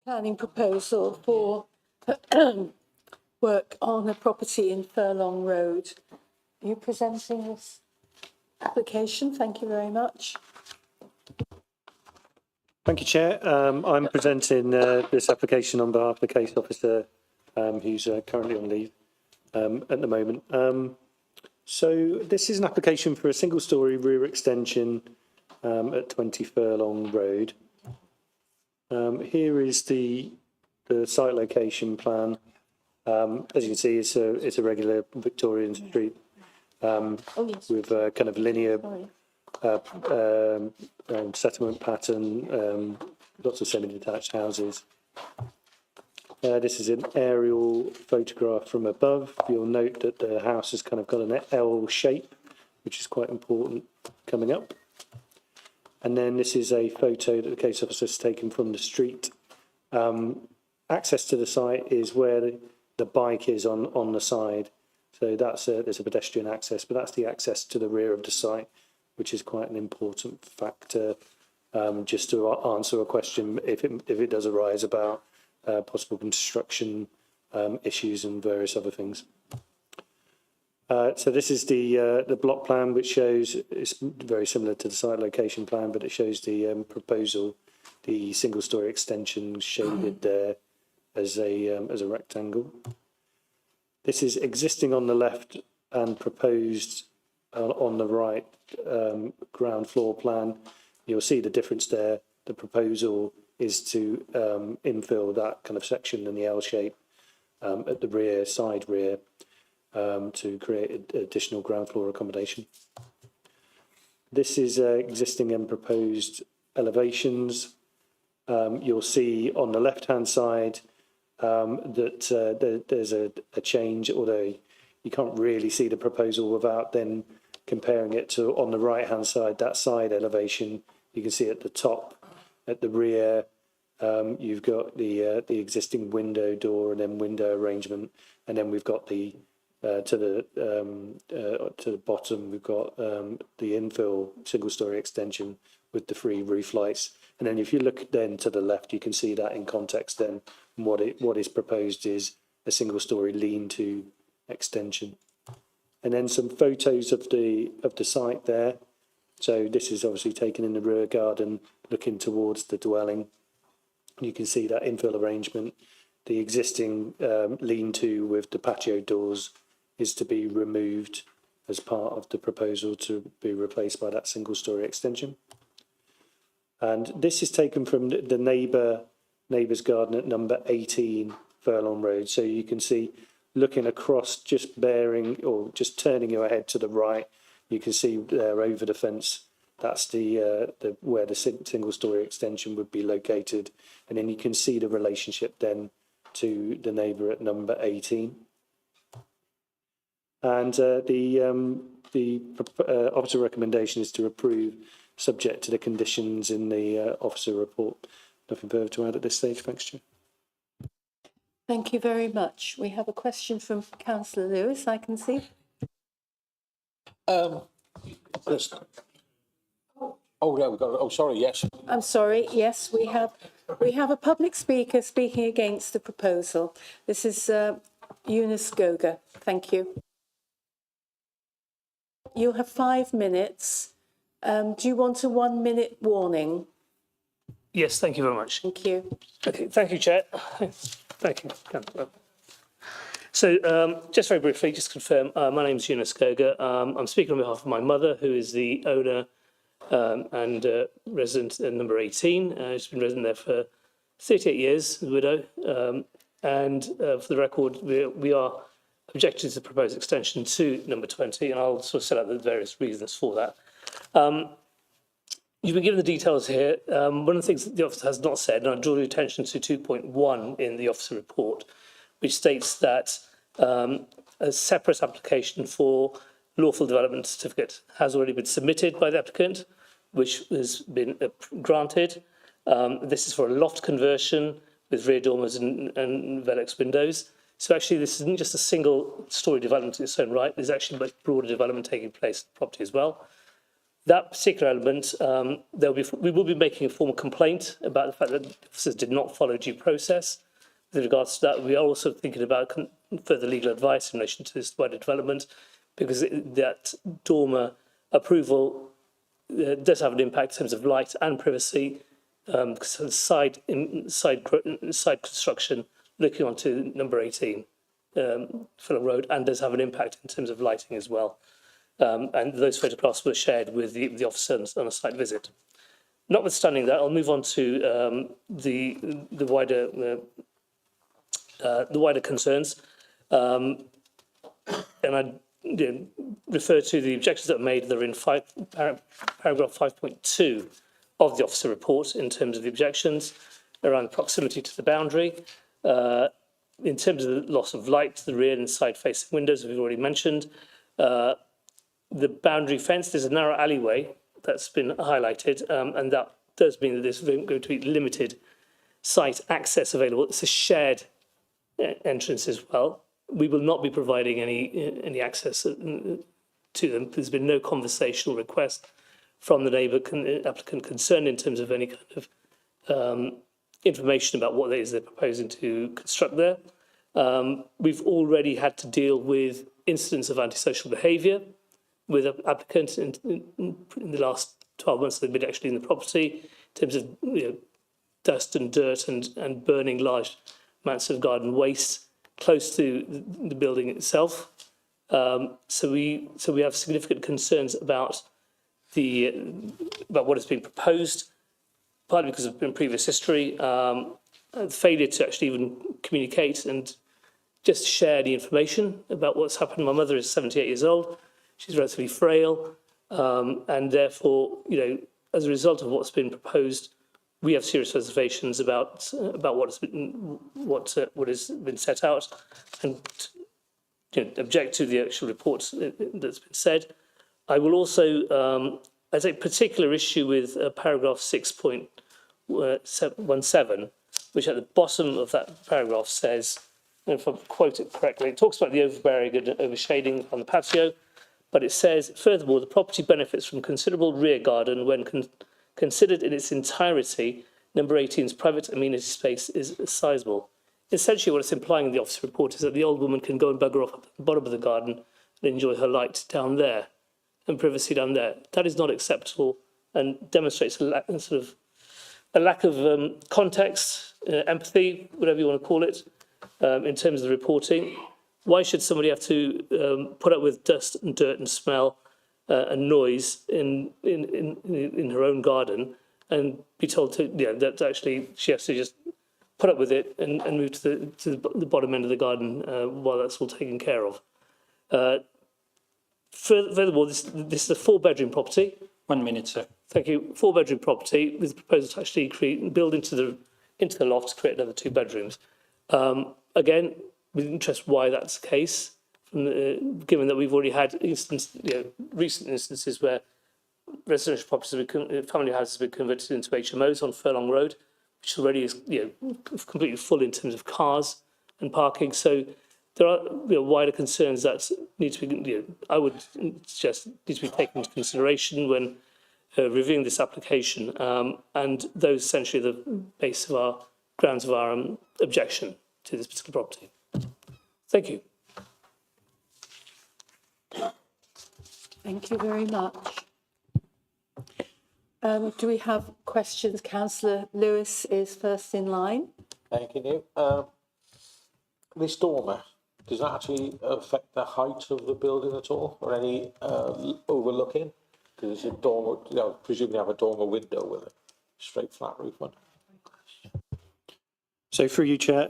planning proposal for work on a property in Furlong Road. Are you presenting this application? Thank you very much. Thank you, Chair. I'm presenting this application on behalf of the case officer who's currently on leave at the moment. So this is an application for a single-storey rear extension at 20 Furlong Road. Here is the site location plan. As you can see, it's a regular Victorian street with kind of linear settlement pattern, lots of semi-detached houses. This is an aerial photograph from above. You'll note that the house has kind of got an L shape, which is quite important coming up. And then this is a photo that the case officer has taken from the street. Access to the site is where the bike is on the side. So there's a pedestrian access, but that's the access to the rear of the site, which is quite an important factor, just to answer a question if it does arise about possible construction issues and various other things. So this is the block plan, which shows, it's very similar to the site location plan, but it shows the proposal, the single-storey extension shaded there as a rectangle. This is existing on the left and proposed on the right ground floor plan. You'll see the difference there. The proposal is to infill that kind of section in the L shape at the rear, side rear, to create additional ground floor accommodation. This is existing and proposed elevations. You'll see on the left-hand side that there's a change, although you can't really see the proposal without then comparing it to on the right-hand side, that side elevation. You can see at the top, at the rear, you've got the existing window door and then window arrangement, and then we've got the to the bottom, we've got the infill single-storey extension with the 3 roof lights. And then if you look then to the left, you can see that in context then what is proposed is a single-storey lean-to extension. And then some photos of the site there. So this is obviously taken in the rear garden, looking towards the dwelling. You can see that infill arrangement. The existing lean-to with the patio doors is to be removed as part of the proposal to be replaced by that single-storey extension. And this is taken from the neighbour's garden at number 18 Furlong Road. So you can see, looking across, just bearing or just turning your head to the right, you can see there over the fence, that's where the single-storey extension would be located. And then you can see the relationship then to the neighbour at number 18. And the officer recommendation is to approve, subject to the conditions in the officer report. Nothing further to add at this stage. Thanks, Chair. Thank you very much. We have a question from Councillor Lewis, I can see. Yes. Oh, yeah, sorry, yes. I'm sorry, yes, we have a public speaker speaking against the proposal. This is Eunice Goga. Thank you. You'll have 5 minutes. Do you want a 1-minute warning? Yes, thank you very much. Thank you. Okay, thank you, Chair. Thank you. So, just very briefly, just to confirm, my name is Eunice Goga. I'm speaking on behalf of my mother, who is the owner and resident at number 18. She's been resident there for 38 years, a widow. And for the record, we are objecting to the proposed extension to number 20, and I'll sort of set out the various reasons for that. You've been given the details here. One of the things that the officer has not said, and I draw your attention to 2.1 in the officer report, which states that a separate application for lawful development certificate has already been submitted by the applicant, which has been granted. This is for a loft conversion with rear dormers and Velux windows. So actually, this isn't just a single-storey development in its own right. There's actually much broader development taking place in the property as well. That particular element, we will be making a formal complaint about the fact that the officers did not follow due process. With regards to that, we are also thinking about further legal advice in relation to this wider development, because that dormer approval does have an impact in terms of light and privacy, side construction looking onto number 18 Fulham Road, and does have an impact in terms of lighting as well. And those photographs were shared with the officer on a site visit. Notwithstanding that, I'll move on to the wider concerns, and I refer to the objections that are made. They're in paragraph 5.2 of the officer report in terms of the objections around proximity to the boundary. In terms of the loss of light to the rear and side facing windows, we've already mentioned. The boundary fence, there's a narrow alleyway that's been highlighted, and that does mean that there's going to be limited site access available. It's a shared entrance as well. We will not be providing any access to them. There's been no conversational request from the neighbour applicant concerned in terms of any kind of information about what it is they're proposing to construct there. We've already had to deal with incidents of antisocial behaviour with applicants in the last 12 months they've been actually in the property, in terms of dust and dirt and burning large amounts of garden waste close to the building itself. So we have significant concerns about what has been proposed, partly because of previous history, failure to actually even communicate and just share the information about what's happened. My mother is 78 years old. She's relatively frail, and therefore, as a result of what's been proposed, we have serious reservations about what has been set out, and object to the actual reports that's been said. I will also I take particular issue with paragraph 6.17, which at the bottom of that paragraph says, and if I quote it correctly, it talks about the overbearing and overshading on the patio, but it says, furthermore, the property benefits from considerable rear garden when considered in its entirety. Number 18's private amenity space is sizable. Essentially, what it's implying in the officer report is that the old woman can go and bugger off at the bottom of the garden and enjoy her light down there and privacy down there. That is not acceptable and demonstrates a lack of context, empathy, whatever you want to call it, in terms of the reporting. Why should somebody have to put up with dust and dirt and smell and noise in her own garden and be told to that actually she has to just put up with it and move to the bottom end of the garden while that's all taken care of? Furthermore, this is a 4-bedroom property. 1 minute, sir. Thank you. 4-bedroom property with the proposal to actually build into the loft to create another 2 bedrooms. Again, with interest why that's the case, given that we've already had recent instances where residential properties, family houses, have been converted into HMOs on Furlong Road, which already is completely full in terms of cars and parking. So there are wider concerns that need to be, I would suggest, need to be taken into consideration when reviewing this application, and those essentially are the base of our grounds of our objection to this particular property. Thank you. Thank you very much. Do we have questions? Councillor Lewis is first in line. Thank you. This dormer, does that actually affect the height of the building at all, or any overlooking? Because it's a dormer, presumably have a dormer window with a straight flat roof one. So through you, Chair.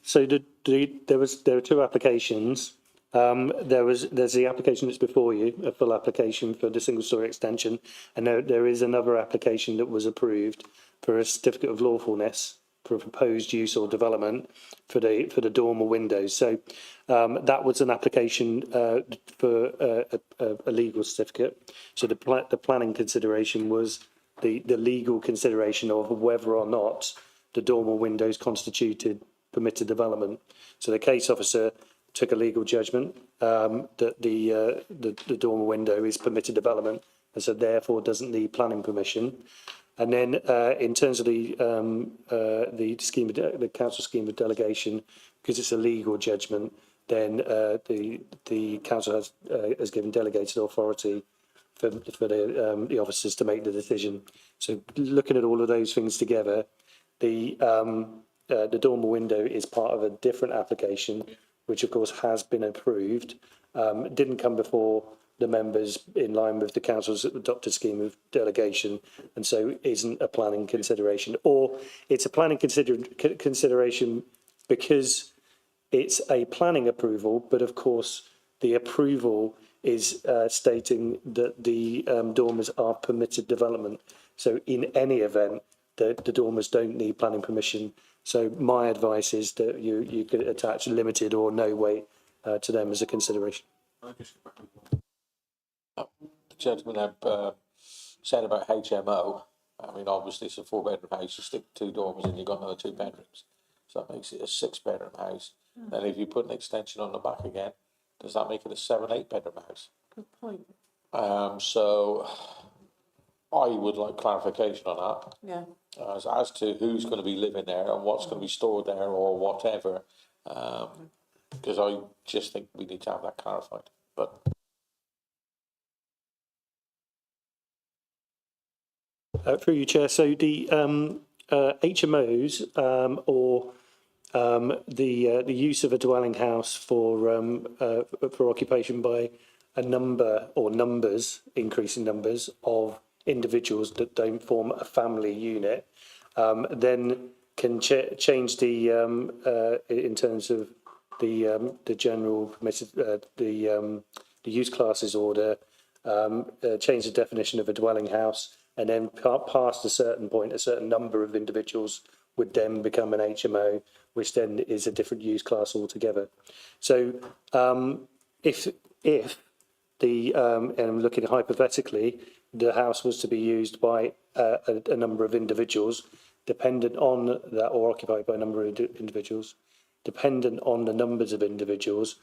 So there were 2 applications. There's the application that's before you, a full application for the single-storey extension, and there is another application that was approved for a certificate of lawfulness for a proposed use or development for the dormer windows. So that was an application for a legal certificate. So the planning consideration was the legal consideration of whether or not the dormer windows constituted permitted development. So the case officer took a legal judgment that the dormer window is permitted development and so therefore doesn't need planning permission. And then in terms of the scheme, the council scheme of delegation, because it's a legal judgment, then the council has given delegated authority for the officers to make the decision. So looking at all of those things together, the dormer window is part of a different application, which of course has been approved. It didn't come before the members in line with the council's adopted scheme of delegation, and so isn't a planning consideration, or it's a planning consideration because it's a planning approval, but of course the approval is stating that the dormers are permitted development. So in any event, the dormers don't need planning permission. So my advice is that you could attach limited or no weight to them as a consideration. The gentleman had said about HMO. I mean, obviously it's a 4-bedroom house, you stick 2 dormers and you've got another 2 bedrooms. So that makes it a 6-bedroom house. And if you put an extension on the back again, does that make it a 7-8 bedroom house? Good point. So I would like clarification on that. Yeah. As to who's going to be living there and what's going to be stored there or whatever. Because I just think we need to have that clarified. But through you, Chair. So the HMOs or the use of a dwelling house for occupation by a number or numbers, increasing numbers of individuals that don't form a family unit, then can change the in terms of the general permitted the use classes order, change the definition of a dwelling house, and then past a certain point, a certain number of individuals would then become an HMO, which then is a different use class altogether. So if the and I'm looking hypothetically, the house was to be used by a number of individuals, dependent on that, or occupied by a number of individuals, dependent on the numbers of individuals,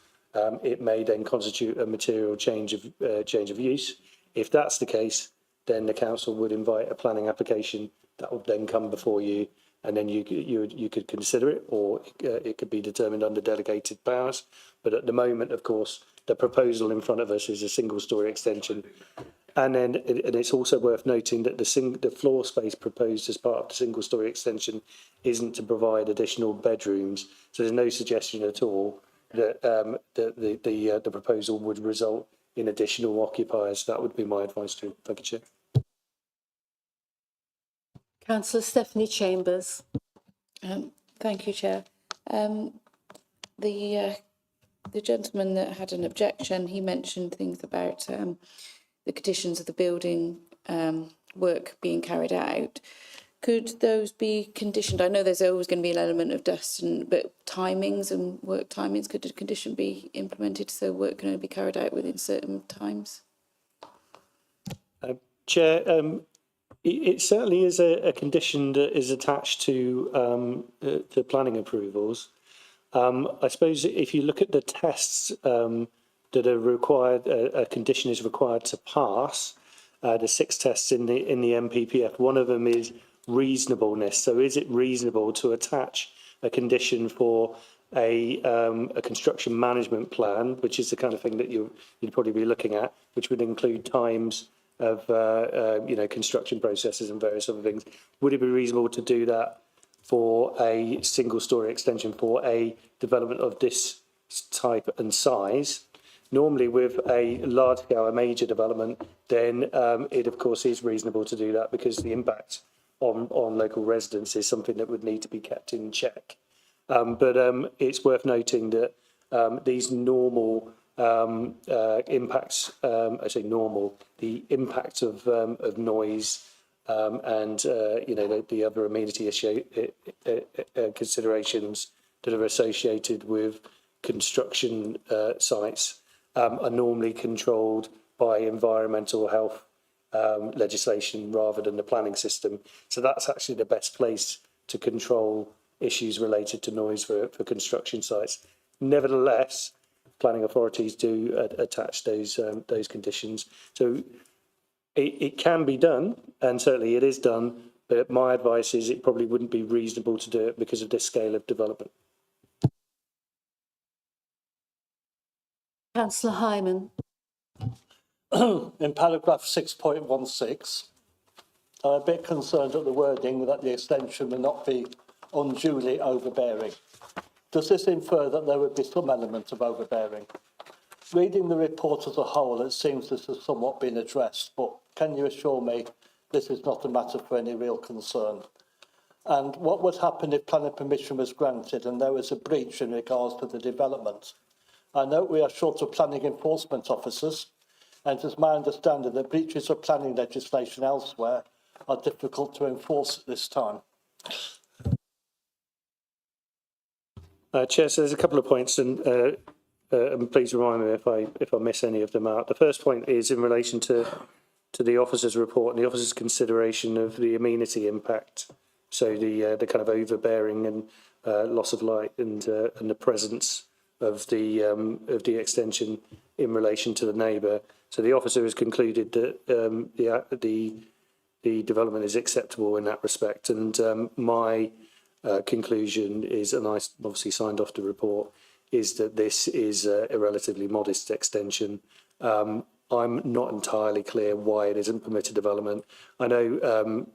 it may then constitute a material change of use. If that's the case, then the council would invite a planning application that would then come before you, and then you could consider it, or it could be determined under delegated powers. But at the moment, of course, the proposal in front of us is a single-storey extension. And then and it's also worth noting that the floor space proposed as part of the single-storey extension isn't to provide additional bedrooms. So there's no suggestion at all that the proposal would result in additional occupiers. That would be my advice too. Thank you, Chair. Councillor Stephanie Chambers. Thank you, Chair. The gentleman that had an objection, he mentioned things about the conditions of the building work being carried out. Could those be conditioned? I know there's always going to be an element of dust, but timings and work timings, could a condition be implemented so work can only be carried out within certain times? Chair, it certainly is a condition that is attached to the planning approvals. I suppose if you look at the tests that are required, a condition is required to pass, the 6 tests in the MPPF. One of them is reasonableness. So is it reasonable to attach a condition for a construction management plan, which is the kind of thing that you'd probably be looking at, which would include times of construction processes and various other things. Would it be reasonable to do that for a single-storey extension for a development of this type and size? Normally with a large-scale, a major development, then it of course is reasonable to do that, because the impact on local residents is something that would need to be kept in check. But it's worth noting that these normal impacts, I say normal, the impact of noise and the other amenity issue considerations that are associated with construction sites are normally controlled by environmental health legislation rather than the planning system. So that's actually the best place to control issues related to noise for construction sites. Nevertheless, planning authorities do attach those conditions. So it can be done, and certainly it is done, but my advice is it probably wouldn't be reasonable to do it because of this scale of development. Councillor Hyman. In paragraph 6.16, I'm a bit concerned at the wording that the extension will not be unduly overbearing. Does this infer that there would be some element of overbearing? Reading the report as a whole, it seems this has somewhat been addressed, but can you assure me this is not a matter for any real concern? And what would happen if planning permission was granted and there was a breach in regards to the development? I note we are short of planning enforcement officers, and it is my understanding that breaches of planning legislation elsewhere are difficult to enforce at this time. Chair, so there's a couple of points, and please remind me if I miss any of them out. The first point is in relation to the officer's report and the officer's consideration of the amenity impact. So the kind of overbearing and loss of light and the presence of the extension in relation to the neighbour. So the officer has concluded that the development is acceptable in that respect, and my conclusion is, and I obviously signed off the report, is that this is a relatively modest extension. I'm not entirely clear why it isn't permitted development. I know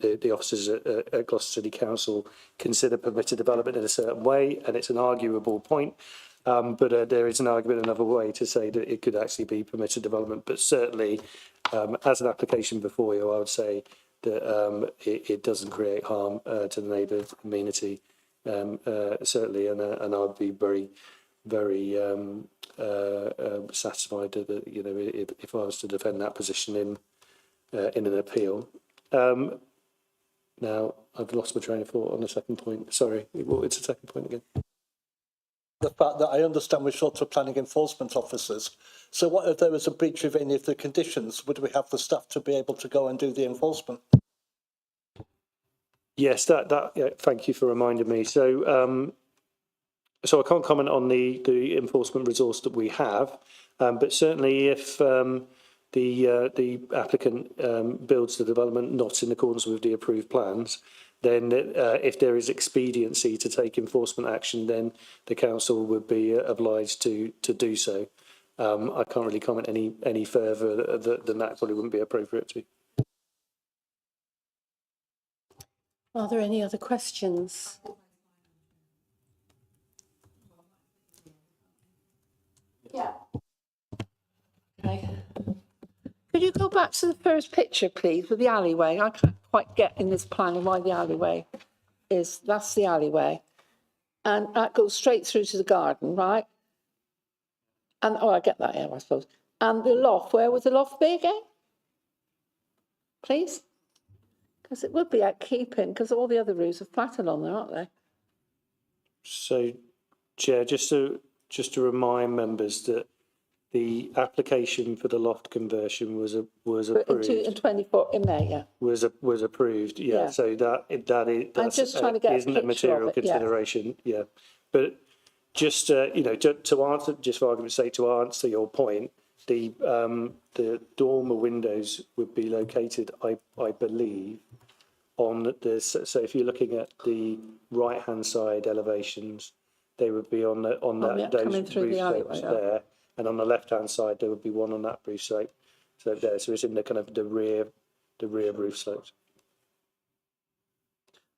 the officers at Gloucester City Council consider permitted development in a certain way, and it's an arguable point. But there is an argument another way to say that it could actually be permitted development. But certainly, as an application before you, I would say that it doesn't create harm to the neighbour's amenity, certainly, and I would be very satisfied that, you know, if I was to defend that position in an appeal. Now I've lost my train of thought on the second point. Sorry, it's the second point again. The fact that I understand we're short of planning enforcement officers. So what if there was a breach of any of the conditions? Would we have the staff to be able to go and do the enforcement? Yes, yeah, thank you for reminding me. So I can't comment on the enforcement resource that we have, but certainly if the applicant builds the development not in accordance with the approved plans, then if there is expediency to take enforcement action, then the council would be obliged to do so. I can't really comment any further than that. Probably wouldn't be appropriate to. Are there any other questions? Yeah. Okay. Could you go back to the first picture, please, with the alleyway? I can't quite get in this planning why the alleyway is. That's the alleyway. And that goes straight through to the garden, right? And, oh, I get that, yeah, I suppose. And the loft, where would the loft be again? Please? Because it would be at keeping, because all the other roofs are flat along there, aren't they? So, Chair, just to remind members that the application for the loft conversion was approved. In 24 in May, yeah. Was approved, yeah. Yeah. So that's just trying to get a isn't a picture material of it, yeah. consideration, yeah. But just you know, to answer, just for argument's sake, to answer your point, the dormer windows would be located, I believe, on this. So if you're looking at the right hand side elevations, they would be on those roof slopes there, and on the left hand side there would be one on that roof slope. So there, so it's in the kind of the rear roof slopes.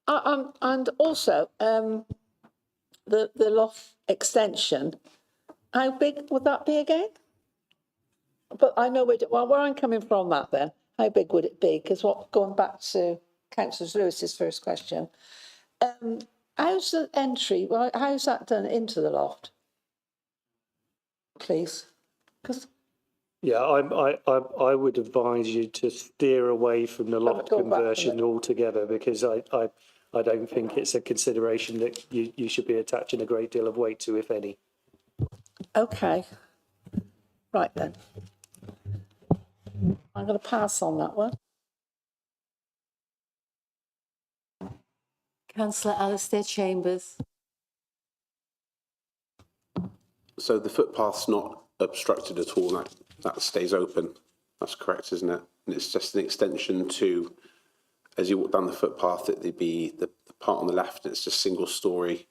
And also the loft extension. How big would that be again? But I know where I'm coming from. That then, how big would it be? Because going back to Councillor Lewis's first question. How's the entry? Well, how's that done into the loft? Please, because yeah, I would advise you to steer away from the loft conversion altogether, because I don't think it's a consideration that you should be attaching a great deal of weight to, if any. Okay, right then. I'm going to pass on that one. Councillor Alistair Chambers. So the footpath's not obstructed at all, that stays open. That's correct, isn't it? and it's just an extension to, as you walk down the footpath, there'd be the part on the left, and it's just single story,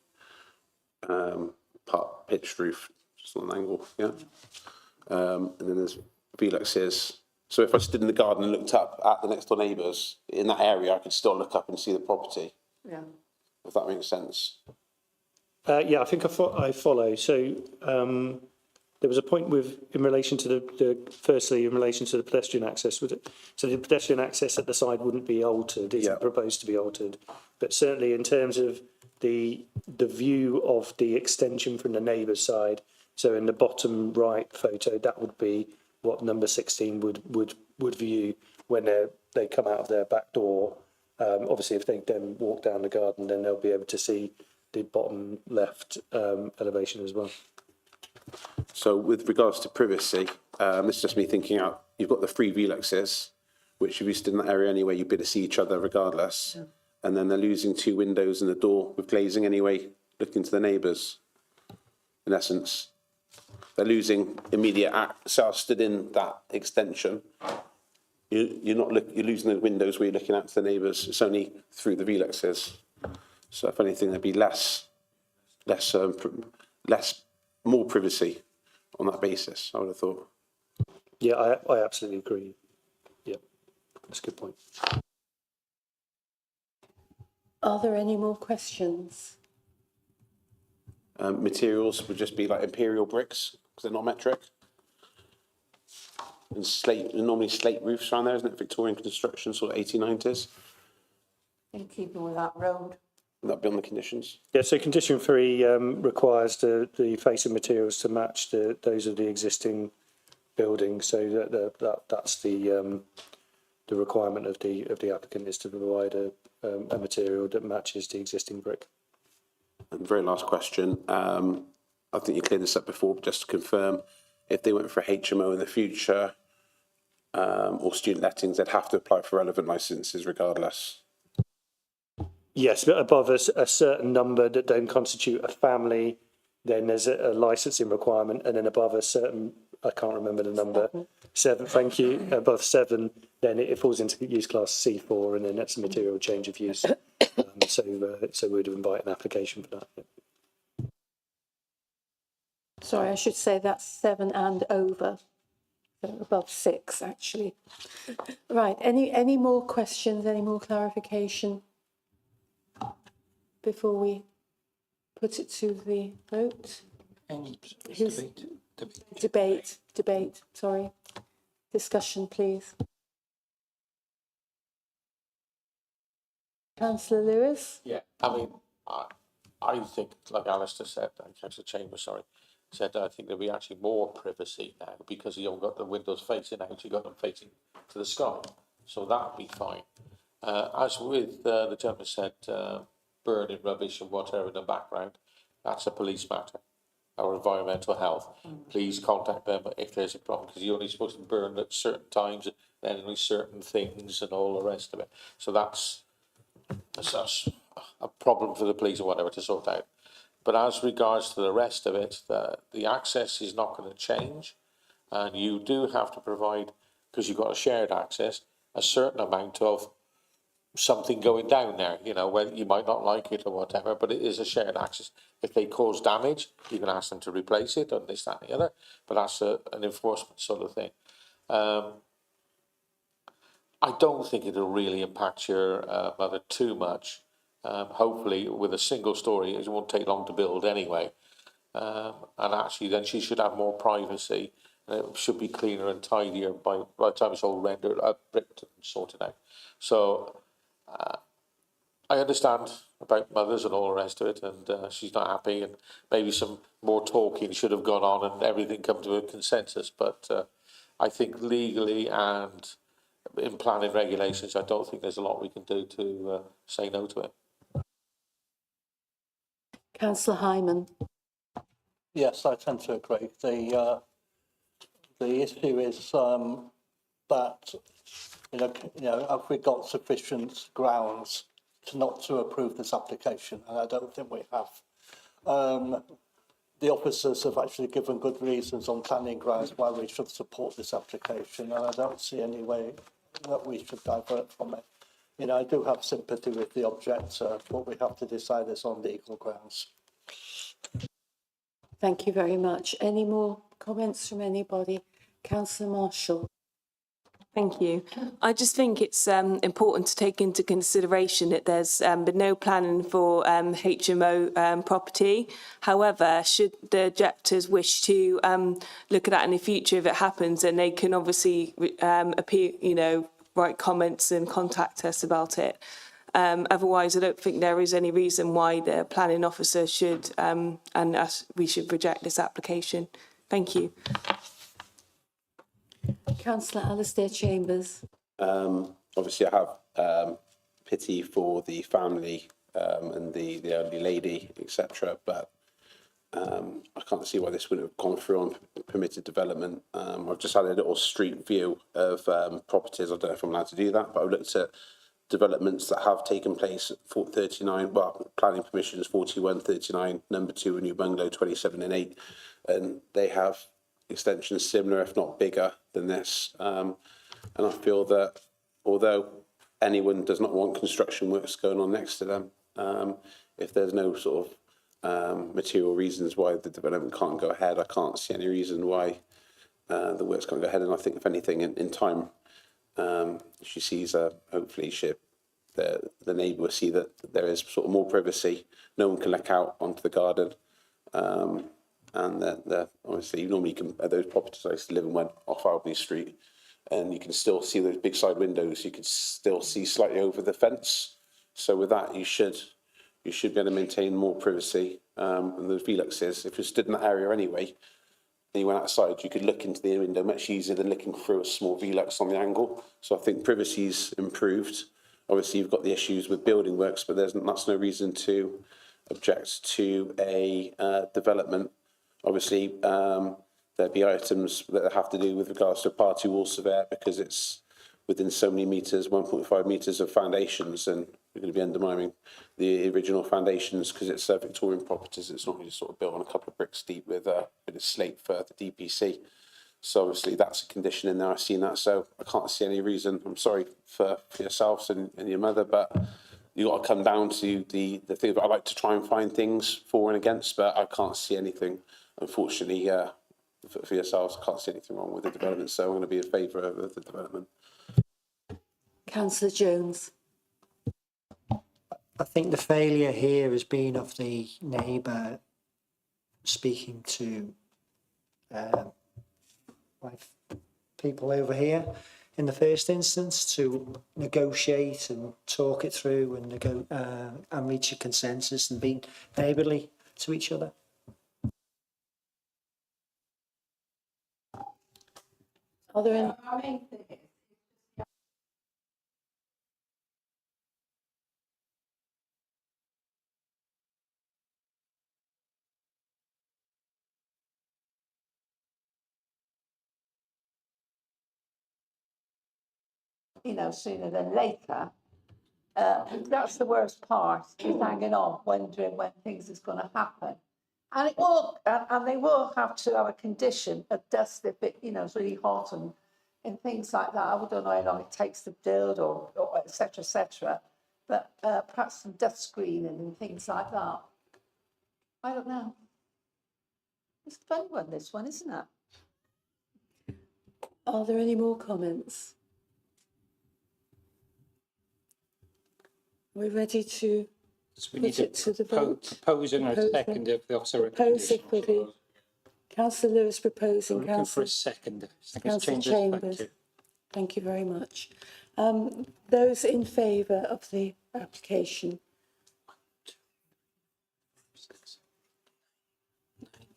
part pitched roof, just on an angle, yeah. And then there's Veluxes. So if I stood in the garden and looked up at the next door neighbours, in that area, I could still look up and see the property. Yeah. If that makes sense. Yeah, I think I follow. So there was a point in relation to firstly, in relation to the pedestrian access. So the pedestrian access at the side wouldn't be altered, it's proposed to be altered. But certainly in terms of the view of the extension from the neighbour's side, so in the bottom right photo, that would be what number 16 would view when they come out of their back door. Obviously, if they then walk down the garden, then they'll be able to see the bottom left elevation as well. So with regards to privacy, this is just me thinking out, you've got the 3 Veluxes, which if you stood in that area anyway, you'd be able to see each other regardless. Yeah. And then they're losing 2 windows and a door with glazing anyway, looking to the neighbours, in essence. They're losing immediate so I stood in that extension. You're losing the windows where you're looking out to the neighbours. It's only through the Veluxes. So if anything, there'd be more privacy on that basis, I would have thought. Yeah, I absolutely agree. Yeah, that's a good point. Are there any more questions? Materials would just be like imperial bricks, because they're not metric. And slate, normally slate roofs around there, isn't it? Victorian construction, sort of 1890s. In keeping with that road. Would that be on the conditions? Yeah, so condition 3 requires the facing materials to match those of the existing building. So that's the requirement of the applicant is to provide a material that matches the existing brick. And very last question. I think you cleared this up before, but just to confirm, if they went for a HMO in the future or student lettings, they'd have to apply for relevant licences regardless. Yes, but above a certain number that don't constitute a family, then there's a licensing requirement, and then above a certain, I can't remember the number, 7, thank you, above 7, then it falls into use class C4, and then that's a material change of use. So we'd invite an application for that. Yeah. Sorry, I should say that's 7 and over, so above 6 actually. Right, any more questions, any more clarification before we put it to the vote? Debate, sorry. Discussion, please. Councillor Lewis? Yeah, I mean, I think, like Alistair said, Councillor Chambers, said I think there'll be actually more privacy now because you've got the windows facing out, you've got them facing to the sky. So that'd be fine. As with the gentleman said, burning rubbish and whatever in the background, that's a police matter or environmental health. Please contact them if there's a problem, because you're only supposed to burn at certain times, then only certain things and all the rest of it. So that's a problem for the police or whatever to sort out. But as regards to the rest of it, the access is not going to change, and you do have to provide, because you've got a shared access, a certain amount of something going down there, you know, whether you might not like it or whatever, but it is a shared access. If they cause damage, you can ask them to replace it and this, that and the other, but that's an enforcement sort of thing. I don't think it'll really impact your mother too much. Hopefully with a single story, it won't take long to build anyway. And actually then she should have more privacy, and it should be cleaner and tidier by the time it's all rendered, bricked and sorted out. So I understand about mothers and all the rest of it, and she's not happy, and maybe some more talking should have gone on and everything come to a consensus. But I think legally and in planning regulations, I don't think there's a lot we can do to say no to it. Councillor Hyman. Yes, I tend to agree. The issue is that have we got sufficient grounds not to approve this application? And I don't think we have. The officers have actually given good reasons on planning grounds why we should support this application, and I don't see any way that we should divert from it. You know, I do have sympathy with the objector, but we have to decide this on legal grounds. Thank you very much. Any more comments from anybody? Councillor Marshall. Thank you. I just think it's important to take into consideration that there's been no planning for HMO property. However, should the objectors wish to look at that in the future if it happens, then they can obviously appear, you know, write comments and contact us about it. Otherwise, I don't think there is any reason why the planning officer should and us, we should reject this application. Thank you. Councillor Alistair Chambers. Obviously, I have pity for the family and the elderly lady, etc. But I can't see why this wouldn't have gone through on permitted development. I've just had a little street view of properties. I don't know if I'm allowed to do that, but I've looked at developments that have taken place at 39, well, planning permissions 41, 39, number 2, a new bungalow 27 and 8, and they have extensions similar, if not bigger, than this. And I feel that although anyone does not want construction works going on next to them, if there's no sort of material reasons why the development can't go ahead, I can't see any reason why the works can't go ahead. And I think, if anything, in time, she sees, hopefully, the neighbour will see that there is sort of more privacy. No one can look out onto the garden. And that obviously normally you can, those properties I used to live in went off Albany Street, and you can still see those big side windows. You can still see slightly over the fence. So with that, you should be able to maintain more privacy. And the Veluxes, if you're stood in that area anyway, and you went outside, you could look into the window much easier than looking through a small Velux on the angle. So I think privacy's improved. Obviously, you've got the issues with building works, but that's no reason to object to a development. Obviously, there'd be items that have to do with regards to a party wall surveyor, because it's within so many metres, 1.5 metres of foundations, and we're going to be undermining the original foundations because it's Victorian properties. It's not just sort of built on a couple of bricks deep with a bit of slate for the DPC. So obviously that's a condition in there. I've seen that, so I can't see any reason. I'm sorry for yourselves and your mother, but you've got to come down to the thing. But I like to try and find things for and against, but I can't see anything. Unfortunately, for yourselves, I can't see anything wrong with the development, so I'm going to be in favour of the development. Councillor Jones. I think the failure here has been of the neighbour speaking to people over here in the first instance to negotiate and talk it through and reach a consensus and be neighbourly to each other. Are there any? Our main thing is, you know, sooner than later. That's the worst part, is hanging on, wondering when things is going to happen. And it will, and they will have to have a condition of dust if it, you know, is really hot and things like that. I don't know how long it takes to build or et cetera, but perhaps some dust screening and things like that. I don't know. It's a fun one, this one, isn't it? Are there any more comments? We're ready to So we put need it to the vote. Proposer and a seconder of the officer Proposer recommendation. for the Councillor Lewis proposing. We're looking for a Councillor seconder. Councillor Chambers. Thank you very much. Those in favour of the application.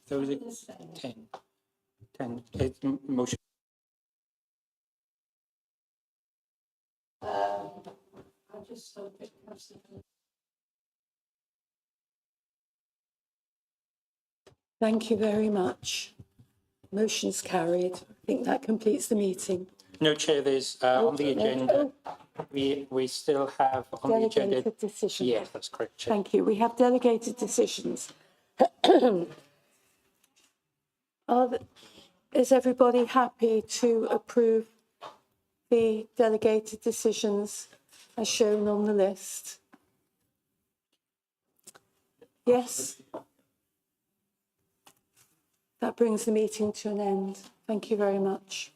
Those are 10. It's motion. I just thought it was Thank you very much. Motion's carried. I think that completes the meeting. No, Chair, there's on the agenda, we still have on the agenda. Delegated decisions. Yes, that's correct, Chair. Thank you. We have delegated decisions. Is everybody happy to approve the delegated decisions as shown on the list? Yes? That brings the meeting to an end. Thank you very much.